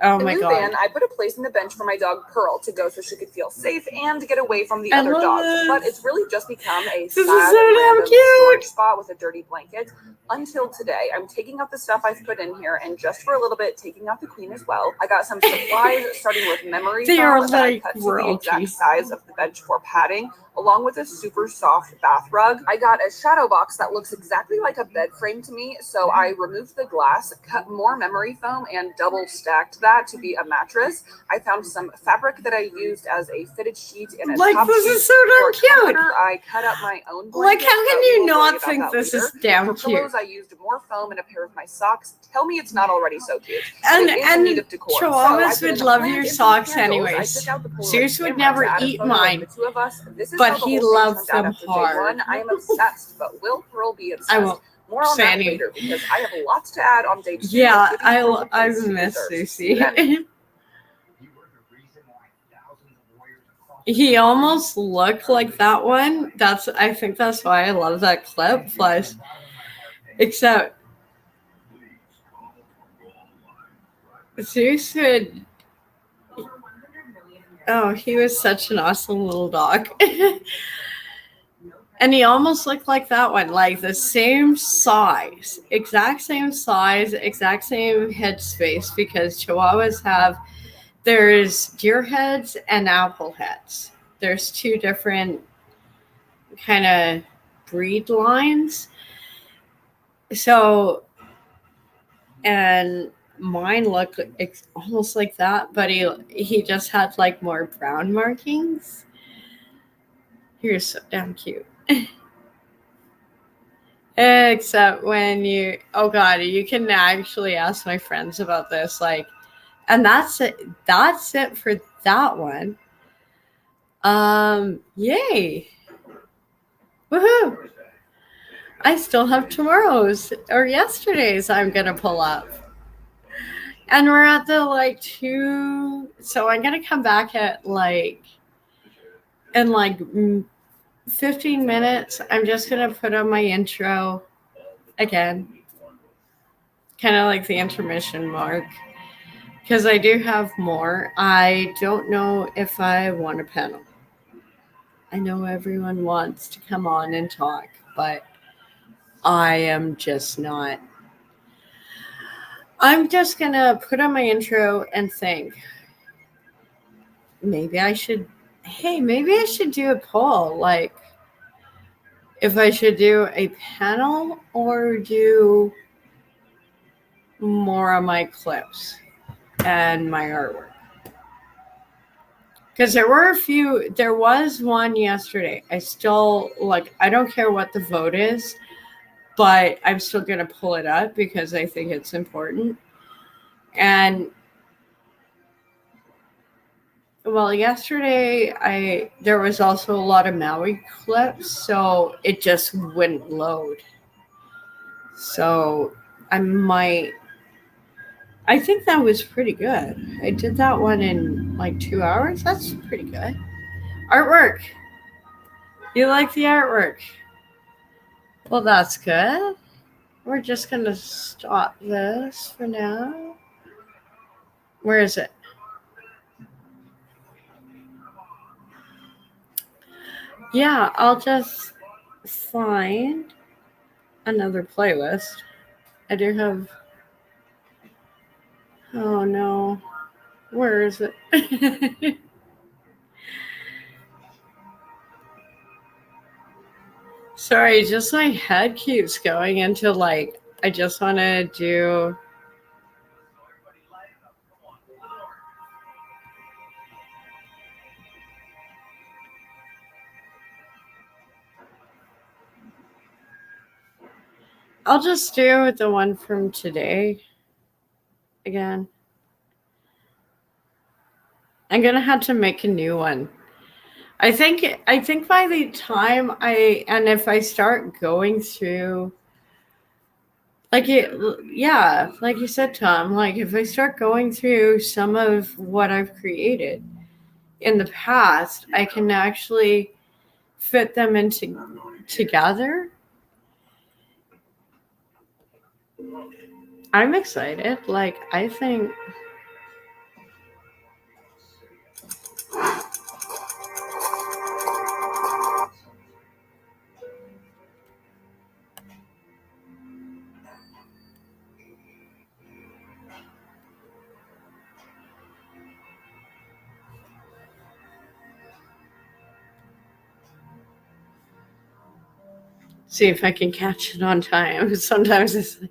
Oh my God. Van, I put a place in the bench for my dog Pearl to go so she could feel safe and to get away from the other dogs. this. But it's really just become a This is sad so damn random cute. storage spot with a dirty blanket. Until today, I'm taking out the stuff I've put in here and just for a little bit taking out the queen as well. I got some supplies starting with memory They are foam that I like cut to the royalty. exact size of the bench for padding. along with a super soft bath rug. I got a shadow box that looks exactly like a bed frame to me, so I removed the glass, cut more memory foam, and double stacked that to be a mattress. I found some fabric that I used as a fitted sheet and a Like, top this sheet. is so For damn a cute. comforter, I cut up my own Like, blanket, how can but you we will worry not about think that this later. is damn For cute? pillows, I used more foam and a pair of my socks. Tell me it's not already so cute. And It is in need of decor. Chihuahuas So I would put in a love plant your and some socks candles. anyways. I took out the Polaroid Zeus would camera never to add a eat photo of mine, the two of us. This is but how the he whole thing loves turned out them after day hard. one. I am obsessed, but will Pearl be obsessed? I won't More on say that any. later because I have lots to add on day 2. Yeah, of giving Pearl the I place she miss deserves. See you then. Susie. He almost looked like that one. I think that's why I love that clip. Plus, except Zeus would. Oh, he was such an awesome little dog. And he almost looked like that one, like the same size, exact same head space, because Chihuahuas there's deer heads and apple heads. There's 2 different kind of breed lines. So, and mine looked almost like that, but he just had like more brown markings. He was so damn cute. Except when oh god, you can actually ask my friends about this, like, and that's it for that one. Yay. Woohoo. I still have tomorrow's or yesterday's I'm gonna pull up. And we're at the 2, so I'm gonna come back at in 15 minutes. I'm just gonna put on my intro again. Kind of like the intermission mark. Because I do have more. I don't know if I want a panel. I know everyone wants to come on and talk, but I am just not. I'm just going to put on my intro and think, maybe I should do a poll. Like, if I should do a panel or do more of my clips and my artwork. Because there was one yesterday. I still, I don't care what the vote is, but I'm still going to pull it up because I think it's important. And, well, yesterday, there was also a lot of Maui clips, so it just wouldn't load. So, I think that was pretty good. I did that one in 2 hours. That's pretty good. Artwork. You like the artwork? Well, that's good. We're just going to stop this for now. Where is it? Yeah, I'll just find another playlist. I do have... Oh, no. Where is it? Sorry, just my head keeps going into I just want to do... I'll just do the one from today again. I'm going to have to make a new one. I think by the time if I start going through, like you said, Tom, if I start going through some of what I've created in the past, I can actually fit them together. I'm excited. I think... See if I can catch it on time. Sometimes it's like,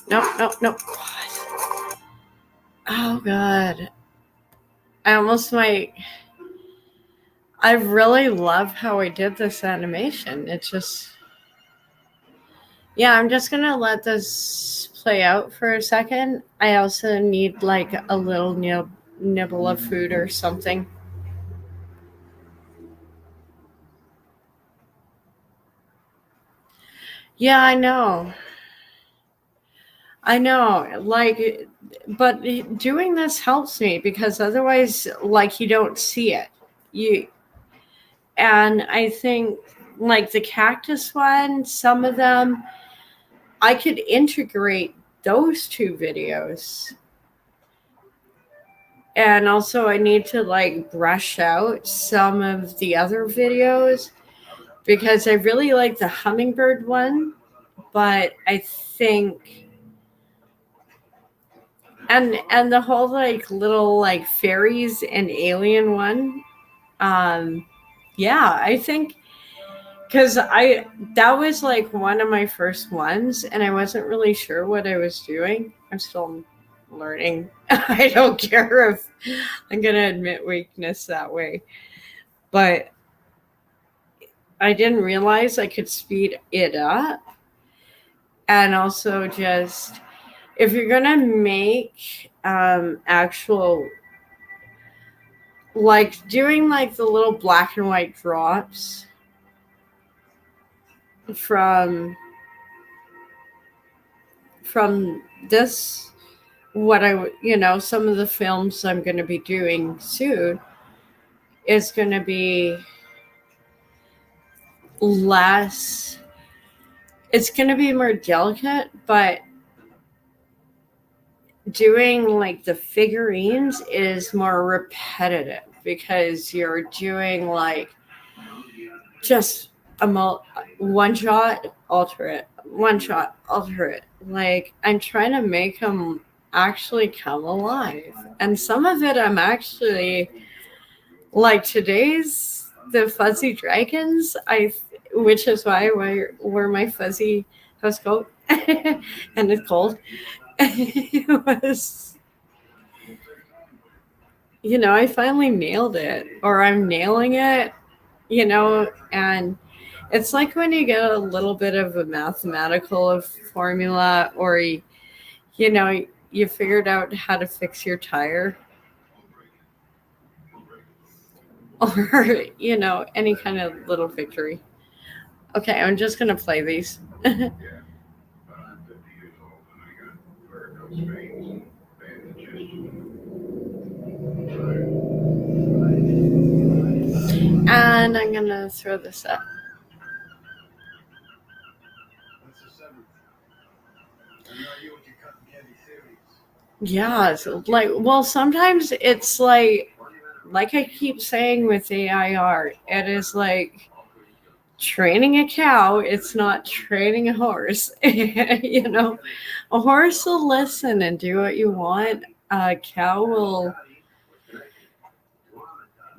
nope. Oh God. I almost might. I really love how I did this animation. It's just, yeah, I'm just gonna let this play out for a second. I also need like a little nibble of food or something. Yeah, I know. Like, but doing this helps me because otherwise, like, you don't see it. And I think, like, the cactus one, some of them, I could integrate those two videos. And also, I need to, like, brush out some of the other videos because I really like the hummingbird one, but I think. And the whole like little like fairies and alien one, yeah, I think because that was like one of my first ones and I wasn't really sure what I was doing. I'm still learning. I don't care if I'm gonna admit weakness that way, but I didn't realize I could speed it up. And also, just if you're gonna make actual, like, doing like the little black and white drops from this, what some of the films I'm going to be doing soon is going to be less, it's going to be more delicate, but doing like the figurines is more repetitive because you're doing like just one shot, alter it, one shot, alter it. Like, I'm trying to make them actually come alive. And some of it I'm actually, like today's, the fuzzy dragons, which is why I wear my fuzzy house coat and it's cold. It was, I finally nailed it, or I'm nailing it, and it's like when you get a little bit of a mathematical formula, or you figured out how to fix your tire, or any kind of little victory. Okay, I'm just gonna play these. And I'm gonna throw this up. Yeah, so sometimes it's like I keep saying with AI art, it is like training a cow. It's not training a horse. A horse will listen and do what you want. A cow will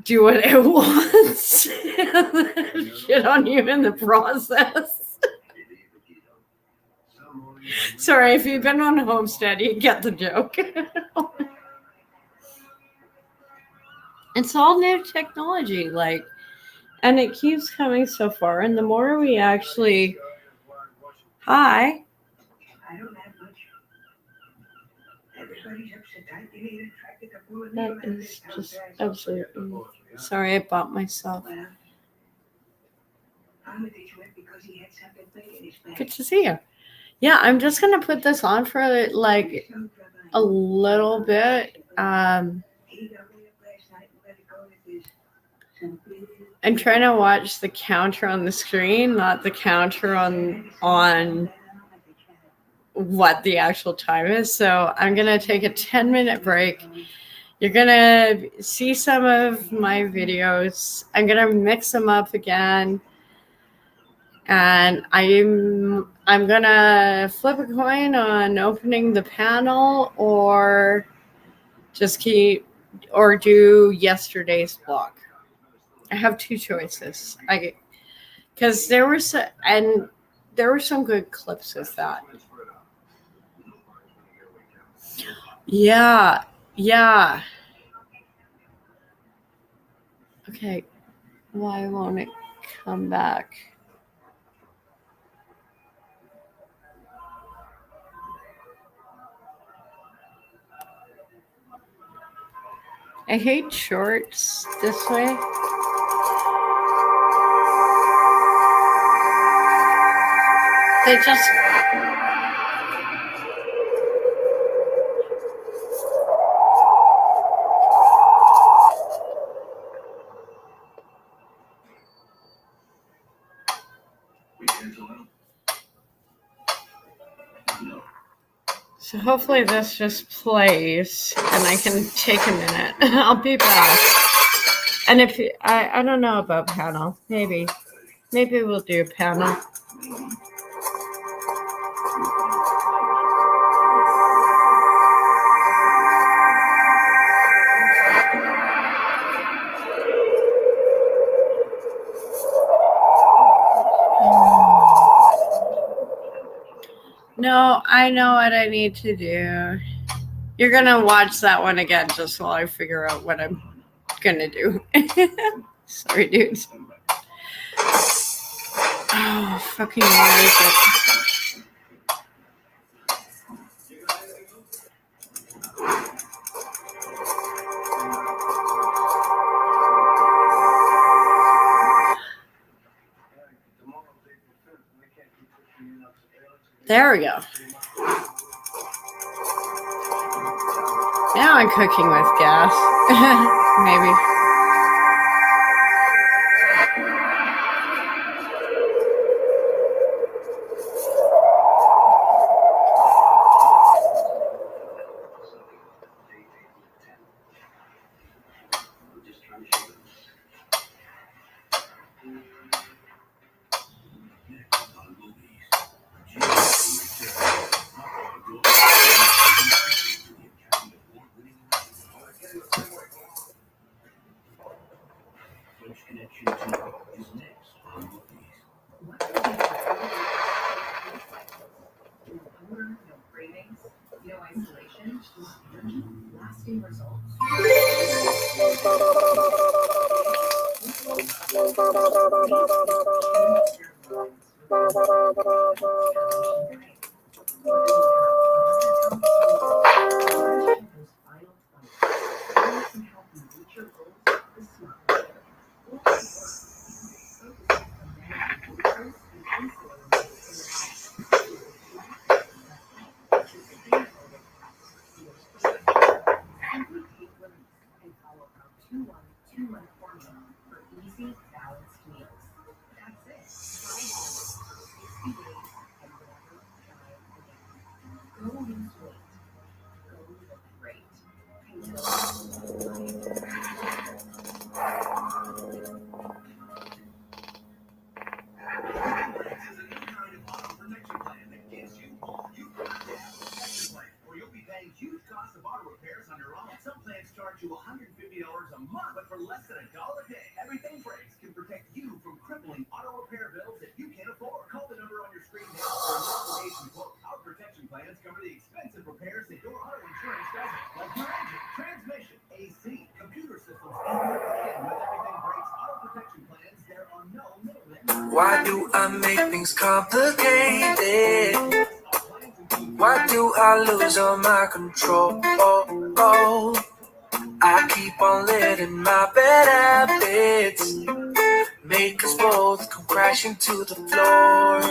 do what it wants. Shit on you in the process. Sorry, if you've been on Homestead, you get the joke. It's all new technology, and it keeps coming so far. And the more we actually, hi. That is just absolutely. Sorry, I bought myself. Good to see you. Yeah, I'm just gonna put this on for like a little bit. I'm trying to watch the counter on the screen, not the counter on what the actual time is. So I'm gonna take a 10-minute break. You're gonna see some of my videos. I'm gonna mix them up again. And I'm gonna flip a coin on opening the panel or just do yesterday's block. I have two choices. Because there were some good clips with that. Yeah. Okay, why won't it come back? I hate shorts this way. They just... So hopefully this just plays and I can take a minute. I'll be back. And if I don't know about panel, maybe we'll do a panel. No, I know what I need to do. You're gonna watch that one again just while I figure out what I'm gonna do. Sorry, dudes. Oh, fucking where is it? There we go. Now I'm cooking with gas. Maybe. Why do I make things complicated? Why do I lose all my control? I keep on letting my bad habits make us both come crashing to the floor.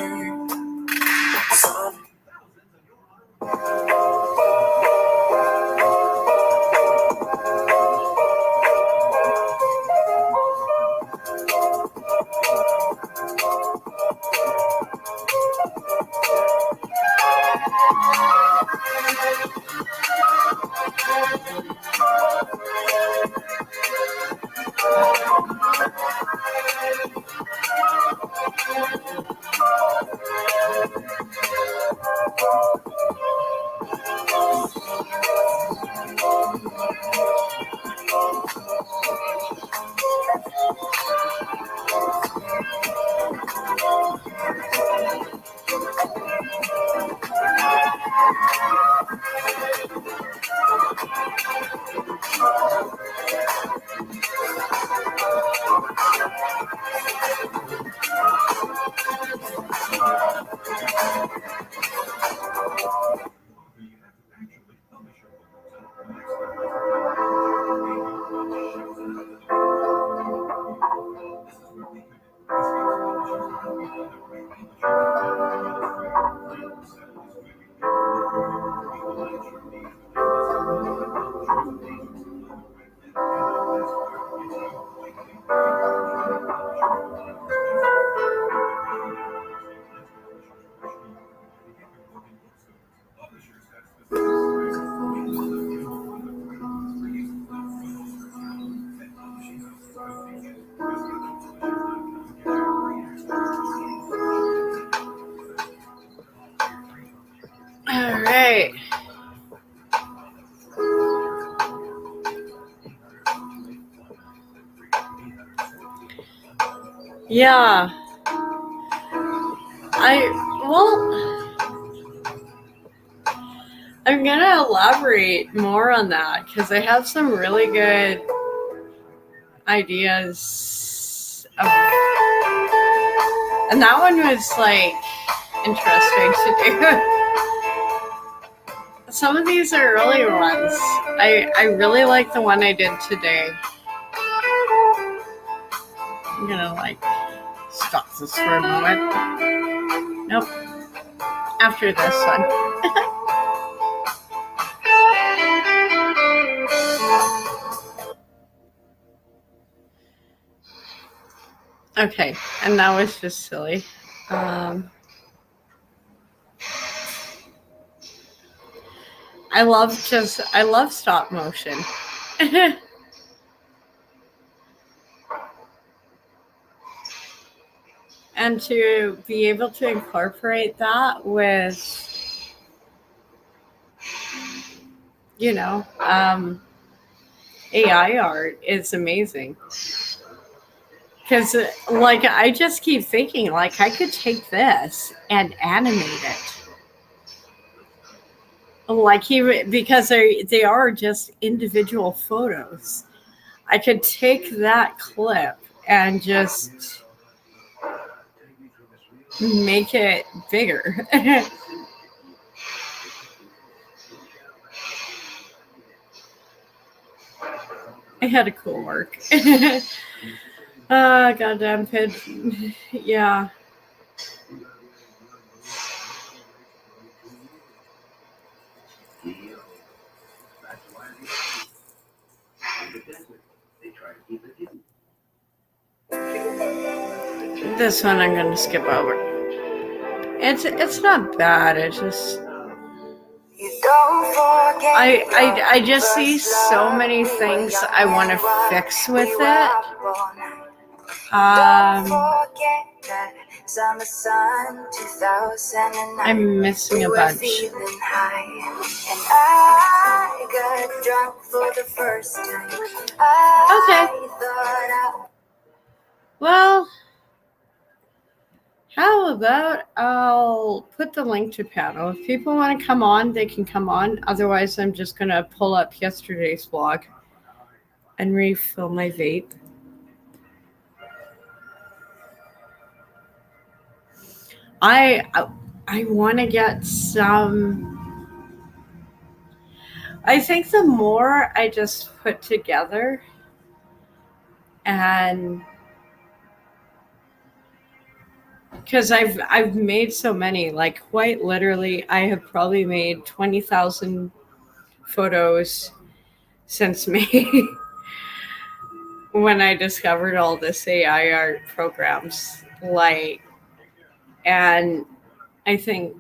All right. Yeah. I'm going to elaborate more on that because I have some really good ideas. And that one was like interesting to do. Some of these are early ones. I really like the one I did today. I'm going to like stop this for a moment. Nope. After this one. Okay, and that was just silly. I love stop motion. And to be able to incorporate that with, AI art is amazing. Because, like, I just keep thinking, like, I could take this and animate it. Like, because they are just individual photos. I could take that clip and just make it bigger. I had a cool work. Goddamn pid. Yeah. This one I'm gonna skip over. It's not bad. It's just I just see so many things I want to fix with it. I'm missing a bunch. Okay. Well, how about I'll put the link to panel. If people want to come on, they can come on. Otherwise, I'm just going to pull up yesterday's vlog and refill my vape. I want to get some. I think the more I just put together and because I've made so many, like quite literally, I have probably made 20,000 photos since May when I discovered all this AI art programs. And I think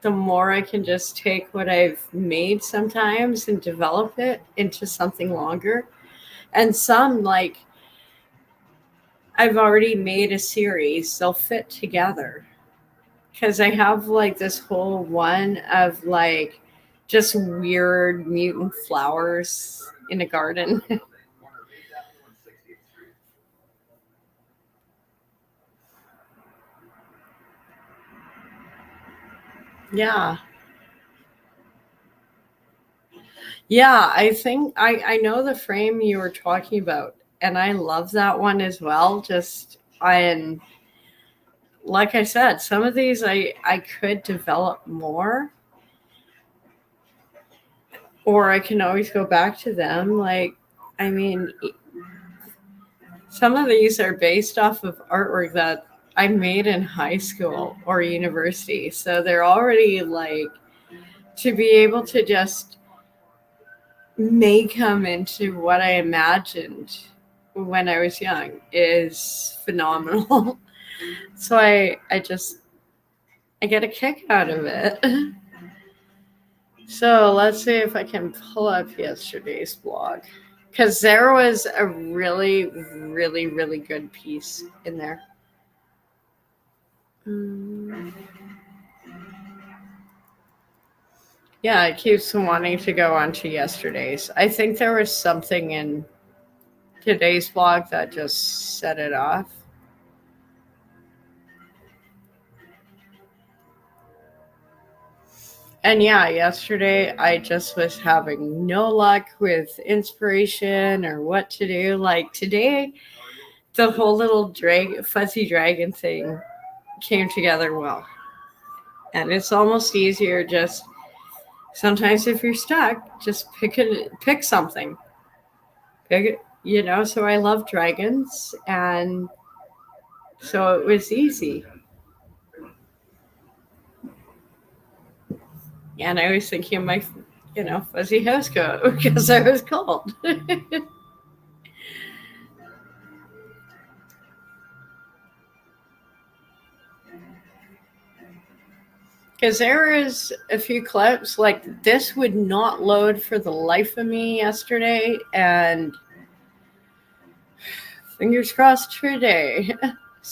the more I can just take what I've made sometimes and develop it into something longer. And some, like, I've already made a series, they'll fit together. Because I have, like, this whole one of, like, just weird mutant flowers in a garden. Yeah. Yeah, I think I know the frame you were talking about, and I love that one as well. And like I said, some of these I could develop more, or I can always go back to them. Like, I mean, some of these are based off of artwork that I made in high school or university. So they're already like, to be able to just make them into what I imagined when I was young is phenomenal. So I get a kick out of it. So let's see if I can pull up yesterday's blog, because there was a really, really, really good piece in there. Yeah, it keeps wanting to go on to yesterday's. I think there was something in today's blog that just set it off. And yeah, yesterday I just was having no luck with inspiration or what to do. Like today, the whole little fuzzy dragon thing came together well. And it's almost easier just sometimes if you're stuck, just pick something. So I love dragons, and so it was easy. And I was thinking of my, fuzzy house coat because I was cold. Because there is a few clips, like this would not load for the life of me yesterday, and fingers crossed for today.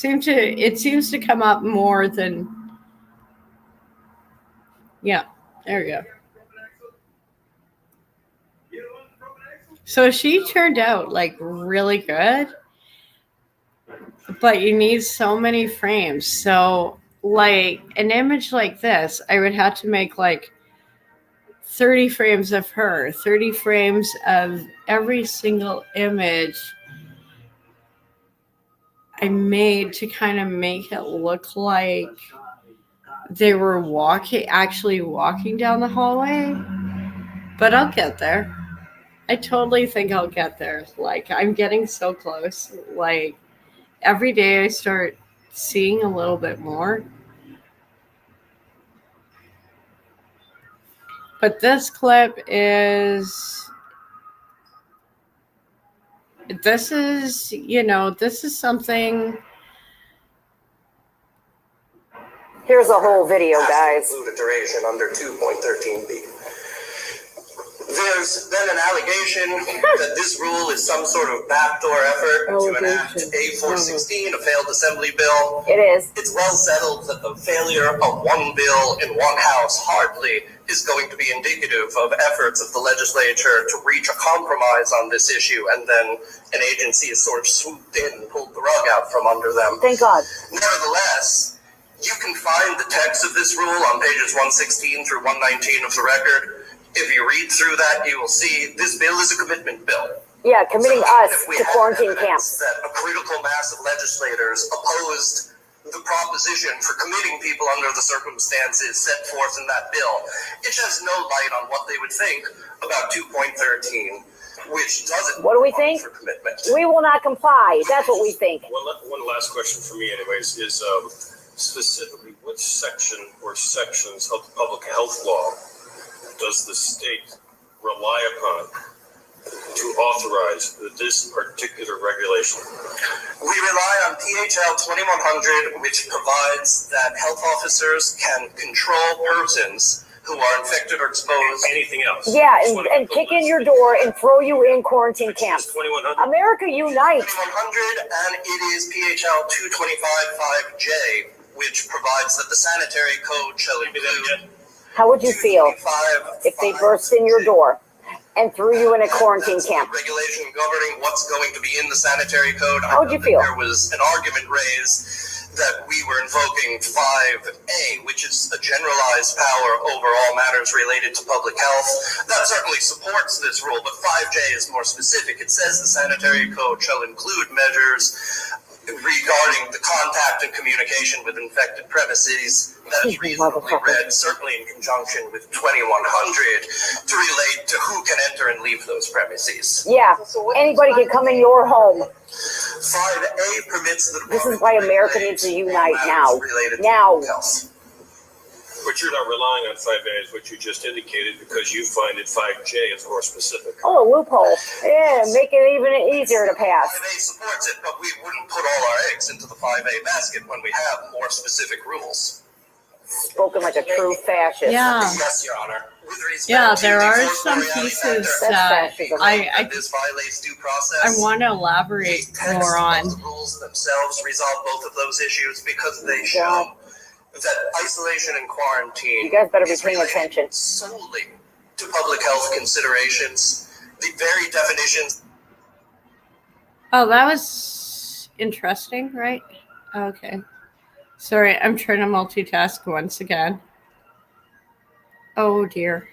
It seems to come up more than, yeah, there we go. So she turned out like really good, but you need so many frames. So like an image like this, I would have to make like 30 frames of her, 30 frames of every single image I made to kind of make it look like they were actually walking down the hallway. But I'll get there. I totally think I'll get there. Like, I'm getting so close. Like, every day I start seeing a little bit more. But this clip is... This is something... Here's a whole video, guys. Include a duration under 2.13b. There's been an allegation that this rule is some sort of backdoor effort to enact A416, a failed assembly bill. It is. It's well settled that the failure of one bill in one house hardly is going to be indicative of efforts of the legislature to reach a compromise on this issue, and then an agency has sort of swooped in and pulled the rug out from under them. Thank God. Nevertheless, you can find the text of this rule on pages 116 through 119 of the record. If you read through that, you will see this bill is a commitment bill. Yeah, committing us to quarantine camps. That a critical mass of legislators opposed the proposition for committing people under the circumstances set forth in that bill. It sheds no light on what they would think about 2.13, which doesn't. What do we think? For commitment. We will not comply. That's what we think. One last question for me, anyways, is specifically which section or sections of the public health law does the state rely upon to authorize this particular regulation? We rely on PHL 2100, which provides that health officers can control persons who are infected or exposed. Anything else? Yeah, and kick in your door and throw you in quarantine camps. America unite. 2100, and it is PHL 225.5J, which provides that the sanitary code shall include. How would you feel if they burst in your door and threw you in a quarantine camp? Regulation governing what's going to be in the sanitary code. How would you feel? There was an argument raised that we were invoking 5A, which is a generalized power over all matters related to public health. That certainly supports this rule, but 5J is more specific. It says the sanitary code shall include measures regarding the contact and communication with infected premises that is reasonably read, certainly in conjunction with 2100, to relate to who can enter and leave those premises. Yeah, anybody can come in your home. 5A permits the This is why America needs to unite now. Now. But you're not relying on 5A is what you just indicated because you find that 5J is more specific. Oh, a loophole. Yeah, make it even easier to pass. 5A supports it, but we wouldn't put all our eggs into the 5A basket when we have more specific rules. Spoken like a true fascist. Yeah. Yes, Your Honor. Yeah, there are some pieces that this violates due process. I want to elaborate more on. The rules themselves resolve both of those issues because they show that isolation and quarantine. You guys better be paying attention. Solely to public health considerations. The very definitions. Oh, that was interesting, right? Okay. Sorry, I'm trying to multitask once again. Oh dear.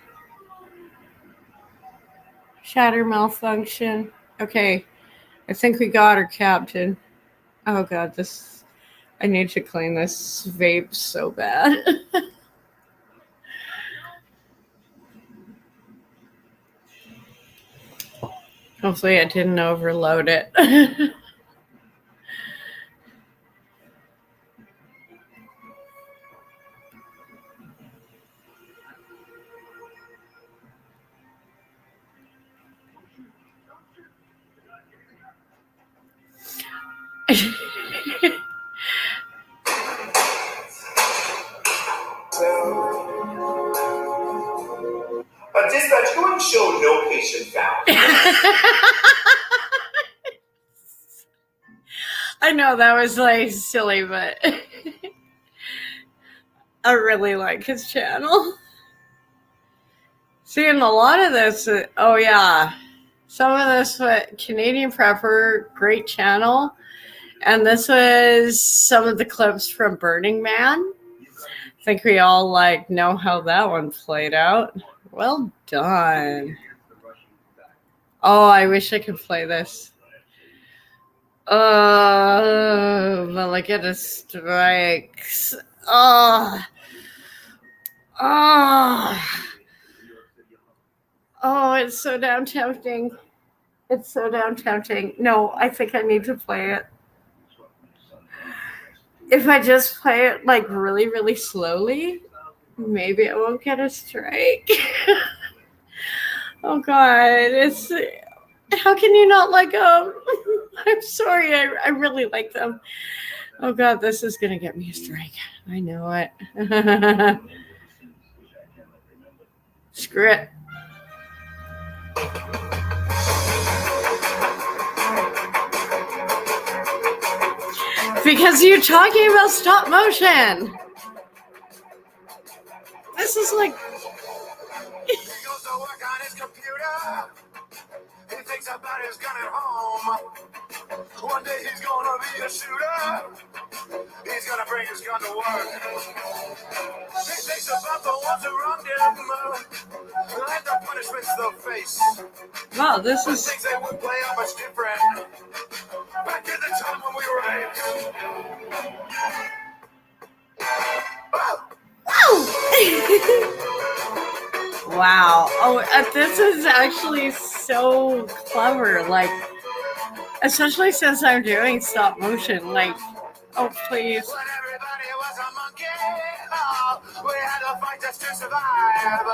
Shatter malfunction. Okay. I think we got her, Captain. Oh god, I need to clean this vape so bad. Hopefully I didn't overload it. Dispatch, go and show no patient found. I know that was like silly, but I really like his channel. Seeing a lot of this, oh yeah, some of this Canadian Prepper, great channel, and this was some of the clips from Burning Man. I think we all know how that one played out. Well done. Oh, I wish I could play this. But look at the strikes. Oh, it's so damn tempting. It's so damn tempting. No, I think I need to play it. If I just play it really, really slowly, maybe I won't get a strike. Oh god, how can you not like them? I'm sorry, I really like them. Oh god, this is gonna get me a strike. I know it. Screw it. Because you're talking about stop motion. This is like. He goes to work on his computer. He thinks about his gun at home. One day he's gonna be a shooter. He's gonna bring his gun to work. He thinks about the ones who wronged him. And the punishments they'll face. Wow, this is. Things they would play out much different. Back in the time when we were raped. Wow. Oh, this is actually so clever. Especially since I'm doing stop motion. Oh, please. We had to fight just to survive.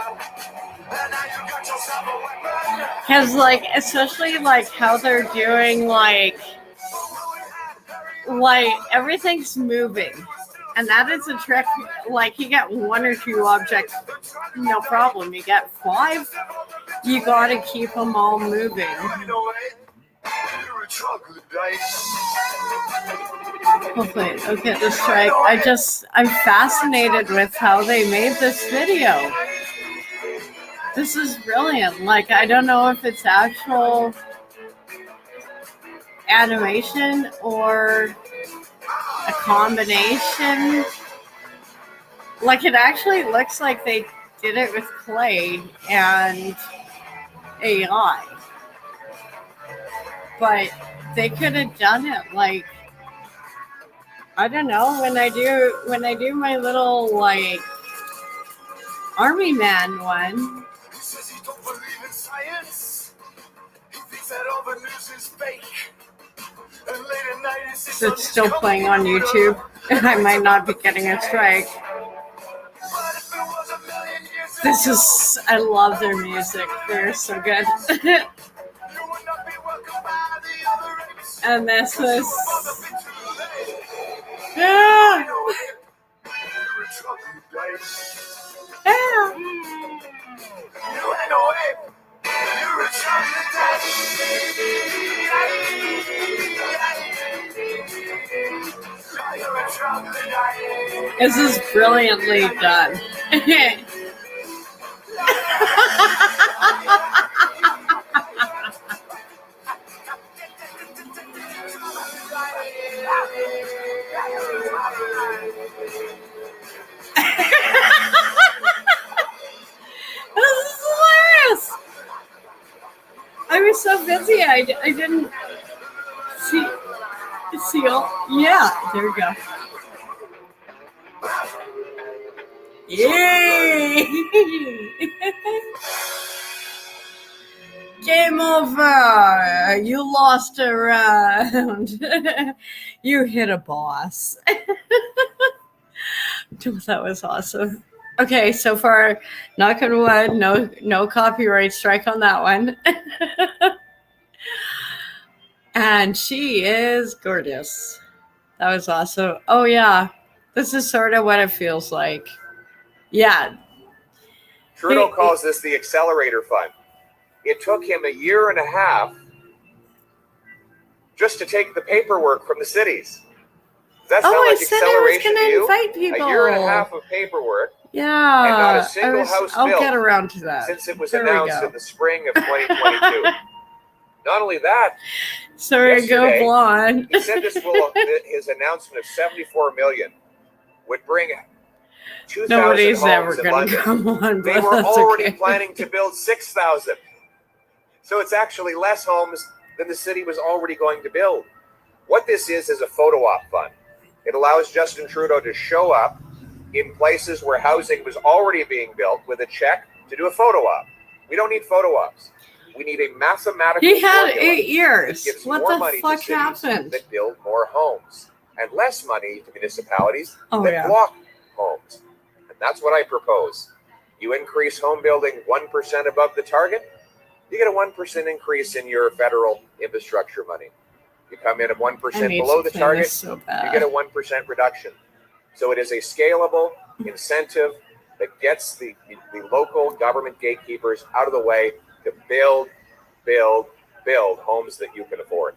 And now you got yourself a weapon. Because, especially, how they're doing, everything's moving. And that is a trick. You get one or two objects, no problem. You get 5, you gotta keep them all moving. Hopefully, okay, the strike. I'm fascinated with how they made this video. This is brilliant. I don't know if it's actual animation or a combination. It actually looks like they did it with clay and AI. But they could have done it I don't know, when I do my little like army man one. He says he don't believe in science. He thinks that all the news is fake. And late at night he sits on It's his still playing on YouTube. I might not be getting a strike. This is, I love their music. They're so good. And this is, yeah. Yeah. This is brilliantly done. This is hilarious. I was so busy, I didn't see all. Yeah, there we go. Yay! Game over. You lost a round. You hit a boss. That was awesome. Okay, so far, knock on wood, no copyright strike on that one. And she is gorgeous. That was awesome. Oh yeah, this is sort of what it feels like. Yeah. Trudeau calls this the Accelerator Fund. It took him a year and a half just to take the paperwork from the cities. Does that sound like acceleration to you? Invite people. A year and a half of paperwork. Yeah. And not a single house I'll built get around to that. since it was There we announced go. in the spring of 2022. Not only that, Sorry, go yesterday, blonde. he said his announcement of 74 million would bring 2,000 Nobody's homes ever in going to London. come on, They but were that's already okay. planning to build 6,000. So it's actually less homes than the city was already going to build. What this is a photo op fund. It allows Justin Trudeau to show up in places where housing was already being built with a check to do a photo op. We don't need photo ops. We need a mathematical He had formula 8 years. that gives What more the money fuck to cities happened? that build more homes and less money to municipalities Oh, that yeah. block homes. And that's what I propose. You increase home building 1% above the target, you get a 1% increase in your federal infrastructure money. You come in at 1% below the target, so you bad. get a 1% reduction. So it is a scalable incentive that gets the local government gatekeepers out of the way to build homes that you can afford.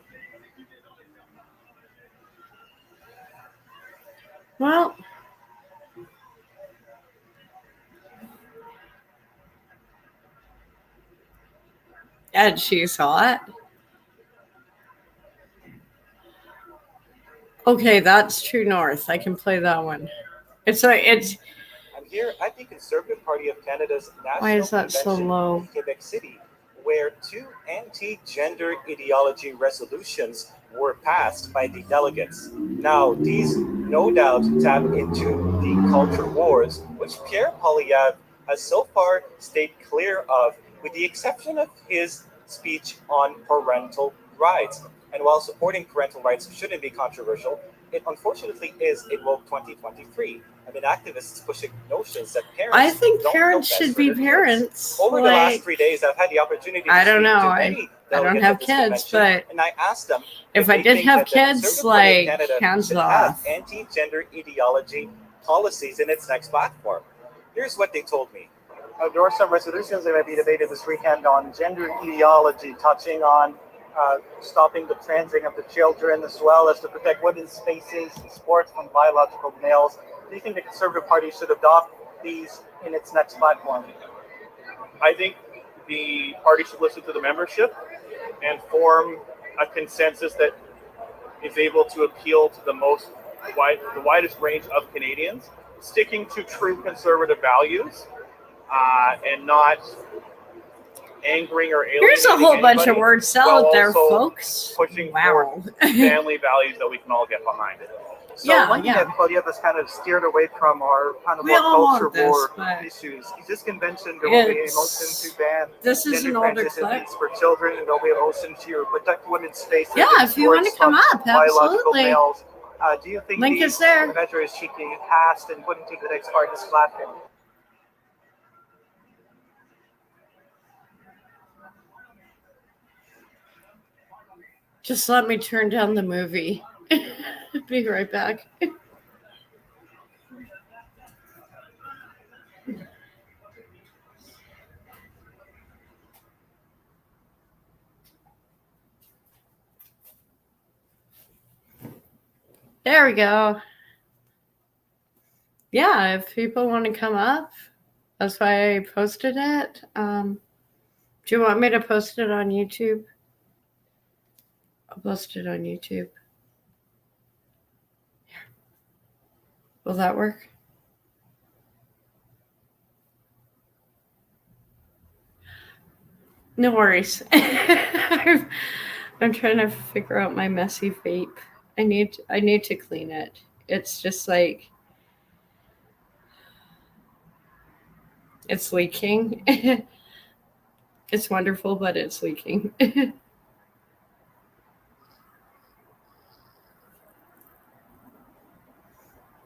Well, and she's hot. Okay, that's True North. I can play that one. It's I'm here at the Conservative Party of Canada's National why is that so Convention low? in Quebec City, where 2 anti-gender ideology resolutions were passed by the delegates. Now, these no doubt tap into the culture wars, which Pierre Poilievre has so far stayed clear of, with the exception of his speech on parental rights. And while supporting parental rights shouldn't be controversial, it unfortunately is in woke 2023. I mean, activists pushing notions that parents I think don't know parents best should for be their kids. parents. Over the last 3 days, I've had the opportunity to I don't speak know. to I many don't delegates have at this kids, convention, but and I asked them if they I did think have that the kids, Conservative Party of like, Canada hands should off. have anti-gender ideology policies in its next platform. Here's what they told me. There are some resolutions that may be debated this weekend on gender ideology, touching on stopping the transing of the children, as well as to protect women's spaces and sports from biological males. Do you think the Conservative Party should adopt these in its next platform? I think the party should listen to the membership and form a consensus that is able to appeal to the widest range of Canadians, sticking to true conservative values and not angering or alienating Here's a whole bunch of anybody, word salad while there, also folks. pushing Wow. for family values that we can all get behind. So Yeah, one thing yeah. that Claudia has kind of steered away from are kind of We more all culture want this, war but issues. Is this convention there will be a it's motion to ban this is gender an older transitions clip. for children, and there'll be a motion to protect women's spaces Yeah, in if you want sports to come from up, biological absolutely. males. Do you think Link is these there. measures should be passed and put into the next part of this platform? Just let me turn down the movie. Be right back. There we go. Yeah, if people want to come up, that's why I posted it. Do you want me to post it on YouTube? I'll post it on YouTube. Will that work? No worries. I'm trying to figure out my messy vape. I need to clean it. It's just like it's leaking. It's wonderful, but it's leaking.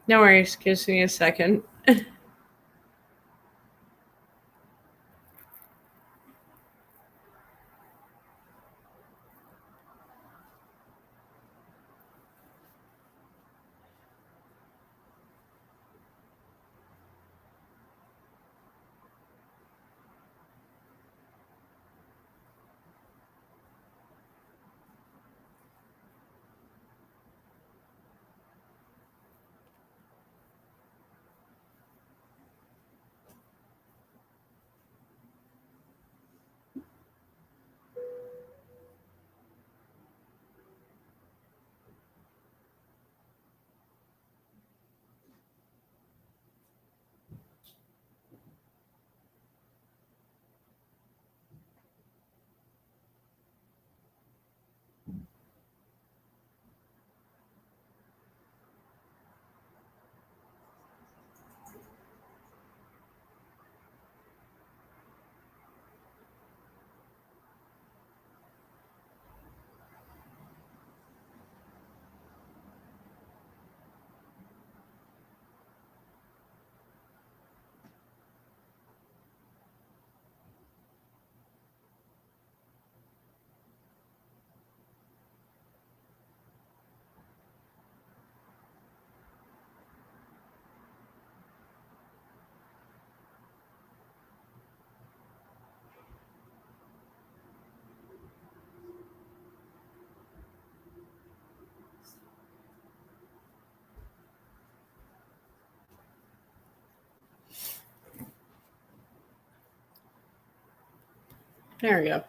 No worries. Gives me a second. There we go.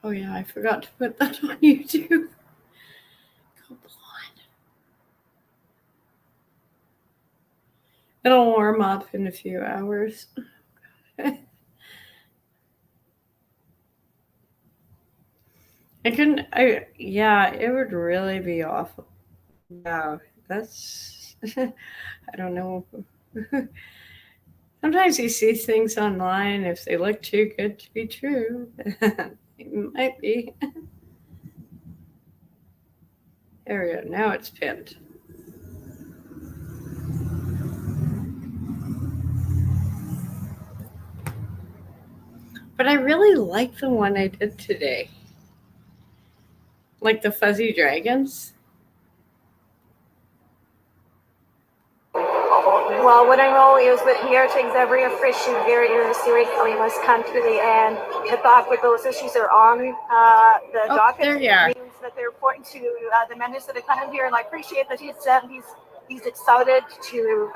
Oh yeah, I forgot to put that on YouTube. Come on. It'll warm up in a few hours. Yeah, it would really be awful. Yeah, that's, I don't know. Sometimes you see things online, if they look too good to be true, it might be. There we go, now it's pinned. But I really like the one I did today. Like the fuzzy dragons. Well, what I know is with here things are very fresh and very seriously in this country, and the fact that those issues are on the docket there you are. means that they're important to the members that are coming here, and I appreciate that he's excited to.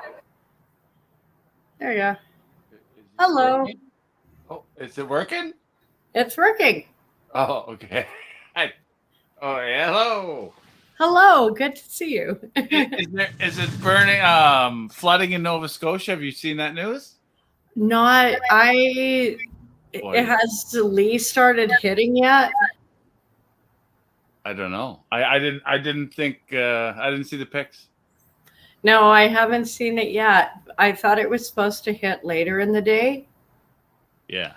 There you go. Hello. Working? Oh, is it working? It's working. Oh, okay. Oh, hello. Hello, good to see you. Is it burning? Flooding in Nova Scotia? Have you seen that news? Not. It has the Lee started hitting yet? I don't know. I didn't think I didn't see the pics. No, I haven't seen it yet. I thought it was supposed to hit later in the day. Yeah.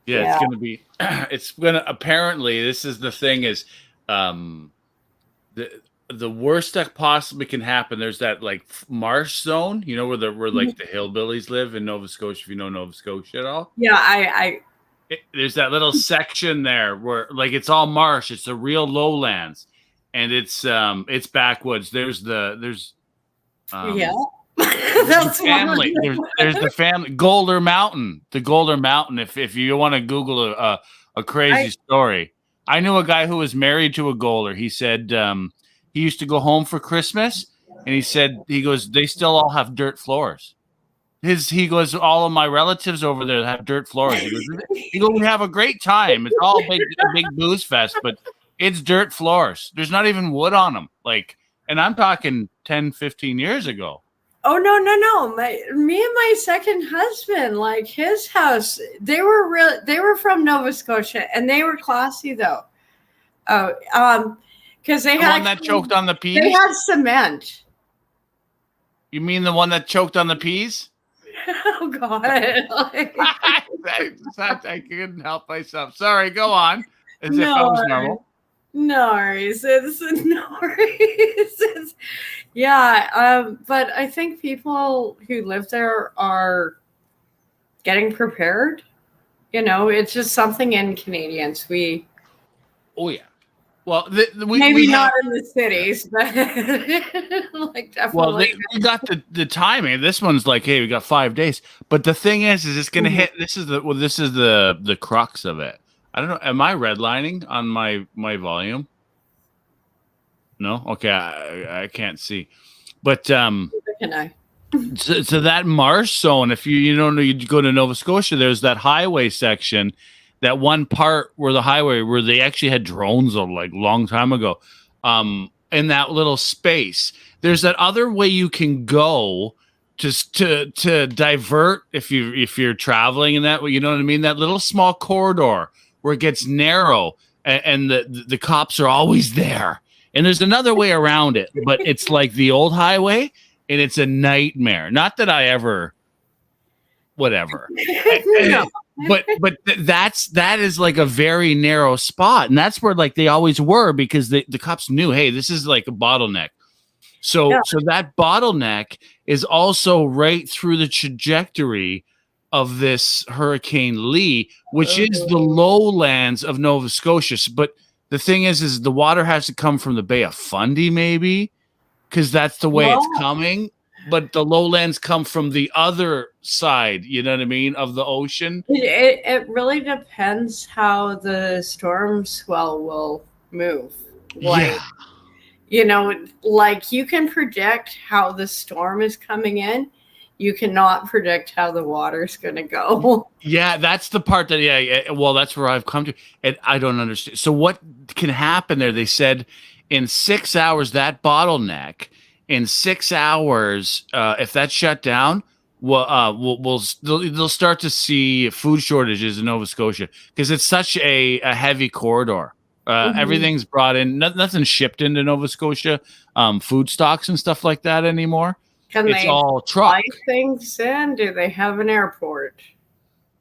Yeah. It's gonna be. It's gonna. Apparently, this is the thing. Is the worst that possibly can happen. There's that like marsh zone. You know where like the hillbillies live in Nova Scotia. If you know Nova Scotia at all. Yeah, There's that little section there where like it's all marsh. It's the real lowlands, and it's backwoods. There's yeah. That's family. There's the family Golder Mountain. The Golder Mountain. If you want to Google a crazy story, I knew a guy who was married to a Golder. He said he used to go home for Christmas, and he goes they still all have dirt floors. He goes all of my relatives over there have dirt floors. He goes we have a great time. It's all a big booze fest, but it's dirt floors. There's not even wood on them. Like, and I'm talking 10, 15 years ago. Oh no. Me and my second husband, like his house, they were from Nova Scotia, and they were classy though. Because they The had one that choked on the peas. They had cement. You mean the one that choked on the peas? Oh God! I couldn't help myself. Sorry, go on. As if I was normal. No worries. Yeah, but I think people who live there are getting prepared. You know, it's just something in Canadians. Oh yeah. Well, maybe not in the cities, but like definitely. Well, we got the timing. This one's like, hey, we got 5 days. But the thing is it's going to hit. This is the crux of it. I don't know. Am I redlining on my volume? No? Okay, I can't see. But can I? So that marsh zone, if you don't know, you go to Nova Scotia, there's that highway section, that one part where the highway where they actually had drones like long time ago. In that little space. There's that other way you can go just to divert if you're traveling in that way, you know what I mean? That little small corridor where it gets narrow and the cops are always there. And there's another way around it, but it's like the old highway and it's a nightmare. Not that I ever whatever. No. But that is like a very narrow spot. And that's where like they always were because the cops knew, hey, this is like a bottleneck. So that bottleneck is also right through the trajectory of this Hurricane Lee, which is the lowlands of Nova Scotia. But the thing is the water has to come from the Bay of Fundy, maybe, because that's the way it's coming. But the lowlands come from the other side, you know what I mean, of the ocean. It really depends how the storm swell will move. Like, you know, like you can predict how the storm is coming in. You cannot predict how the water's going to go. Yeah, that's the part that, well, that's where I've come to. And I don't understand. So what can happen there? They said in 6 hours, that bottleneck, in 6 hours, if that's shut down, they'll start to see food shortages in Nova Scotia because it's such a heavy corridor. Everything's brought in, nothing's shipped into Nova Scotia, food stocks and stuff like that anymore. It's all truck. Fly things in? Do they have an airport?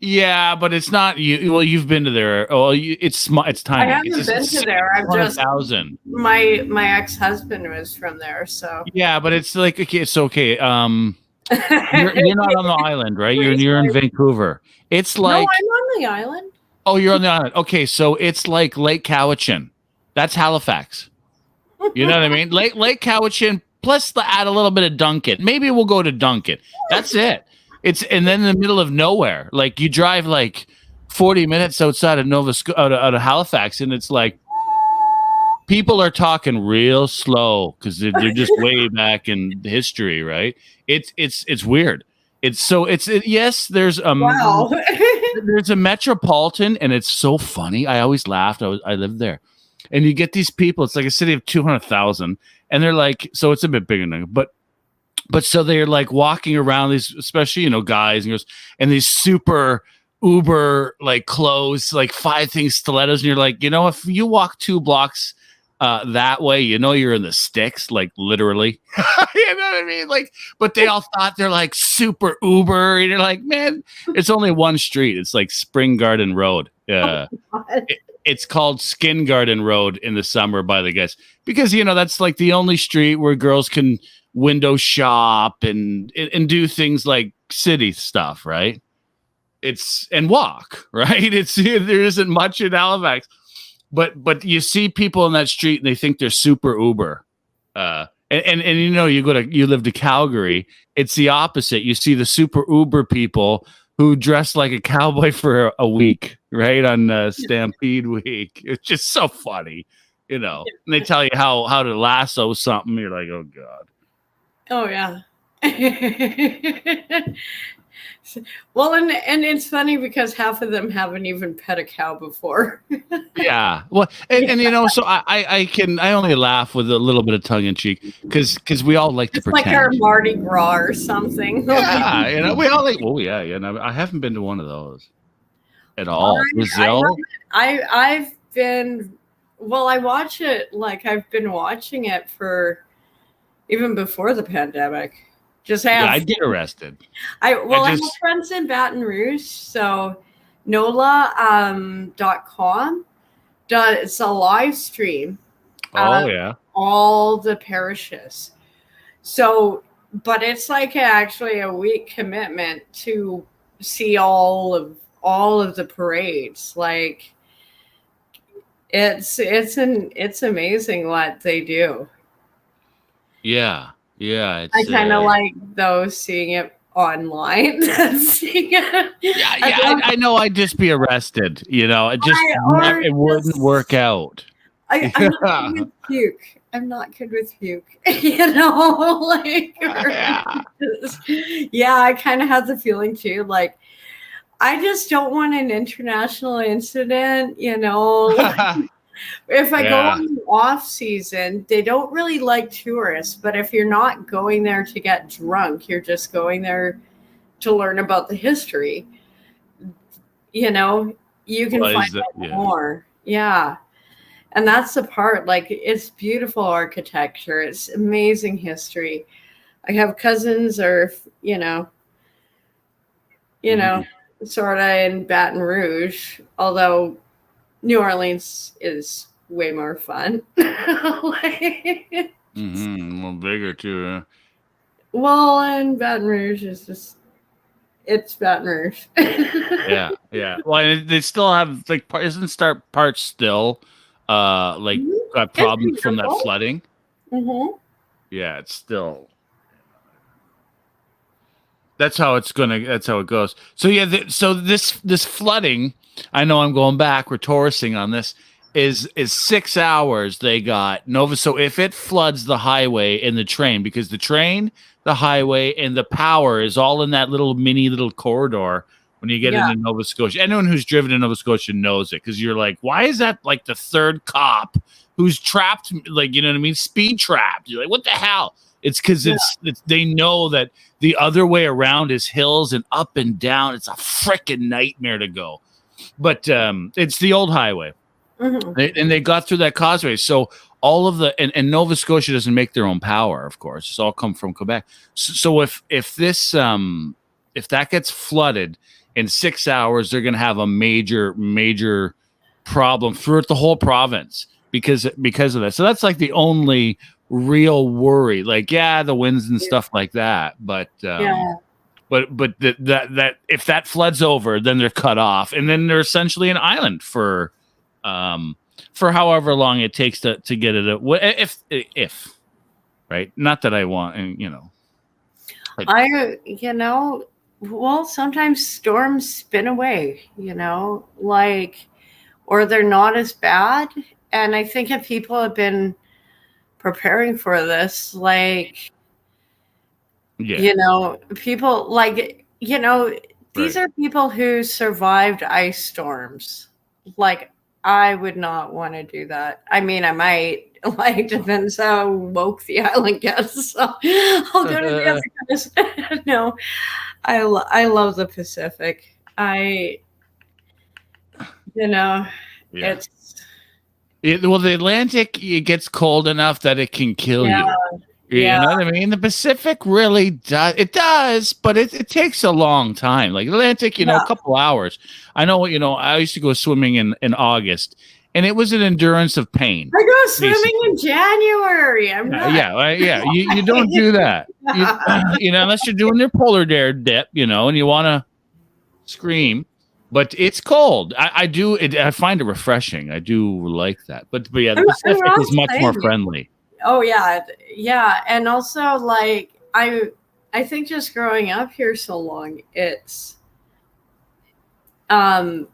Yeah, but it's not you. Well, you've been to there. Oh, it's tiny. I haven't been to there. I've just 1,000. My ex-husband was from there, so yeah. But it's like it's okay. You're not on the island, right? You're in Vancouver. It's like no, I'm on the island. Oh, you're on the island. Okay, so it's like Lake Cowichan. That's Halifax. You know what I mean? Lake Cowichan. Plus, add a little bit of Duncan. Maybe we'll go to Duncan. That's it. And then in the middle of nowhere. Like you drive like 40 minutes outside of out of Halifax, and it's like people are talking real slow because they're just way back in history, right? It's weird. Yes. There's there's a metropolitan, and it's so funny. I always laughed. I lived there, and you get these people. It's like a city of 200,000. And they're like, so it's a bit bigger than, but so they're like walking around these, especially, guys and girls, and these super uber like clothes, like 5 things stilettos. And you're like, if you walk 2 blocks that way, you know, you're in the sticks, like literally. You know what I mean? Like, but they all thought they're like super Uber, and you're like, man, it's only one street. It's like Spring Garden Road. It's called Skin Garden Road in the summer by the guys, because you know that's like the only street where girls can window shop and do things like city stuff, right? It's and walk, right? It's there isn't much in Halifax. But you see people in that street and they think they're super Uber. And you know, you live to Calgary, it's the opposite. You see the super Uber people who dress like a cowboy for a week, right? On Stampede Week. It's just so funny, you know. And they tell you how to lasso something. You're like, oh God. Oh yeah. Well, and it's funny because half of them haven't even pet a cow before. Yeah. Well, and you know, so I only laugh with a little bit of tongue in cheek because we all like to It's like pretend. our Mardi Gras or something. Yeah, you know, we all like. Oh yeah, yeah. No, I haven't been to one of those at all. Brazil. I've been. Well, I watch it like I've been watching it for even before the pandemic. Just have. Yeah, I'd get arrested. I have friends in Baton Rouge, so NOLA.com does a live stream. Oh yeah. All the parishes. So, but it's like actually a week commitment to see all of the parades. Like it's amazing what they do. Yeah. Yeah. I kind of like those seeing it online. I know I'd just be arrested. You know, it wouldn't work out. I'm not good with puke. I'm not good with puke. You know, like yeah, I kind of have the feeling too. Like I just don't want an international incident. You know, like, if I go on the off season, they don't really like tourists. But if you're not going there to get drunk, you're just going there to learn about the history. You know, you can find out more. Yeah. And that's the part, like, it's beautiful architecture. It's amazing history. I have cousins or, you know, sort of in Baton Rouge, although New Orleans is way more fun. A little bigger too. Well, and Baton Rouge is just, it's Baton Rouge. Yeah. Well, they still have, like, isn't part still got problems from that flooding. Mm-hmm. Yeah, it's still. That's how it goes. So yeah, so this flooding. I know I'm going back. We're touristing on this. Is 6 hours they got Nova. So if it floods the highway and the train, because the train, the highway, and the power is all in that little corridor. When you get into Nova Scotia, anyone who's driven in Nova Scotia knows it, because you're like, why is that like the third cop who's trapped? Like, you know what I mean? Speed trapped. You're like, what the hell? It's because it's they know that the other way around is hills and up and down. It's a freaking nightmare to go. But it's the old highway. Mm-hmm. And they got through that causeway. So all of and Nova Scotia doesn't make their own power, of course. It's all come from Quebec. So if this if that gets flooded in 6 hours, they're going to have a major problem throughout the whole province because of that. So that's like the only real worry. Like, the winds and stuff like that, but but that if that floods over, then they're cut off, and then they're essentially an island for however long it takes to get it. If right, not that I want, and you know, well, sometimes storms spin away, you know, like, or they're not as bad. And I think if people have been preparing for this, like, you know, people like, you know, these are people who survived ice storms. Like, I would not want to do that. I mean, I might. Like, depends how woke the island gets. So I'll go to the other coast. No, I love the Pacific. It's Well, the Atlantic, it gets cold enough that it can kill you. You know what I mean? The Pacific really does. It does, but it takes a long time. Like Atlantic, a couple hours. I know, I used to go swimming in August, and it was an endurance of pain. I go swimming in January. I'm not. Yeah. You don't do that. Unless you're doing your polar bear dip, and you want to scream. But it's cold. I do. I find it refreshing. I do like that. But yeah, the Pacific is much more friendly. Oh yeah, and also like I think just growing up here so long, it's the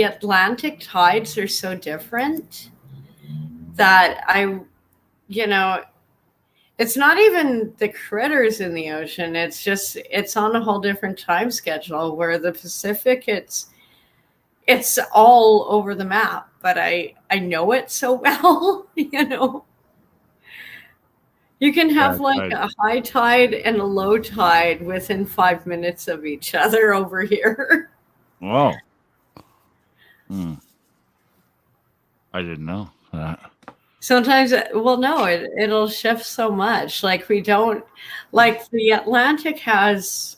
Atlantic tides are so different that it's not even the critters in the ocean. It's on a whole different time schedule, where the Pacific, it's all over the map, but I know it so well, You can have a high tide and a low tide within 5 minutes of each other over here. Wow. I didn't know that. Sometimes, it'll shift so much. Like the Atlantic has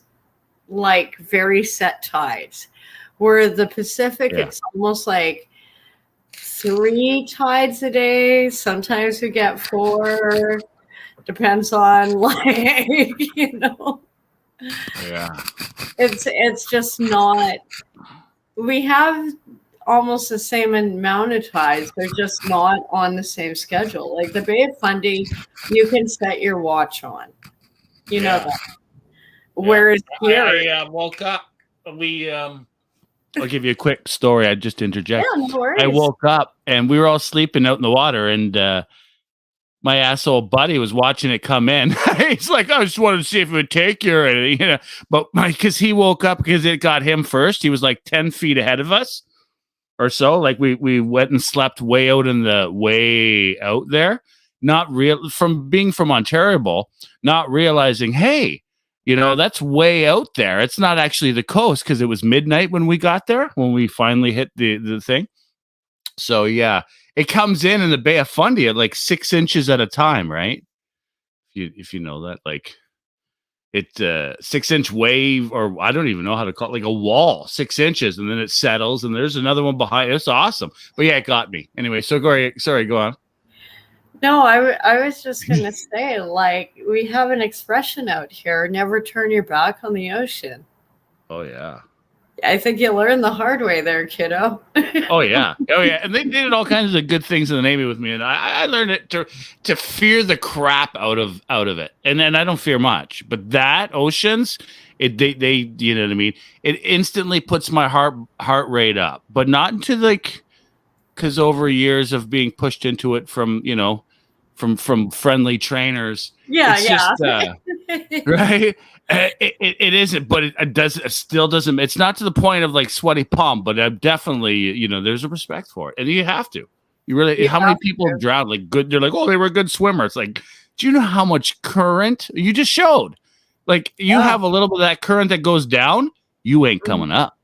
like very set tides, where the Pacific, it's almost like 3 tides a day. Sometimes we get 4. Depends on Yeah. It's just not. We have almost the same amount of tides. They're just not on the same schedule. Like the Bay of Fundy, you can set your watch on. You know that. Whereas here, I woke up. I'll give you a quick story. I just interject. Yeah, no worries. I woke up and we were all sleeping out in the water, and my asshole buddy was watching it come in. He's like, I just wanted to see if it would take you, but because he woke up because it got him first. He was like 10 feet ahead of us or so. Like we went and slept way out there, being from Ontario, not realizing, hey, that's way out there. It's not actually the coast, because it was midnight when we got there, when we finally hit the thing. So yeah, it comes in the Bay of Fundy at like 6 inches at a time, right? If you know that, like it's 6-inch wave, or I don't even know how to call it, like a wall, 6 inches, and then it settles, and there's another one behind. It's awesome. But yeah, it got me anyway. So sorry, go on. No, I was just gonna say, like, we have an expression out here: never turn your back on the ocean. Oh yeah. I think you learned the hard way there, kiddo. Oh yeah. And they did all kinds of good things in the Navy with me, and I learned it to fear the crap out of it. And then I don't fear much, but that oceans, they you know what I mean. It instantly puts my heart rate up, but not into because over years of being pushed into it from from friendly trainers. Yeah, it's just, right. It isn't, but it still doesn't. It's not to the point of like sweaty palm, but definitely, there's a respect for it, and you have to. You really. How many people drown? Like good, they're like, oh, they were a good swimmer. It's like, do you know how much current you just showed? Like you have a little bit of that current that goes down, you ain't coming up.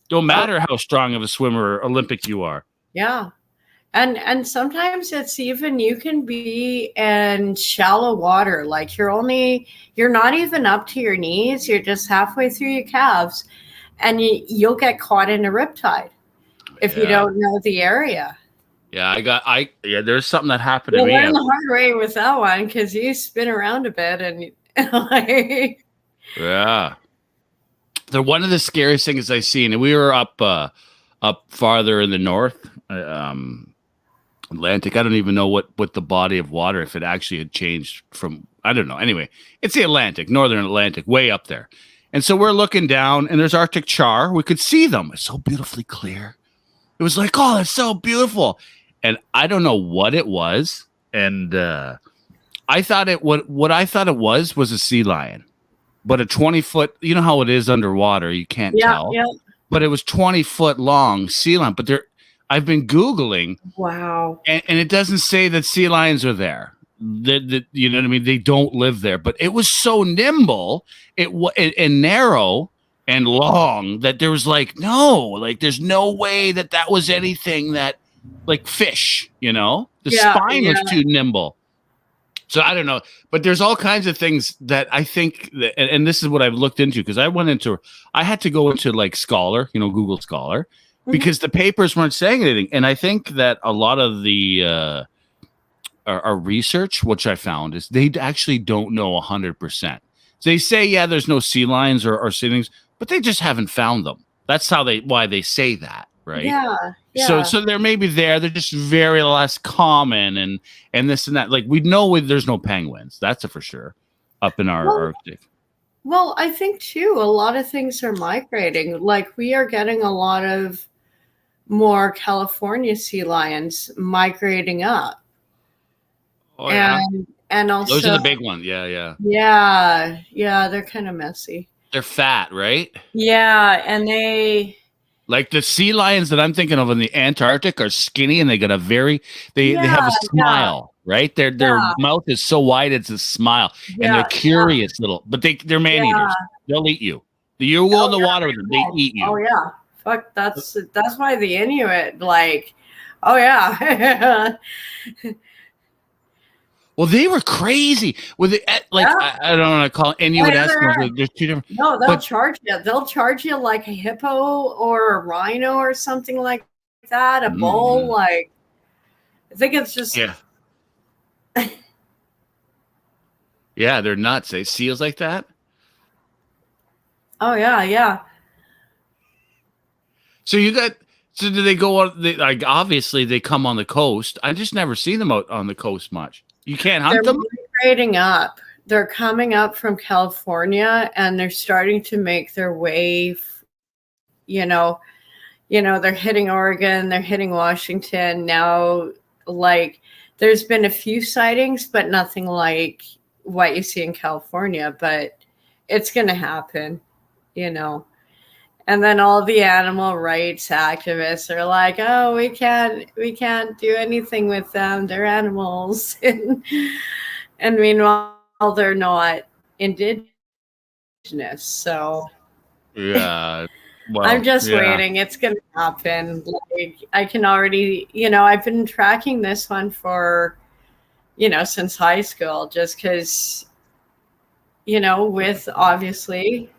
Don't matter how strong of a swimmer, Olympic you are. Yeah. And sometimes it's even, you can be in shallow water, like you're not even up to your knees, you're just halfway through your calves, and you'll get caught in a riptide if you don't know the area. Yeah, there's something that happened to me. You'll learn the hard way with that one, because you spin around a bit and yeah. One of the scariest things I've seen, and we were up farther in the north, Atlantic. I don't even know what the body of water, if it actually had changed from, I don't know. Anyway, it's the Atlantic, northern Atlantic, way up there. And so we're looking down, and there's Arctic char. We could see them. It's so beautifully clear. It was like, oh, it's so beautiful. And I don't know what it was. And I thought what I thought it was a sea lion. But a 20-foot, you know how it is underwater, you can't tell. Yeah. But it was 20-foot long sea lion. But I've been Googling. Wow. And it doesn't say that sea lions are there. You know what I mean? They don't live there. But it was so nimble and narrow and long that there was there's no way that was anything that like fish, you know? The Yeah, spine was yeah. too nimble. So I don't know, but there's all kinds of things that I think that, and this is what I've looked into, because I had to go into like Scholar, you know, Google Scholar, because the papers weren't saying anything. And I think that a lot of the our research, which I found, is they actually don't know 100%. They say, yeah, there's no sea lions or sea things, but they just haven't found them. That's why they say that, right? Yeah. So they're maybe there. They're just very less common, and this and that. Like we know there's no penguins. That's for sure up in our Arctic. Well, I think too, a lot of things are migrating. Like we are getting a lot of more California sea lions migrating up. Oh, yeah. And also Those are the big ones. Yeah. Yeah, they're kind of messy. They're fat, right? Yeah, and they like the sea lions that I'm thinking of in the Antarctic are skinny and they got they have a smile, right? Their mouth is so wide it's a smile, and they're curious little, but they're man eaters. They'll eat you. You go in the water with them, they eat you. Oh yeah, fuck. That's why the Inuit like. Oh yeah. Well, they were crazy with it. Like I don't want to call it Inuit Eskimos. There's two different. No, they'll charge you. They'll charge you like a hippo or a rhino or something like that. A bull, like I think it's just. Yeah. Yeah, they're nuts. They seals like that. Oh yeah. So do they go on? Like obviously they come on the coast. I just never see them out on the coast much. You can't hunt them? They're migrating up. They're coming up from California and they're starting to make their way, they're hitting Oregon, they're hitting Washington. Now, like, there's been a few sightings, but nothing like what you see in California, but it's going to happen, And then all the animal rights activists are like, "Oh, we can't do anything with them. They're animals." and meanwhile, they're not indigenous. So yeah, well, I'm just waiting. It's going to happen. Like I can already, I've been tracking this one for, since high school, just because, with obviously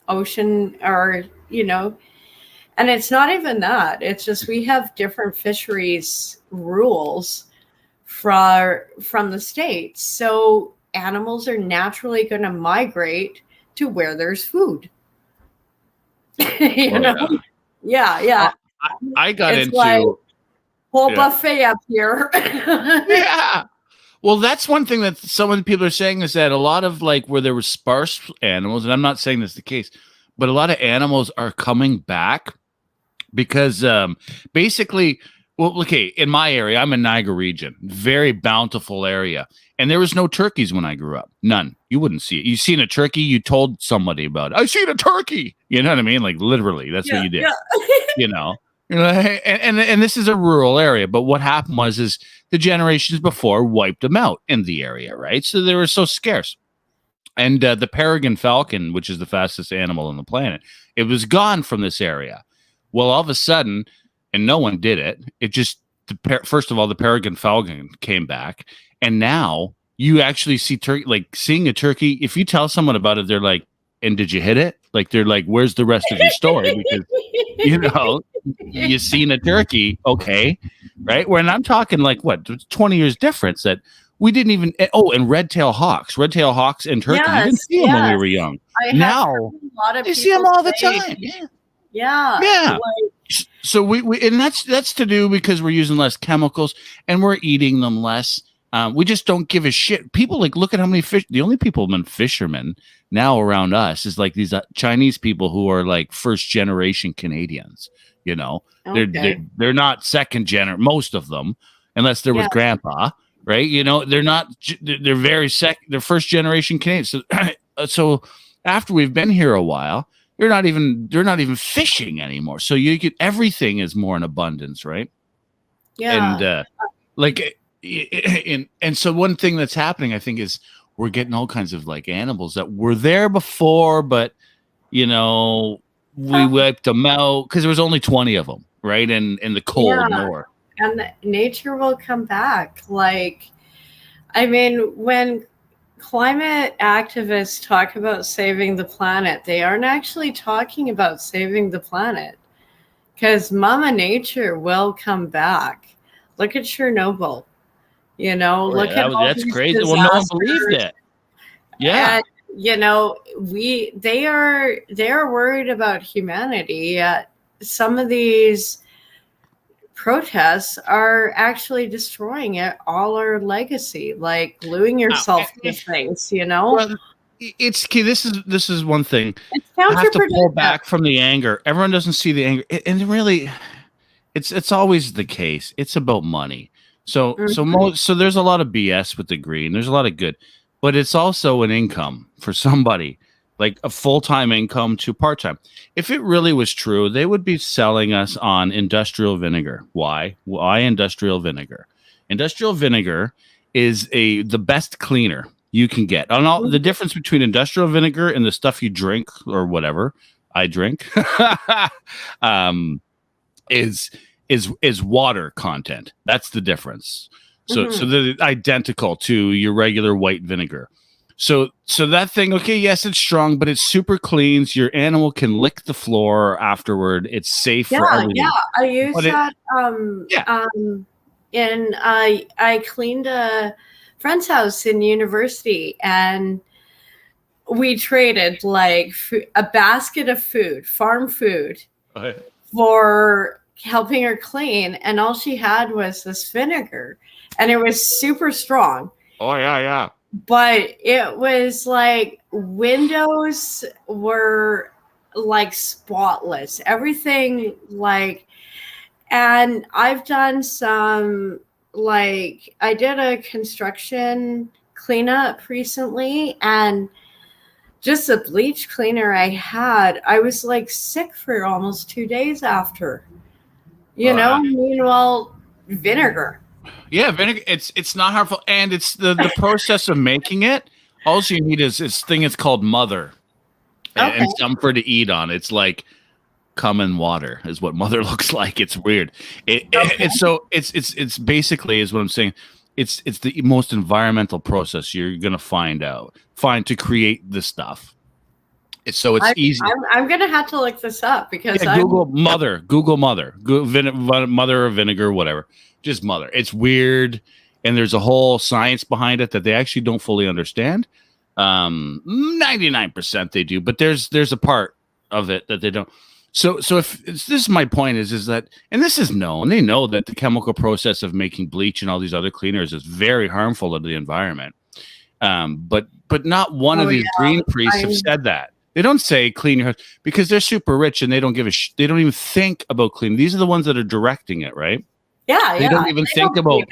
ocean or and it's not even that. It's just we have different fisheries rules from the states. So animals are naturally going to migrate to where there's food. Yeah. I got it's into like whole buffet up here. Yeah. Well, that's one thing that some of the people are saying is that a lot of like where there were sparse animals, and I'm not saying this is the case, but a lot of animals are coming back because basically, well, okay, in my area, I'm in Niagara region, very bountiful area. And there was no turkeys when I grew up. None. You wouldn't see it. You seen a turkey, you told somebody about it. I seen a turkey. You know what I mean? Like literally, that's what you did. Yeah. And this is a rural area, but what happened is the generations before wiped them out in the area, right? So they were so scarce. And the peregrine falcon, which is the fastest animal on the planet, it was gone from this area. Well, all of a sudden, and no one did it. It just, first of all, the peregrine falcon came back. And now you actually see turkey, like seeing a turkey. If you tell someone about it, they're like, and did you hit it? Like, they're like, where's the rest of your story? Because, you seen a turkey. Okay. Right. When I'm talking like, what, 20 years difference that we didn't even, and red-tailed hawks and turkey. You didn't see them when we were young. Now you see them all the time. Yeah. So we and that's to do because we're using less chemicals and we're eating them less. We just don't give a shit. People like look at how many fish. The only people who've been fishermen now around us is like these Chinese people who are like first generation Canadians. They're not second generation. Most of them, unless they're with grandpa. Right, they're not. They're they're first generation Canadians. So after we've been here a while, they're not even fishing anymore. So everything is more in abundance, right? Yeah. And so one thing that's happening, I think, is we're getting all kinds of like animals that were there before, but we wiped them out because there was only 20 of them, right? In the cold north. and nature will come back. Like, I mean, when climate activists talk about saving the planet, they aren't actually talking about saving the planet, because Mama Nature will come back. Look at Chernobyl. Look at all That's these crazy. Well, no one believed disasters. it. Yeah. And they are worried about humanity. Yet some of these protests are actually destroying it, all our legacy, like gluing yourself to things. Well, it's key. This is one thing. It's I have to pull counterproductive. back from the anger. Everyone doesn't see the anger, and really, it's always the case. It's about money. So there's a lot of BS with the green. There's a lot of good, but it's also an income for somebody, like a full-time income to part-time. If it really was true, they would be selling us on industrial vinegar. Why? Why industrial vinegar? Industrial vinegar is the best cleaner you can get. And all the difference between industrial vinegar and the stuff you drink or whatever I drink is water content. That's the difference. So they're identical to your regular white vinegar. So that thing, okay, yes, it's strong, but it's super clean. So your animal can lick the floor afterward. It's safe for everything. Yeah, I use that. I cleaned a friend's house in university, and we traded like a basket of food, farm food, for helping her clean, and all she had was this vinegar, and it was super strong. Oh yeah. But it was like windows were like spotless, everything like, and I've done some, like, I did a construction cleanup recently, and just the bleach cleaner I had, I was like sick for almost 2 days after. Meanwhile, vinegar. Yeah, vinegar. It's not harmful, and it's the process of making it. All you need is this thing. It's called mother, and something for to eat on. It's like cum and water is what mother looks like. It's weird. It's basically is what I'm saying. It's the most environmental process you're gonna find to create this stuff. It's easy. I'm gonna have to look this up because Google mother, mother of vinegar, whatever. Just mother. It's weird, and there's a whole science behind it that they actually don't fully understand. 99% they do, but there's a part of it that they don't. So if this is my point is that, and this is known, they know that the chemical process of making bleach and all these other cleaners is very harmful to the environment. But not one of these green priests have said that. They don't say clean your house because they're super rich and they don't give they don't even think about cleaning. These are the ones that are directing it, right? Yeah, they don't even think about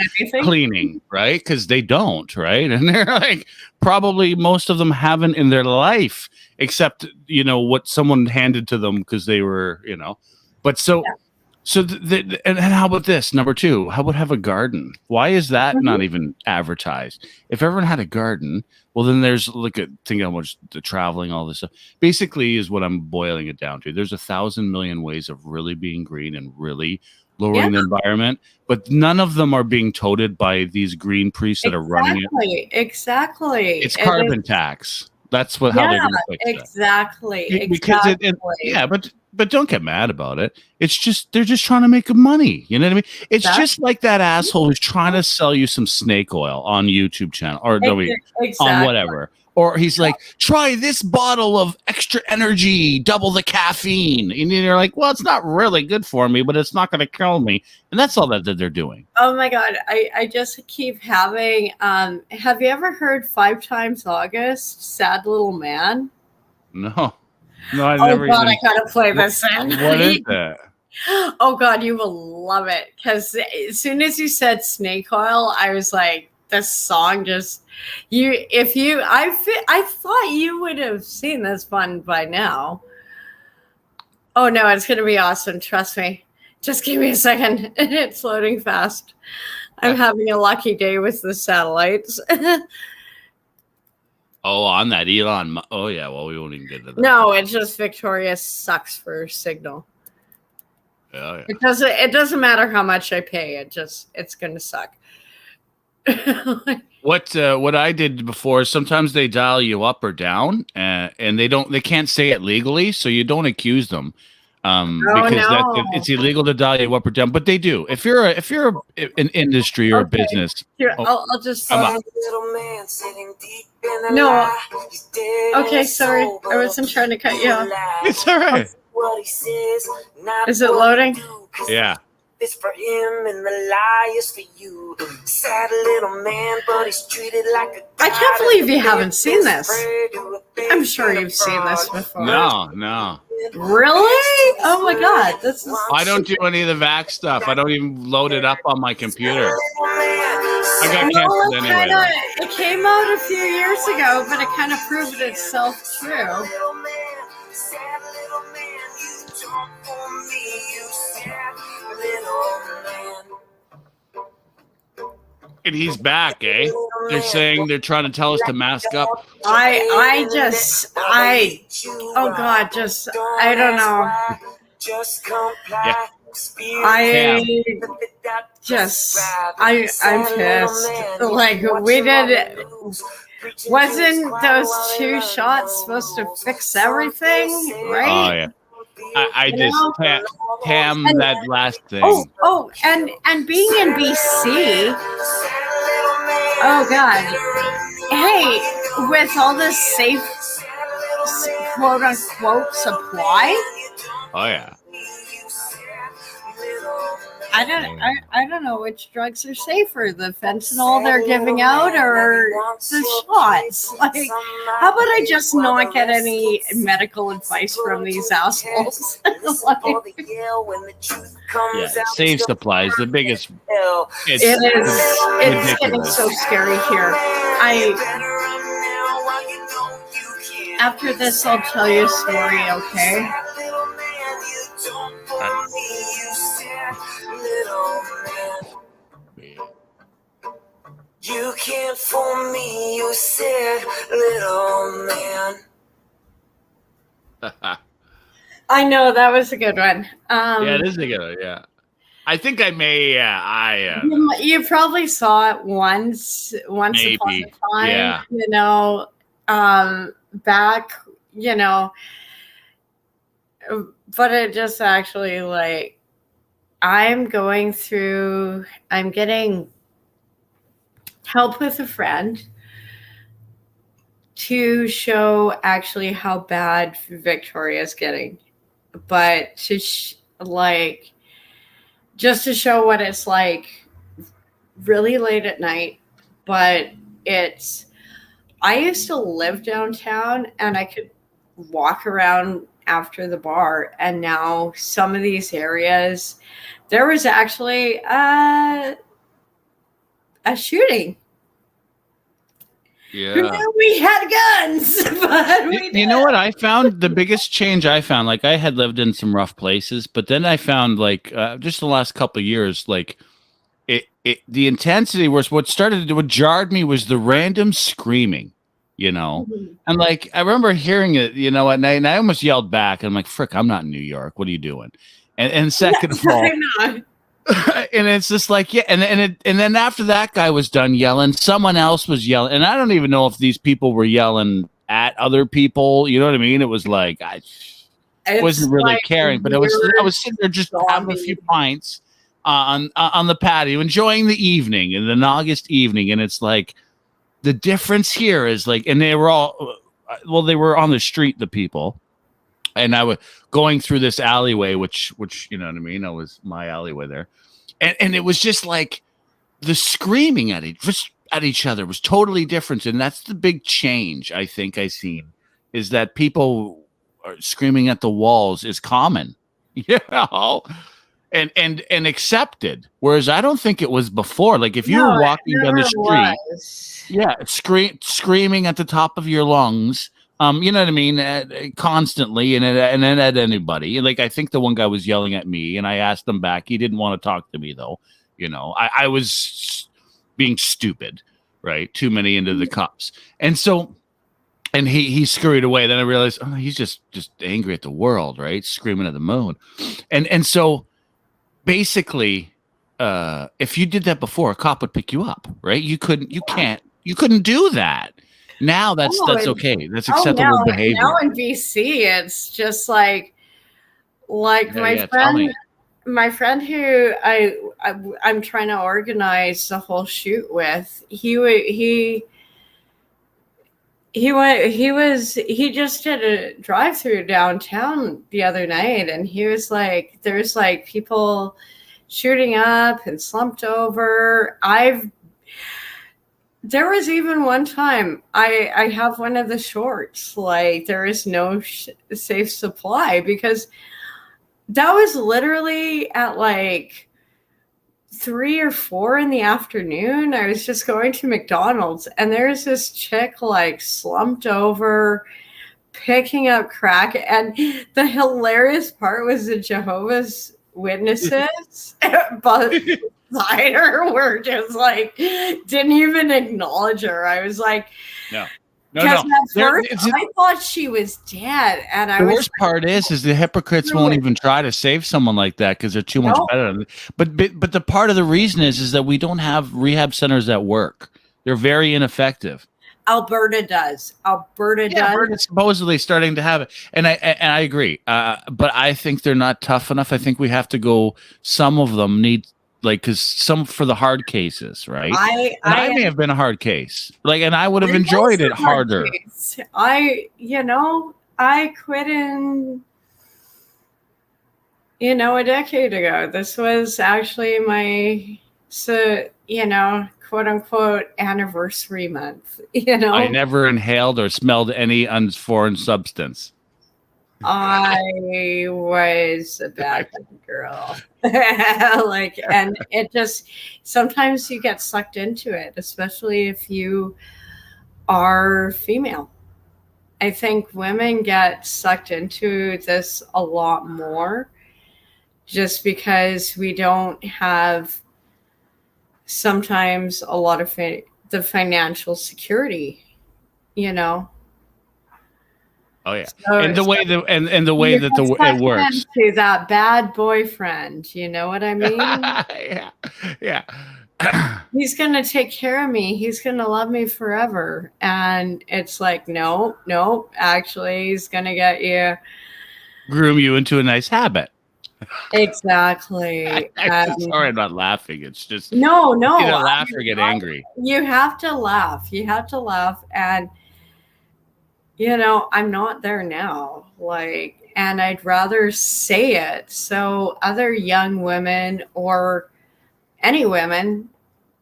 cleaning, right? Because they don't, right? And they're like, probably most of them haven't in their life, except what someone handed to them because they were, But and how about this? Number 2, how about have a garden? Why is that not even advertised? If everyone had a garden, well, then there's think how much the traveling, all this stuff. Basically, is what I'm boiling it down to. There's 1,000 million ways of really being green and really lowering the environment, but none of them are being toted by these green priests that are running it. Exactly. It's carbon tax. That's how they're going to fix that. Exactly. Because but don't get mad about it. It's just they're just trying to make money. You know what I mean? It's just like that asshole who's trying to sell you some snake oil on YouTube channel or on whatever. Or he's like, try this bottle of extra energy, double the caffeine. And you're like, well, it's not really good for me, but it's not going to kill me. And that's all that they're doing. Oh my God. I just keep having, have you ever heard 5 Times August, Sad Little Man? No, I never. Oh God, I gotta play this in. What is that? Oh God, you will love it. Because as soon as you said snake oil, I was like, this song just I thought you would have seen this one by now. Oh no, it's gonna be awesome. Trust me. Just give me a second. It's loading fast. I'm having a lucky day with the satellites. Oh, on that Elon. Oh yeah, well, we won't even get into that. No, it's just Victoria sucks for signal. Yeah, yeah. It doesn't matter how much I pay. It's going to suck. What I did before is sometimes they dial you up or down, and they can't say it legally, so you don't accuse them, because it's illegal to dial you up or down. But they do. If you're an industry or a business, Here, I'll just. No. Okay, sorry. I wasn't trying to cut you off. It's all right. Is it loading? Yeah. It's for him and the lie is for you. Sad little man, but he's treated like a I can't believe you haven't seen this. I'm sure you've seen this before. No. Really? Oh my god, this is. I don't do any of the VAX stuff. I don't even load it up on my computer. I got canceled anyway. It came out a few years ago, but it kind of proved itself true. And he's back, eh? They're saying they're trying to tell us to mask up. I don't know. Yeah. I'm pissed. Like, wasn't those 2 shots supposed to fix everything, right? Oh yeah. I just Tam that last thing. Oh, and being in BC. Oh God. Hey, with all this safe, quote unquote, supply. Oh yeah. I don't know which drugs are safer, the fentanyl they're giving out or the shots. Like, how about I just not get any medical advice from these assholes? Yeah, safe supply is the biggest. It's getting so scary here. After this, I'll tell you a story, okay? You can't fool me, you said, little man. I know, that was a good one. Yeah, it is a good one, yeah. I think I may, you probably saw it once maybe. upon a time, yeah. You know, back, you know, but it just actually, like, I'm getting help with a friend to show actually how bad Victoria's getting, but to just to show what it's like really late at night. But I used to live downtown and I could walk around after the bar, and now some of these areas, there was actually a shooting. Yeah. We had guns, but you know what I found? The biggest change I found, like, I had lived in some rough places, but then I found, like, just the last couple of years, like, the intensity was what jarred me was the random screaming, you know? Mm-hmm. And, like, I remember hearing it, you know, at night, and I almost yelled back. And I'm like, frick, I'm not in New York. What are you doing? And second of all, and it's just like, yeah, and then after that guy was done yelling, someone else was yelling, and I don't even know if these people were yelling at other people. You know what I mean? It was like I wasn't really caring, but I was sitting there just having a few pints on the patio, enjoying the evening, and an August evening, and it's like the difference here is like, and they were all, well, they were on the street, the people. And I was going through this alleyway, which you know what I mean? It was my alleyway there. And it was just like the screaming at each other was totally different. And that's the big change I think I seen, is that people are screaming at the walls is common, you know, and accepted. Whereas I don't think it was before. Like if you were walking down the street, screaming at the top of your lungs, you know what I mean? Constantly, and then at anybody. Like, I think the one guy was yelling at me, and I asked him back. He didn't want to talk to me, though. You know, I was being stupid, right? Too many into the cups. And so, and he scurried away. Then I realized, oh, he's just angry at the world, right? Screaming at the moon. And so basically, if you did that before, a cop would pick you up, right? You couldn't do that. Now that's okay. That's acceptable behavior. Now in BC, it's just like my friend who I'm trying to organize the whole shoot with. He just did a drive-through downtown the other night, and he was like, there's like people shooting up and slumped over. There was even one time I have one of the shorts, like there is no safe supply, because that was literally at like 3 or 4 in the afternoon. I was just going to McDonald's, and there's this chick like slumped over, picking up crack. And the hilarious part was the Jehovah's Witnesses, but beside her were just like, didn't even acknowledge her. I was like, no. Because at first I thought she was dead, and the worst part is the hypocrites won't even try to save someone like that because they're too much better. But the part of the reason is that we don't have rehab centers that work. They're very ineffective. Alberta does. Alberta's supposedly starting to have it, and I agree. But I think they're not tough enough. I think we have to go. Some of them need. Like, because some for the hard cases, right? I may have been a hard case, like, and I would have enjoyed it harder. I quit in, a decade ago. This was actually my, quote unquote anniversary month. I never inhaled or smelled any foreign substance. I was a bad girl. And it just, sometimes you get sucked into it, especially if you are female. I think women get sucked into this a lot more just because we don't have sometimes a lot of the financial security, Oh yeah, and the way that it works. To that bad boyfriend, you know what I mean? yeah. He's gonna take care of me. He's gonna love me forever, and it's like, no. Actually, he's gonna groom you into a nice habit. Exactly. Sorry, I'm not laughing. It's just no. Either laugh or get angry. You have to laugh. And. I'm not there now, and I'd rather say it so other young women or any women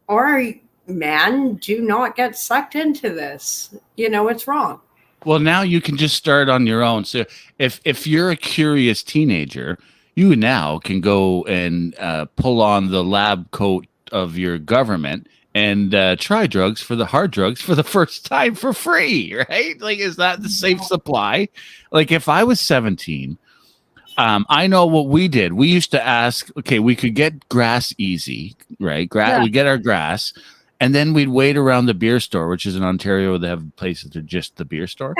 or men do not get sucked into this. It's wrong. Well, now you can just start on your own. So if you're a curious teenager, you now can go and pull on the lab coat of your government and try the hard drugs for the first time for free, right? Like, is that the safe supply? Like, if I was 17, I know what we did. We used to ask, okay, we could get grass easy, right? We get our grass, and then we'd wait around the beer store, which is in Ontario. They have places that are just the beer store.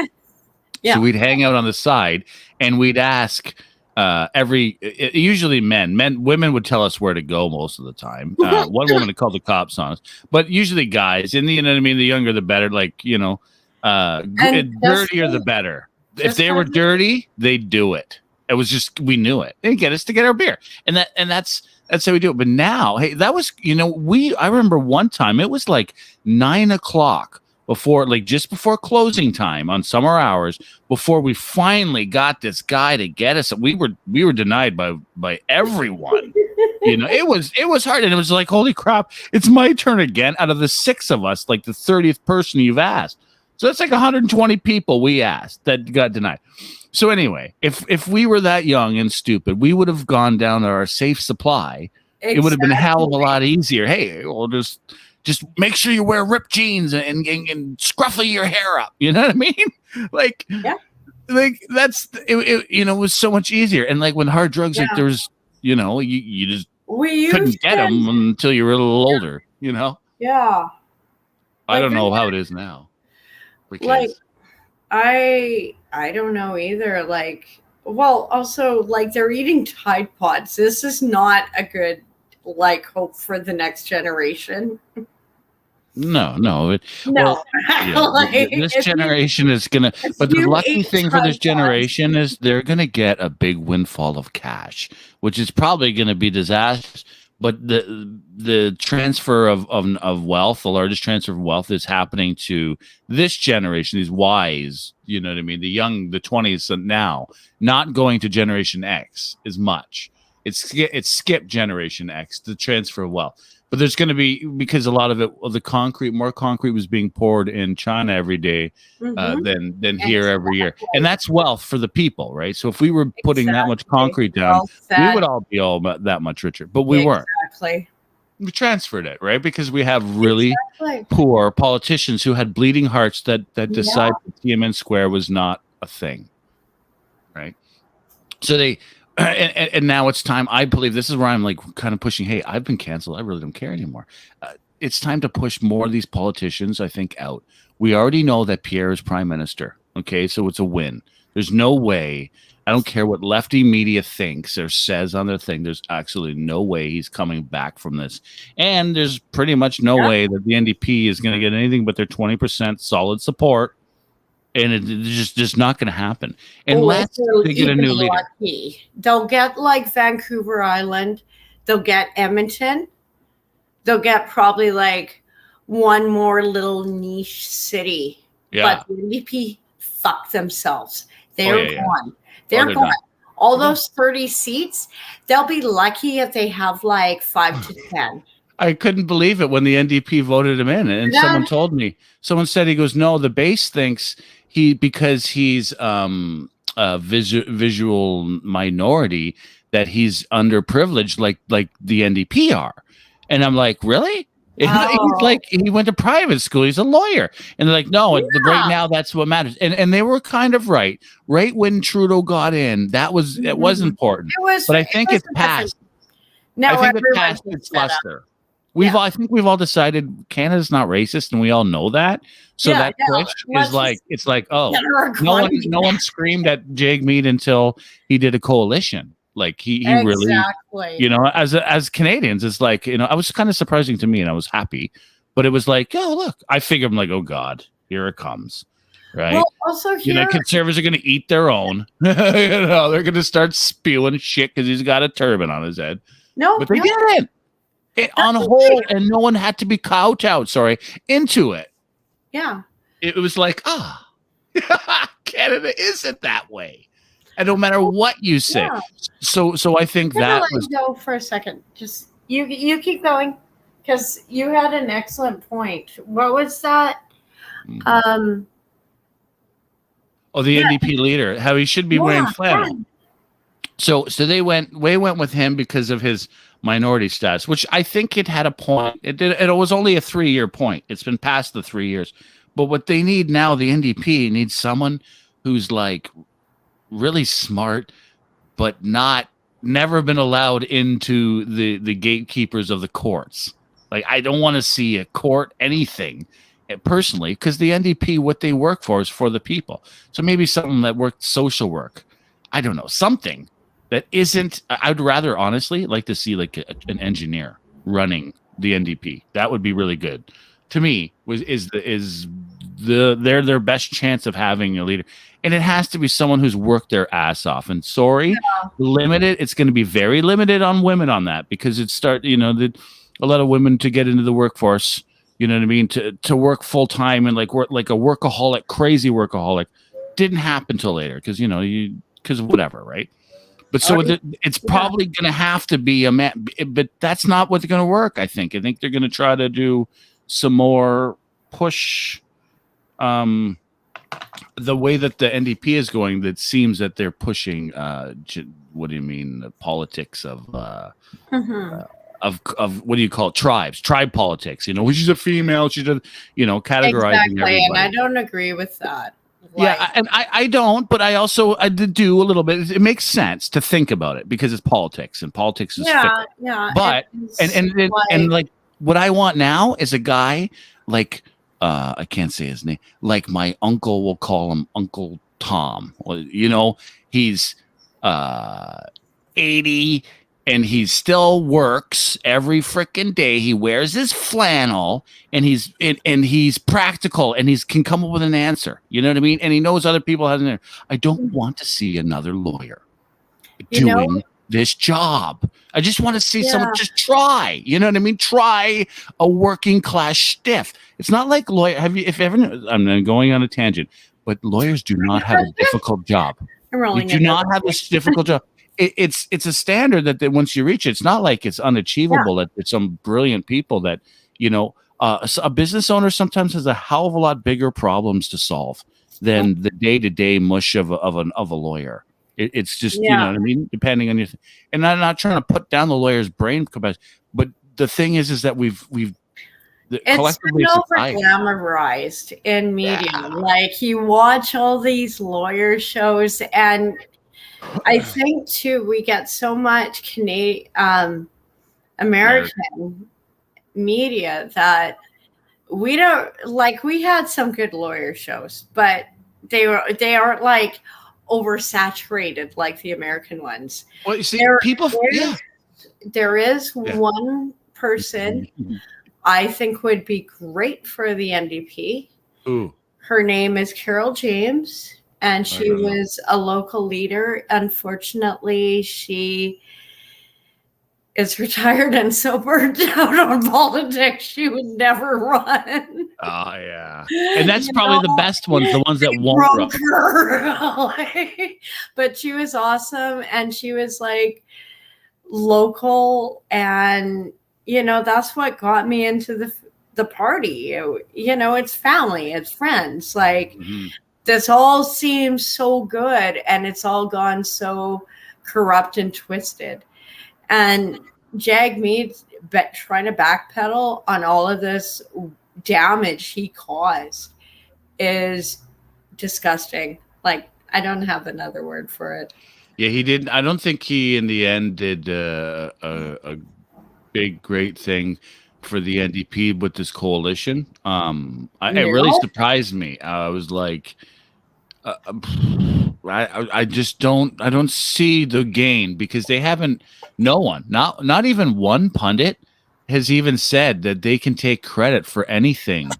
So we'd hang out on the side, and we'd ask usually women would tell us where to go most of the time. One woman would call the cops on us, but usually guys, and the younger the better, dirtier the better. If they were dirty, they'd do it. It was just, we knew it. They'd get us to get our beer, and that's how we do it. But now, hey, that was, I remember one time it was like 9:00 just before closing time on summer hours, before we finally got this guy to get us. We were denied by everyone. It was hard, and it was like, holy crap, it's my turn again. Out of the 6 of us, like the 30th person you've asked, so that's like 120 people we asked that got denied. So anyway, if we were that young and stupid, we would have gone down to our safe supply. Exactly. It would have been a hell of a lot easier. Hey, we'll just make sure you wear ripped jeans and scruffy your hair up. You know what I mean? That's it. It was so much easier. And like when hard drugs, like there was, you just couldn't get them until you were a little older. Yeah. I don't know how it is now. I don't know either. Like Well, also, like, they're eating Tide Pods. This is not a good, like, hope for the next generation. No. No. Well, yeah, Like, this if generation is gonna. But the you lucky ate thing for this Tide Pods, generation is they're gonna get a big windfall of cash, which is probably gonna be disastrous. But the transfer of wealth, the largest transfer of wealth, is happening to this generation, these Ys. You know what I mean? The young, the 20s now, not going to Generation X as much. It's skipped Generation X, the transfer of wealth. But there's going to be, because a lot of it, more concrete was being poured in China every day than here every year, and that's wealth for the people, right? So if we were putting that much concrete down, we would all be all that much richer, but we weren't. Exactly. We transferred it, right? Because we have really poor politicians who had bleeding hearts that decided that Tiananmen Square was not a thing, right? So they. And now it's time. I believe this is where I'm like kind of pushing. Hey, I've been canceled. I really don't care anymore. It's time to push more of these politicians, I think, out. We already know that Pierre is prime minister. Okay, so it's a win. There's no way. I don't care what lefty media thinks or says on their thing. There's absolutely no way he's coming back from this. And there's pretty much no way that the NDP is going to get anything but their 20% solid support. And it's just not going to happen unless they get a new leader. Lucky. They'll get like Vancouver Island. They'll get Edmonton. They'll get probably like one more little niche city. Yeah. But the NDP fuck themselves. They're gone. They're gone. done. All those 30 seats, they'll be lucky if they have like 5 to 10. I couldn't believe it when the NDP voted him in, and someone told me. Someone said, he goes, no, the base thinks because he's a visual minority, that he's underprivileged, like the NDP are. And I'm like, really? He's like, he went to private school. He's a lawyer. And they're like, no, right now that's what matters. And they were kind of right. Right when Trudeau got in, it was important. But I think it's passed. No, I think it passed its cluster. I think we've all decided Canada's not racist, and we all know that. So that push is like, it's like, oh, no one screamed at Jagmeet until he did a coalition. Like he really, you know, as Canadians, it's like, you know, I was kind of surprising to me, and I was happy, but it was like, oh, look, I figured, I'm like, oh God, here it comes. Right. Well, also here, you know, conservatives are going to eat their own. You know, they're going to start spewing shit because he's got a turban on his head. No, but they didn't. On hold, and no one had to be kowtowed. Into it. Yeah. It was like, Canada isn't that way, and no matter what you say. Yeah. So I think that was. Go for a second. Just you keep going, because you had an excellent point. What was that? The NDP leader, how he should be wearing flannel. So they went with him because of his minority status, which I think it had a point. It was only a 3-year point. It's been past the 3 years. But what they need now, the NDP needs someone who's like really smart, but never been allowed into the gatekeepers of the courts. Like, I don't want to see a court anything personally, because the NDP, what they work for is for the people. So maybe something that worked social work. I don't know, something that isn't. I'd rather honestly like to see like an engineer running the NDP. That would be really good. To me, they're their best chance of having a leader, and it has to be someone who's worked their ass off. And limited. It's going to be very limited on women on that, because a lot of women to get into the workforce. You know what I mean? To work full time and work like a workaholic, crazy workaholic, didn't happen till later because whatever, right? But it's probably going to have to be a man, but that's not what's going to work. I think they're going to try to do some more push. The way that the NDP is going, that seems that they're pushing. What do you mean? The politics of. Of what do you call it? Tribe politics. She's a female. She's categorizing everybody. And I don't agree with that. And I don't, but I do a little bit. It makes sense to think about it because it's politics, and politics is fickle. But and like what I want now is a guy like I can't say his name. Like my uncle will call him Uncle Tom. He's 80, and he still works every freaking day. He wears his flannel, and he's practical, and he can come up with an answer. You know what I mean? And he knows other people have an answer. I don't want to see another lawyer doing this job. I just want to see someone just try. You know what I mean? Try a working class stiff. It's not like lawyer. I'm going on a tangent, but lawyers do not have a difficult job. You do not have this difficult job. It's a standard that once you reach it, it's not like it's unachievable. That it's some brilliant people that a business owner sometimes has a hell of a lot bigger problems to solve than the day-to-day mush of a lawyer. It's just you know what I mean. Depending on and I'm not trying to put down the lawyer's brain capacity, but the thing is that we've it's been over glamorized in media. Like you watch all these lawyer shows, and I think too we get so much American media that we don't like. We had some good lawyer shows, but they aren't like oversaturated like the American ones. Well, you see, there is one person I think would be great for the NDP. Ooh. Her name is Carol James, and she was a local leader. Unfortunately, she is retired and so burned out on politics, she would never run. Oh, yeah. And that's probably the best ones, the ones that won't run. But she was awesome, and she was like local, and that's what got me into the party. It's family, it's friends. Like this all seems so good, and it's all gone so corrupt and twisted. And Jag Mead's trying to backpedal on all of this damage he caused is disgusting. Like, I don't have another word for it. Yeah, he didn't. I don't think he, in the end, did a big, great thing for the NDP with this coalition. It really surprised me. I was like, I just don't see the gain, because they haven't. No one, not even one pundit, has even said that they can take credit for anything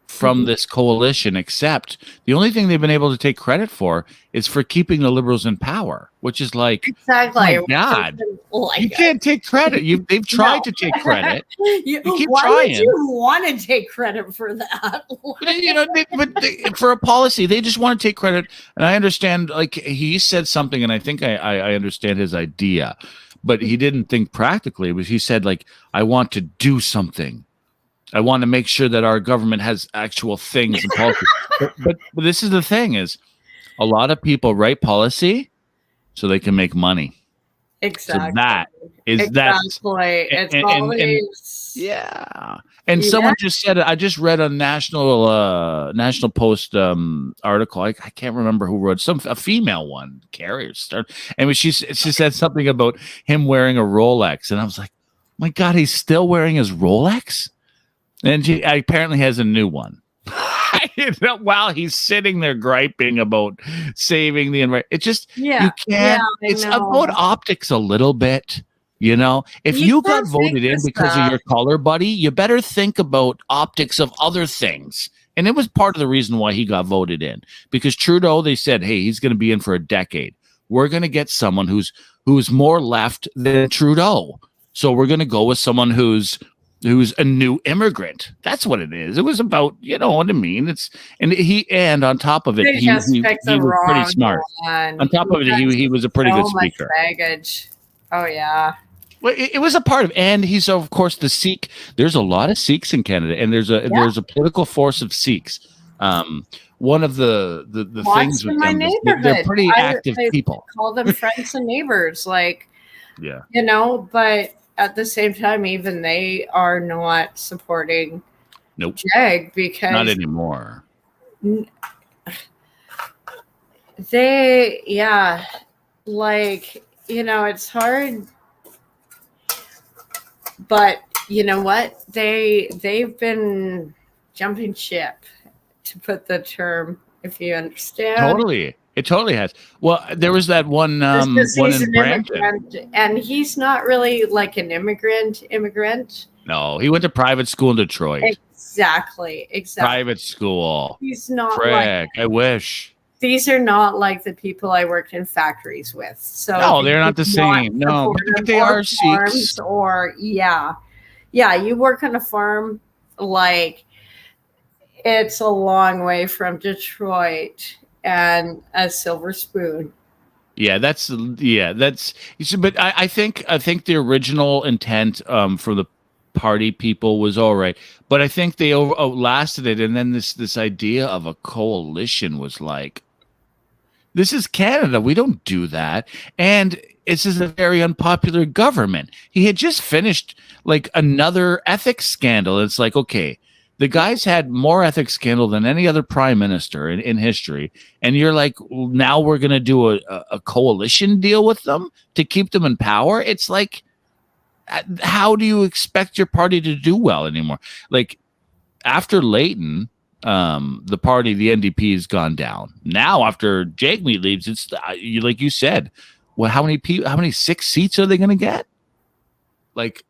from this coalition, except the only thing they've been able to take credit for is for keeping the Liberals in power, which is like, exactly. Oh my God, you can't take credit. They've tried to take credit. You keep why trying. would you want to take credit for that? But for a policy, they just want to take credit. And I understand, like, he said something, and I think I understand his idea, but he didn't think practically. He said, like, I want to do something. I want to make sure that our government has actual things and policy. but this is the thing: is a lot of people write policy so they can make money. Exactly. So that is exactly. It's always And someone just said it. I just read a National Post article. I can't remember who wrote a female one. Carrie and she said something about him wearing a Rolex, and I was like, my God, he's still wearing his Rolex. And she apparently has a new one. While he's sitting there griping about saving the environment, it just you can't. It's about optics a little bit, If you got voted in because of your color, buddy, you better think about optics of other things. And it was part of the reason why he got voted in, because Trudeau, they said, hey, he's going to be in for a decade. We're going to get someone who's more left than Trudeau. So we're going to go with someone who's a new immigrant. That's what it is. It was about, you know what I mean? And on top of it, he was pretty smart. On top of it, he was a pretty good speaker. Much baggage. Oh yeah. Well, it was a part of, and he's of course the Sikh. There's a lot of Sikhs in Canada, and there's a political force of Sikhs. One of the things with them is they're pretty active people. Call them friends and neighbors, like yeah, but at the same time, even they are not supporting Jag because not anymore. They it's hard. But you know what? They've been jumping ship, to put the term, if you understand. Totally. It totally has. Well, there was that one Because one he's in an Brampton. immigrant, and he's not really like an immigrant. No, he went to private school in Detroit. Exactly. Private school. He's not Frick, I wish. these are not like the people I worked in factories with. So No, they're not the he's same. No, but supportive they or are Sikhs. farms or yeah. You work on a farm, like it's a long way from Detroit and a silver spoon. But I think the original intent for the party people was all right, but I think they outlasted it, and then this idea of a coalition was like, this is Canada, we don't do that, and this is a very unpopular government. He had just finished like another ethics scandal. It's like, okay, the guy's had more ethics scandal than any other prime minister in history. And you're like, well, now we're going to do a coalition deal with them to keep them in power. It's like, how do you expect your party to do well anymore? Like after Leighton, the party, the NDP has gone down. Now after Jagmeet leaves, it's like you said, well, how many 6 seats are they going to get? Like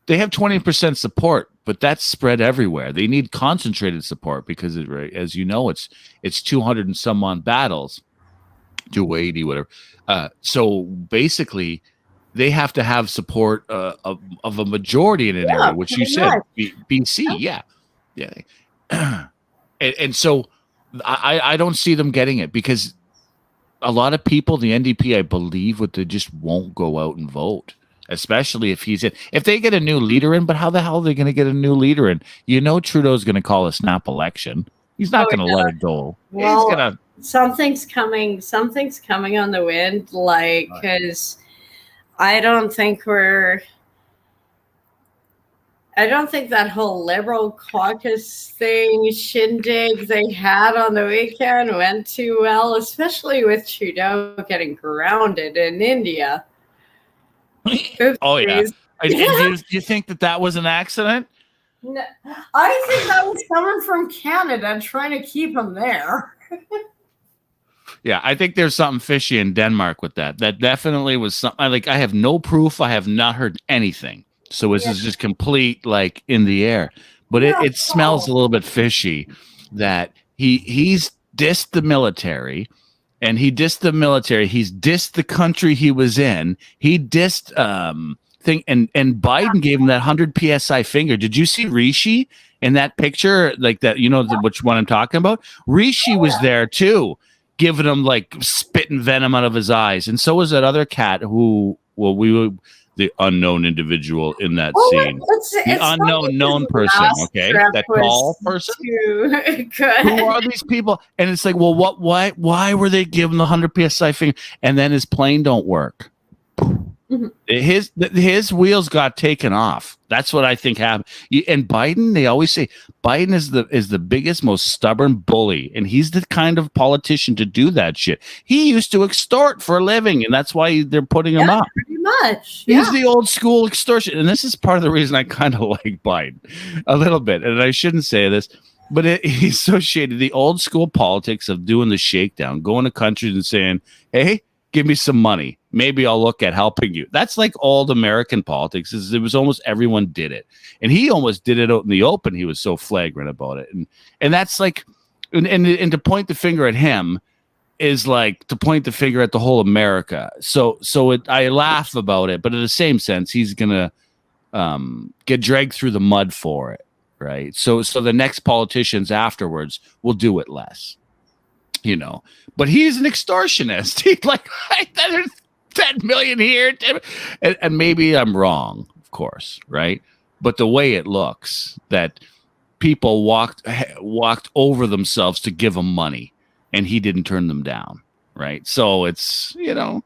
they have 20% support, but that's spread everywhere. They need concentrated support because, as you know, it's 200 and some on battles, 280, whatever. So basically, they have to have support of a majority in an area, which you said, BC, yeah. And so I don't see them getting it because a lot of people, the NDP, I believe, they just won't go out and vote. Especially if he's in. If they get a new leader in, but how the hell are they going to get a new leader in? You know, Trudeau's going to call a snap election. He's not going to let it go. Well, He's gonna. Something's coming. Something's coming on the wind. Like, because I don't think that whole Liberal caucus thing shindig they had on the weekend went too well, especially with Trudeau getting grounded in India. Oh yeah. And do you think that was an accident? No, I think that was coming from Canada trying to keep him there. Yeah, I think there's something fishy in Denmark with that. That definitely was something. Like I have no proof. I have not heard anything. So this is just complete like in the air. But it smells a little bit fishy that he's dissed the military. And he dissed the military. He's dissed the country he was in. He dissed thing. And Biden gave him that 100 PSI finger. Did you see Rishi in that picture? Like that, you know, which one I'm talking about? Rishi was there too, giving him like spitting venom out of his eyes. And so was that other cat who, the unknown individual in that scene. The unknown known person, okay? That tall person. Who are these people? And it's like, well, why were they giving the 100 PSI finger? And then his plane don't work. Mm-hmm. His wheels got taken off. That's what I think happened. And Biden, they always say Biden is the biggest, most stubborn bully, and he's the kind of politician to do that shit. He used to extort for a living, and that's why they're putting him up. Pretty much. He's the old school extortion, and this is part of the reason I kind of like Biden a little bit. And I shouldn't say this, but he associated the old school politics of doing the shakedown, going to countries and saying, "Hey, give me some money. Maybe I'll look at helping you." That's like old American politics. It was almost everyone did it. And he almost did it out in the open. He was so flagrant about it. And that's like, and to point the finger at him is like to point the finger at the whole America. So I laugh about it, but in the same sense, he's going to get dragged through the mud for it. Right. So the next politicians afterwards will do it less. You know, but he's an extortionist. He's like, there's 10 million here. And maybe I'm wrong, of course, right? But the way it looks, that people walked over themselves to give him money, and he didn't turn them down, right? So it's, you know,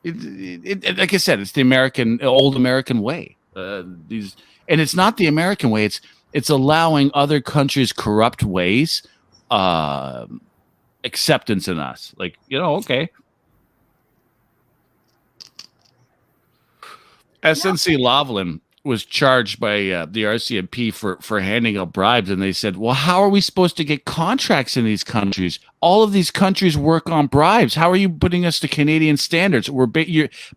like I said, it's the old American way. And it's not the American way. It's allowing other countries' corrupt ways acceptance in us. Like, you know, okay. SNC Lavalin was charged by the RCMP for handing out bribes, and they said, "Well, how are we supposed to get contracts in these countries? All of these countries work on bribes. How are you putting us to Canadian standards?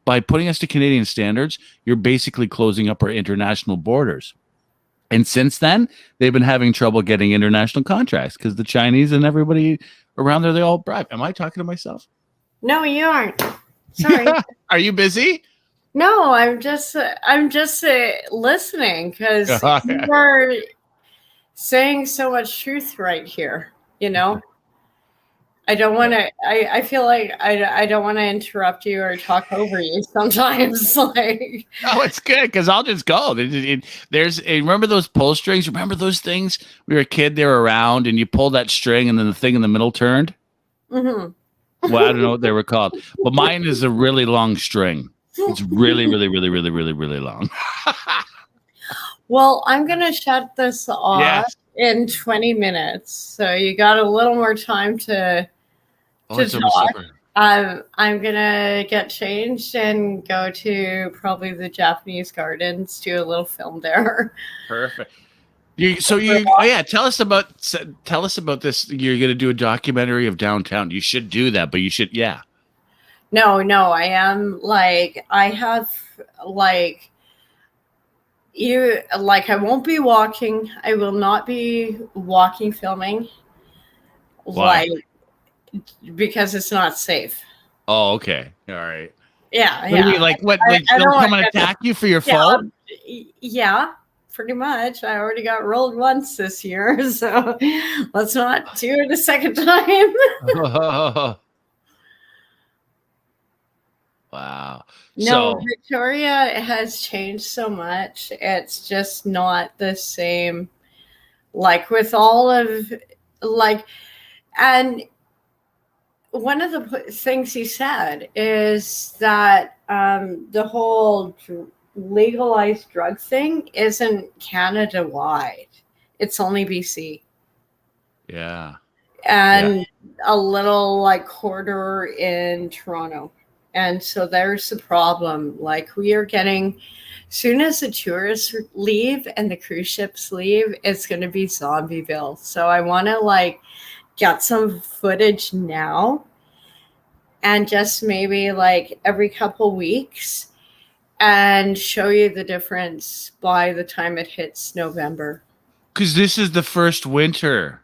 By putting us to Canadian standards, you're basically closing up our international borders." And since then, they've been having trouble getting international contracts because the Chinese and everybody around there, they all bribe. Am I talking to myself? No, you aren't. Sorry. Are you busy? No, I'm just listening because you are saying so much truth right here. You know, I don't want to. I feel like I don't want to interrupt you or talk over you sometimes. Like, oh, it's good because I'll just go. Remember those pull strings? Remember those things? We were a kid. They were around, and you pulled that string, and then the thing in the middle turned. Mm-hmm. Well, I don't know what they were called, but mine is a really long string. It's really, really, really, really, really, really long. Well, I'm going to shut this off in 20 minutes. So you got a little more time to talk. I'm going to get changed and go to probably the Japanese gardens, do a little film there. Perfect. Tell us about this. You're going to do a documentary of downtown. You should do that, but you should, No, I am I won't be walking. I will not be walking filming. Why? Because it's not safe. Oh, okay. All right. Yeah. What do you mean, what? They'll come and attack you for your phone? Yeah, pretty much. I already got rolled once this year, so let's not do it a second time. Wow. No, Victoria has changed so much. It's just not the same. With all of and one of the things he said is that the whole legalized drug thing isn't Canada wide. It's only BC. Yeah. And a little corridor in Toronto. And so there's the problem. We are getting, soon as the tourists leave and the cruise ships leave, it's going to be Zombieville. So I want to get some footage now and just maybe every couple weeks and show you the difference by the time it hits November. Because this is the first winter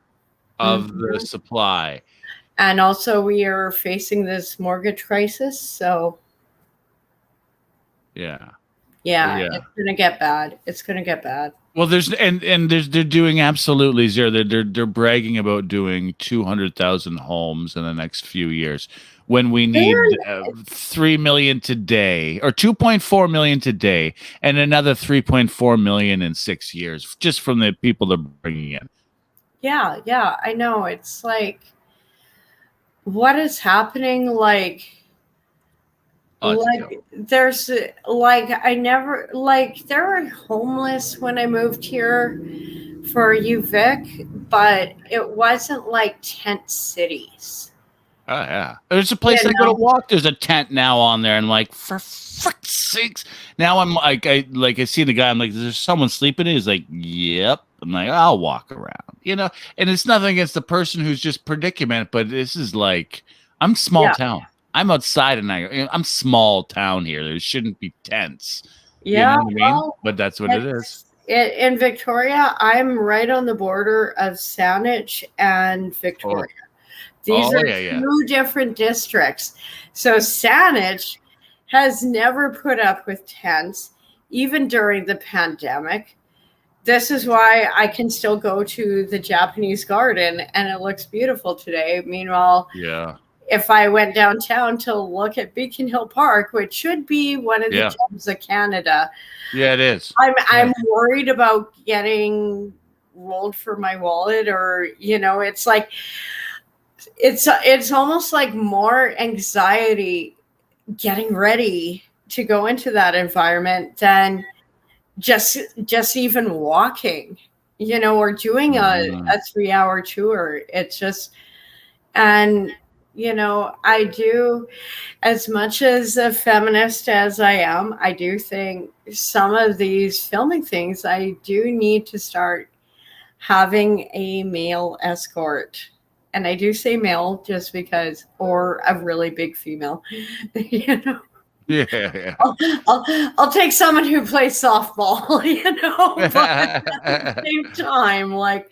of the supply. And also we are facing this mortgage crisis. So yeah, it's going to get bad. It's going to get bad. Well, they're doing absolutely zero. They're bragging about doing 200,000 homes in the next few years when we need 3 million today or 2.4 million today and another 3.4 million in 6 years just from the people they're bringing in. Yeah, I know. It's what is happening? There's I never there were homeless when I moved here for UVic, but it wasn't tent cities. Oh yeah, there's a place I go to walk. There's a tent now on there, and for frick's sakes, now I'm I see the guy. I'm like, is there someone sleeping? He's like, yep. I'm like, I'll walk around, And it's nothing against the person who's just predicament, but this is I'm small town. I'm outside and I'm small town here. There shouldn't be tents. Yeah, you know what I mean? But that's what it is. In Victoria, I'm right on the border of Saanich and Victoria. These are two different districts. So Saanich has never put up with tents, even during the pandemic. This is why I can still go to the Japanese garden and it looks beautiful today. Meanwhile, if I went downtown to look at Beacon Hill Park, which should be one of the gems of Canada. Yeah, it is. I'm worried about getting rolled for my wallet or, it's almost more anxiety getting ready to go into that environment than just even walking, or doing a 3-hour tour. It's just, and You know, I do, as much as a feminist as I am, I do think some of these filming things, I do need to start having a male escort. And I do say male just because, or a really big female, you know. Yeah. I'll take someone who plays softball, you know, but at the same time, like,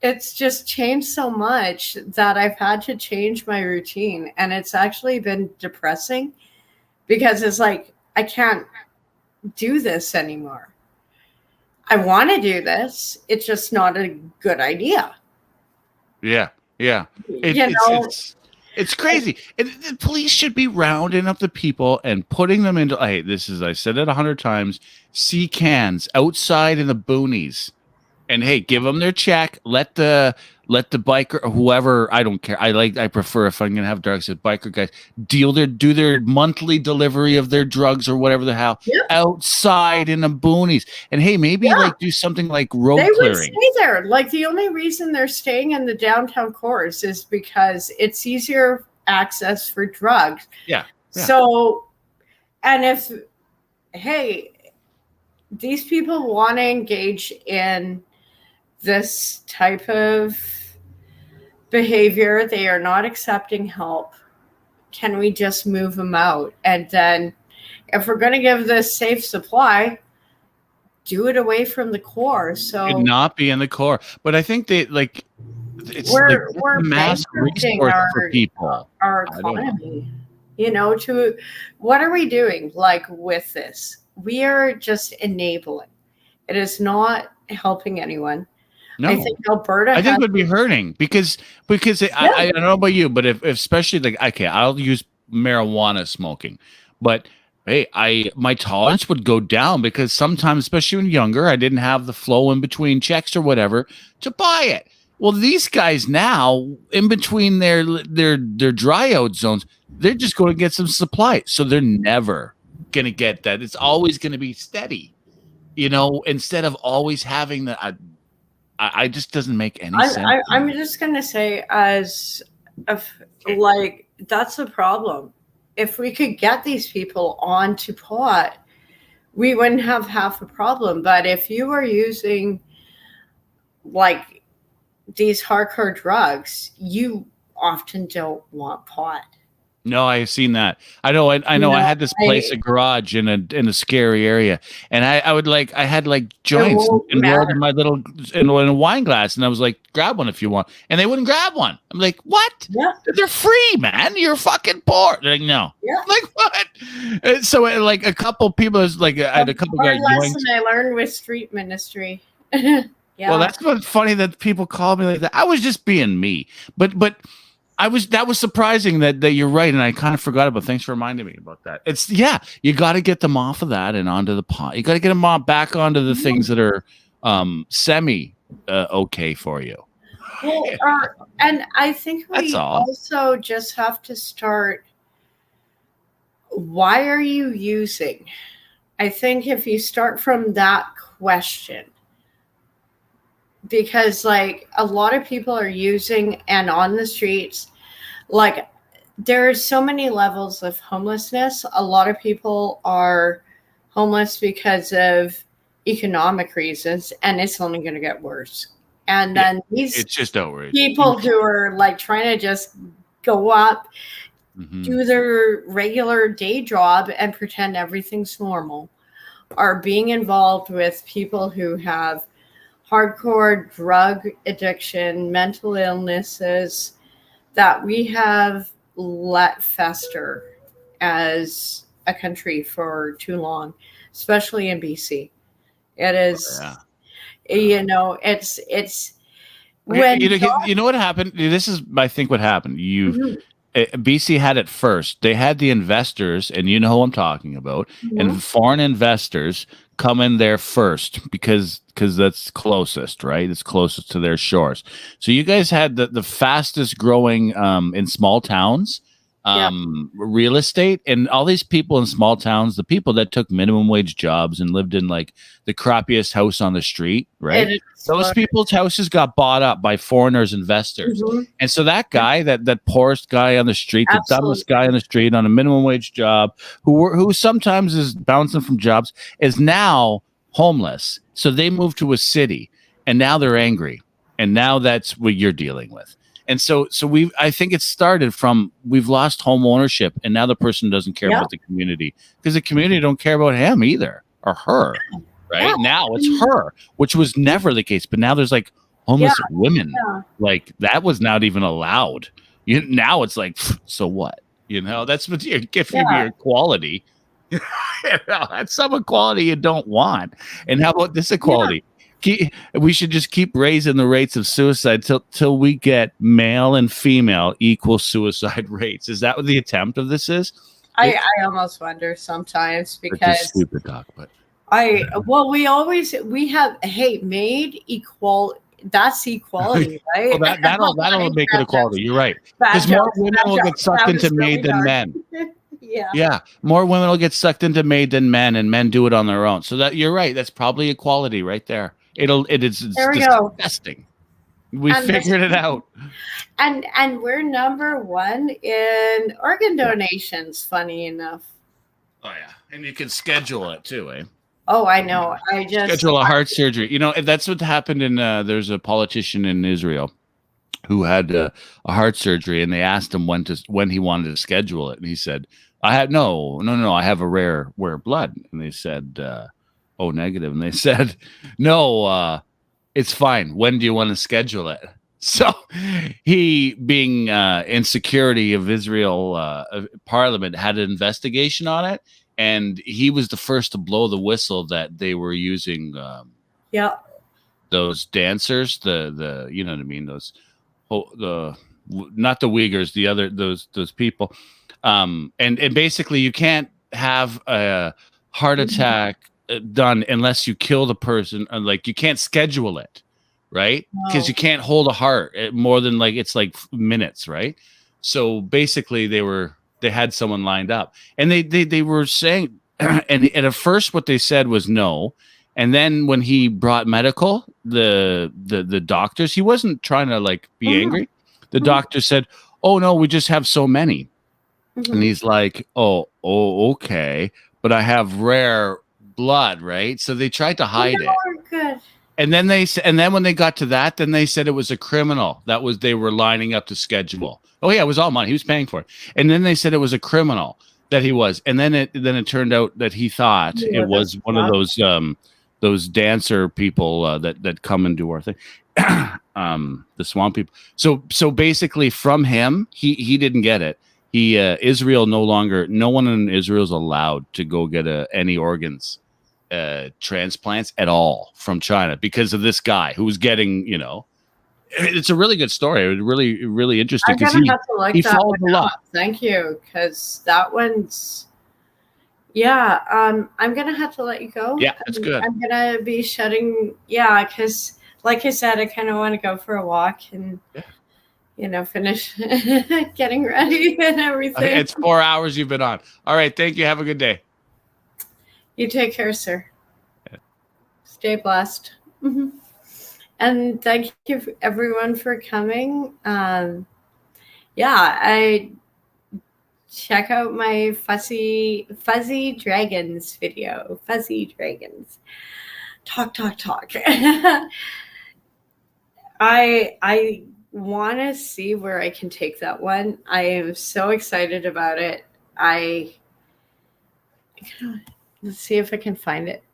it's just changed so much that I've had to change my routine. And it's actually been depressing because it's like, I can't do this anymore. I want to do this. It's just not a good idea. Yeah, yeah. You know, It's crazy. The police should be rounding up the people and putting them into. Hey, this is. I said it 100 times. Sea cans outside in the boonies, and hey, give them their check. Let the biker or whoever. I don't care. I prefer if I'm gonna have drugs with biker guys do their monthly delivery of their drugs or whatever the hell outside in the boonies. And hey, maybe like do something like road they would clearing. stay there. Like, the only reason they're staying in the downtown cores is because it's easier access for drugs. Yeah. So, and if, hey, these people want to engage in this type of behavior, they are not accepting help. Can we just move them out? And then, if we're going to give this safe supply, do it away from the core. So Should not be in the core. But I think they like it's we're like mass bankrupting resource for people. our I don't know. economy. You know, to what are we doing like with this? We are just enabling. It is not helping anyone. No, I think Alberta I think has it would be hurting because I don't know about you, but if especially like okay, I'll use marijuana smoking, but hey, my tolerance would go down because sometimes, especially when younger, I didn't have the flow in between checks or whatever to buy it. Well, these guys now, in between their dry out zones, they're just going to get some supply, so they're never going to get that. It's always going to be steady, you know, instead of always having the. I just doesn't make any sense. I'm just gonna say, as if, like, that's the problem. If we could get these people onto pot, we wouldn't have half a problem. But if you are using like these hardcore drugs, you often don't want pot. No, I've seen that. I know. I know. I had this place, a garage in a scary area, and I would like I had like joints enrolled in my little in a wine glass, and I was like, grab one if you want, and they wouldn't grab one. I'm like, what? Yeah, they're free, man. You're fucking poor. They're like, no. Yeah. Like what? And so like a couple people is like I had a couple guys joints. Lesson I learned with street ministry. Yeah. Well, that's what's funny that people call me like that. I was just being me, but. That was surprising that you're right, and I kind of forgot about. Thanks for reminding me about that. It's you got to get them off of that and onto the pot. You got to get them back onto the things that are semi okay for you. Well, and I think we also just have to start. Why are you using? I think if you start from that question, because like a lot of people are using and on the streets, like there's so many levels of homelessness. A lot of people are homeless because of economic reasons, and it's only going to get worse. And then these it's just outrageous. People who are like trying to just go up, do their regular day job and pretend everything's normal, are being involved with people who have hardcore drug addiction, mental illnesses that we have let fester as a country for too long, especially in BC. It is, you know, it's when you know what happened. This is, I think, what happened. BC had it first. They had the investors, and you know who I'm talking about, and foreign investors come in there first because that's closest, right? It's closest to their shores. So you guys had the fastest growing in small towns real estate, and all these people in small towns, the people that took minimum wage jobs and lived in like the crappiest house on the street, right? Those people's houses got bought up by foreigners, investors. And so that guy, that poorest guy on the street, the dumbest guy on the street on a minimum wage job, who sometimes is bouncing from jobs, is now homeless. So they moved to a city, and now they're angry. And now that's what you're dealing with. And so I think it started from, we've lost home ownership, and now the person doesn't care about the community, because the community don't care about him either, or her, right? Now it's her, which was never the case. But now there's like homeless women, like that was not even allowed. Now it's like, so what? That's what you're giving me equality. That's some equality you don't want. And how about this equality? We should just keep raising the rates of suicide till we get male and female equal suicide rates. Is that what the attempt of this is? I almost wonder sometimes, because stupid talk, but we have made equal. That's equality, right? Well, that'll make it equality. You're right, because more women will get sucked into made than men. Yeah, more women will get sucked into made than men, and men do it on their own. So that you're right. That's probably equality right there. It's disgusting. We figured it out. And we're number one in organ donations, funny enough. Oh yeah, and you can schedule it too, eh? Oh, I know. I just schedule a heart surgery. That's what happened in. There's a politician in Israel who had a heart surgery, and they asked him when he wanted to schedule it, and he said, "I had no. I have a rare blood." And they said, "Oh, negative." And they said, "No, it's fine. When do you want to schedule it?" So he, being insecurity of Israel Parliament, had an investigation on it. And he was the first to blow the whistle that they were using those dancers, the you know what I mean, those not the Uyghurs, the other those people. And basically you can't have a heart attack done unless you kill the person, like you can't schedule it, right? Because you can't hold a heart more than it's like minutes, right? So basically they had someone lined up, and they were saying, and at first what they said was no, and then when he brought medical, the doctors, he wasn't trying to be angry. The doctor said, "Oh no, we just have so many," and he's like, "Oh, okay, but I have rare blood, right?" So they tried to hide it. Good. And then when they got to that, then they said it was a criminal. They were lining up to schedule. Oh yeah, it was all money. He was paying for it. And then they said it was a criminal that he was. And then it turned out that he thought it was one of those dancer people that come and do our thing. The swamp people. So basically from him, he didn't get it. Israel no one in Israel is allowed to go get any organs. Transplants at all from China because of this guy who was getting, it's a really good story. It was really, really interesting because he followed the law. Thank you, because that one's I'm gonna have to let you go. Yeah, that's good. I'm gonna be shutting. Yeah, because like I said, I kind of want to go for a walk and finish getting ready and everything. Okay, it's 4 hours you've been on. All right, thank you. Have a good day. You take care, sir. Stay blessed. And thank you everyone for coming. I check out my fuzzy dragons video. Fuzzy dragons. Talk. I want to see where I can take that one. I am so excited about it. Let's see if I can find it.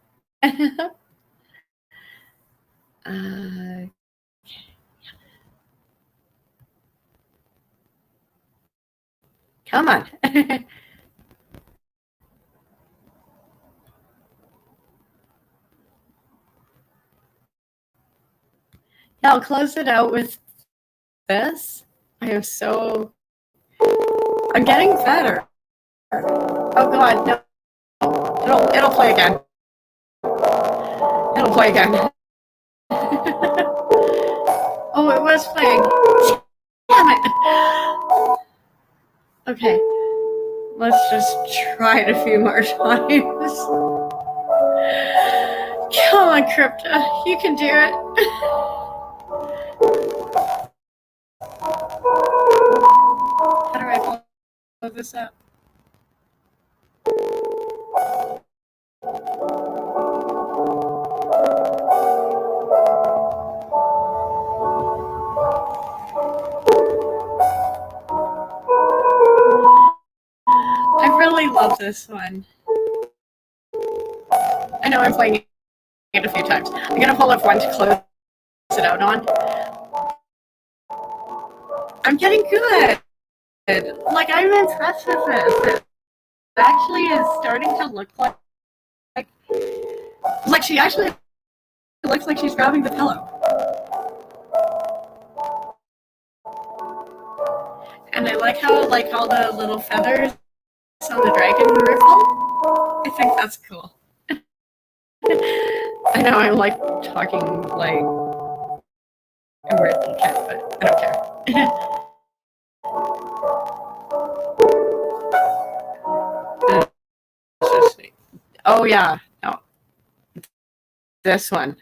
Come on. I'll close it out with this. I'm getting better. Oh God, no. It'll play again. It'll play again. Oh, it was playing. Damn it. Okay. Let's just try it a few more times. Come on, Crypta. You can do it. How do I blow this up? I really love this one. I know I'm playing it a few times. I'm going to pull up one to close it out on. I'm getting good. Like, I'm impressed with this. It actually is starting to look like she actually looks like she's grabbing the pillow. And I like how, like, all the little feathers on the dragon ripple. I think that's cool. I know I'm, like, talking, like, a weird little kid, but I don't care. Oh, yeah. No. This one.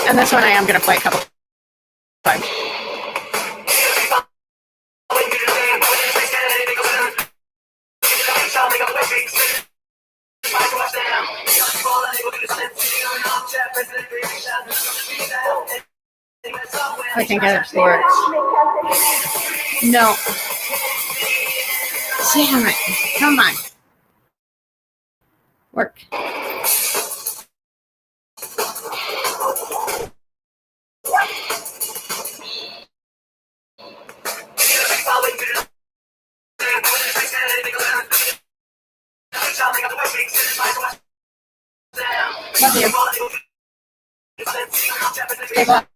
And this one I am going to play a couple times. I can get it to work. No. Damn it. Come on. Work. Love you. Stay blessed.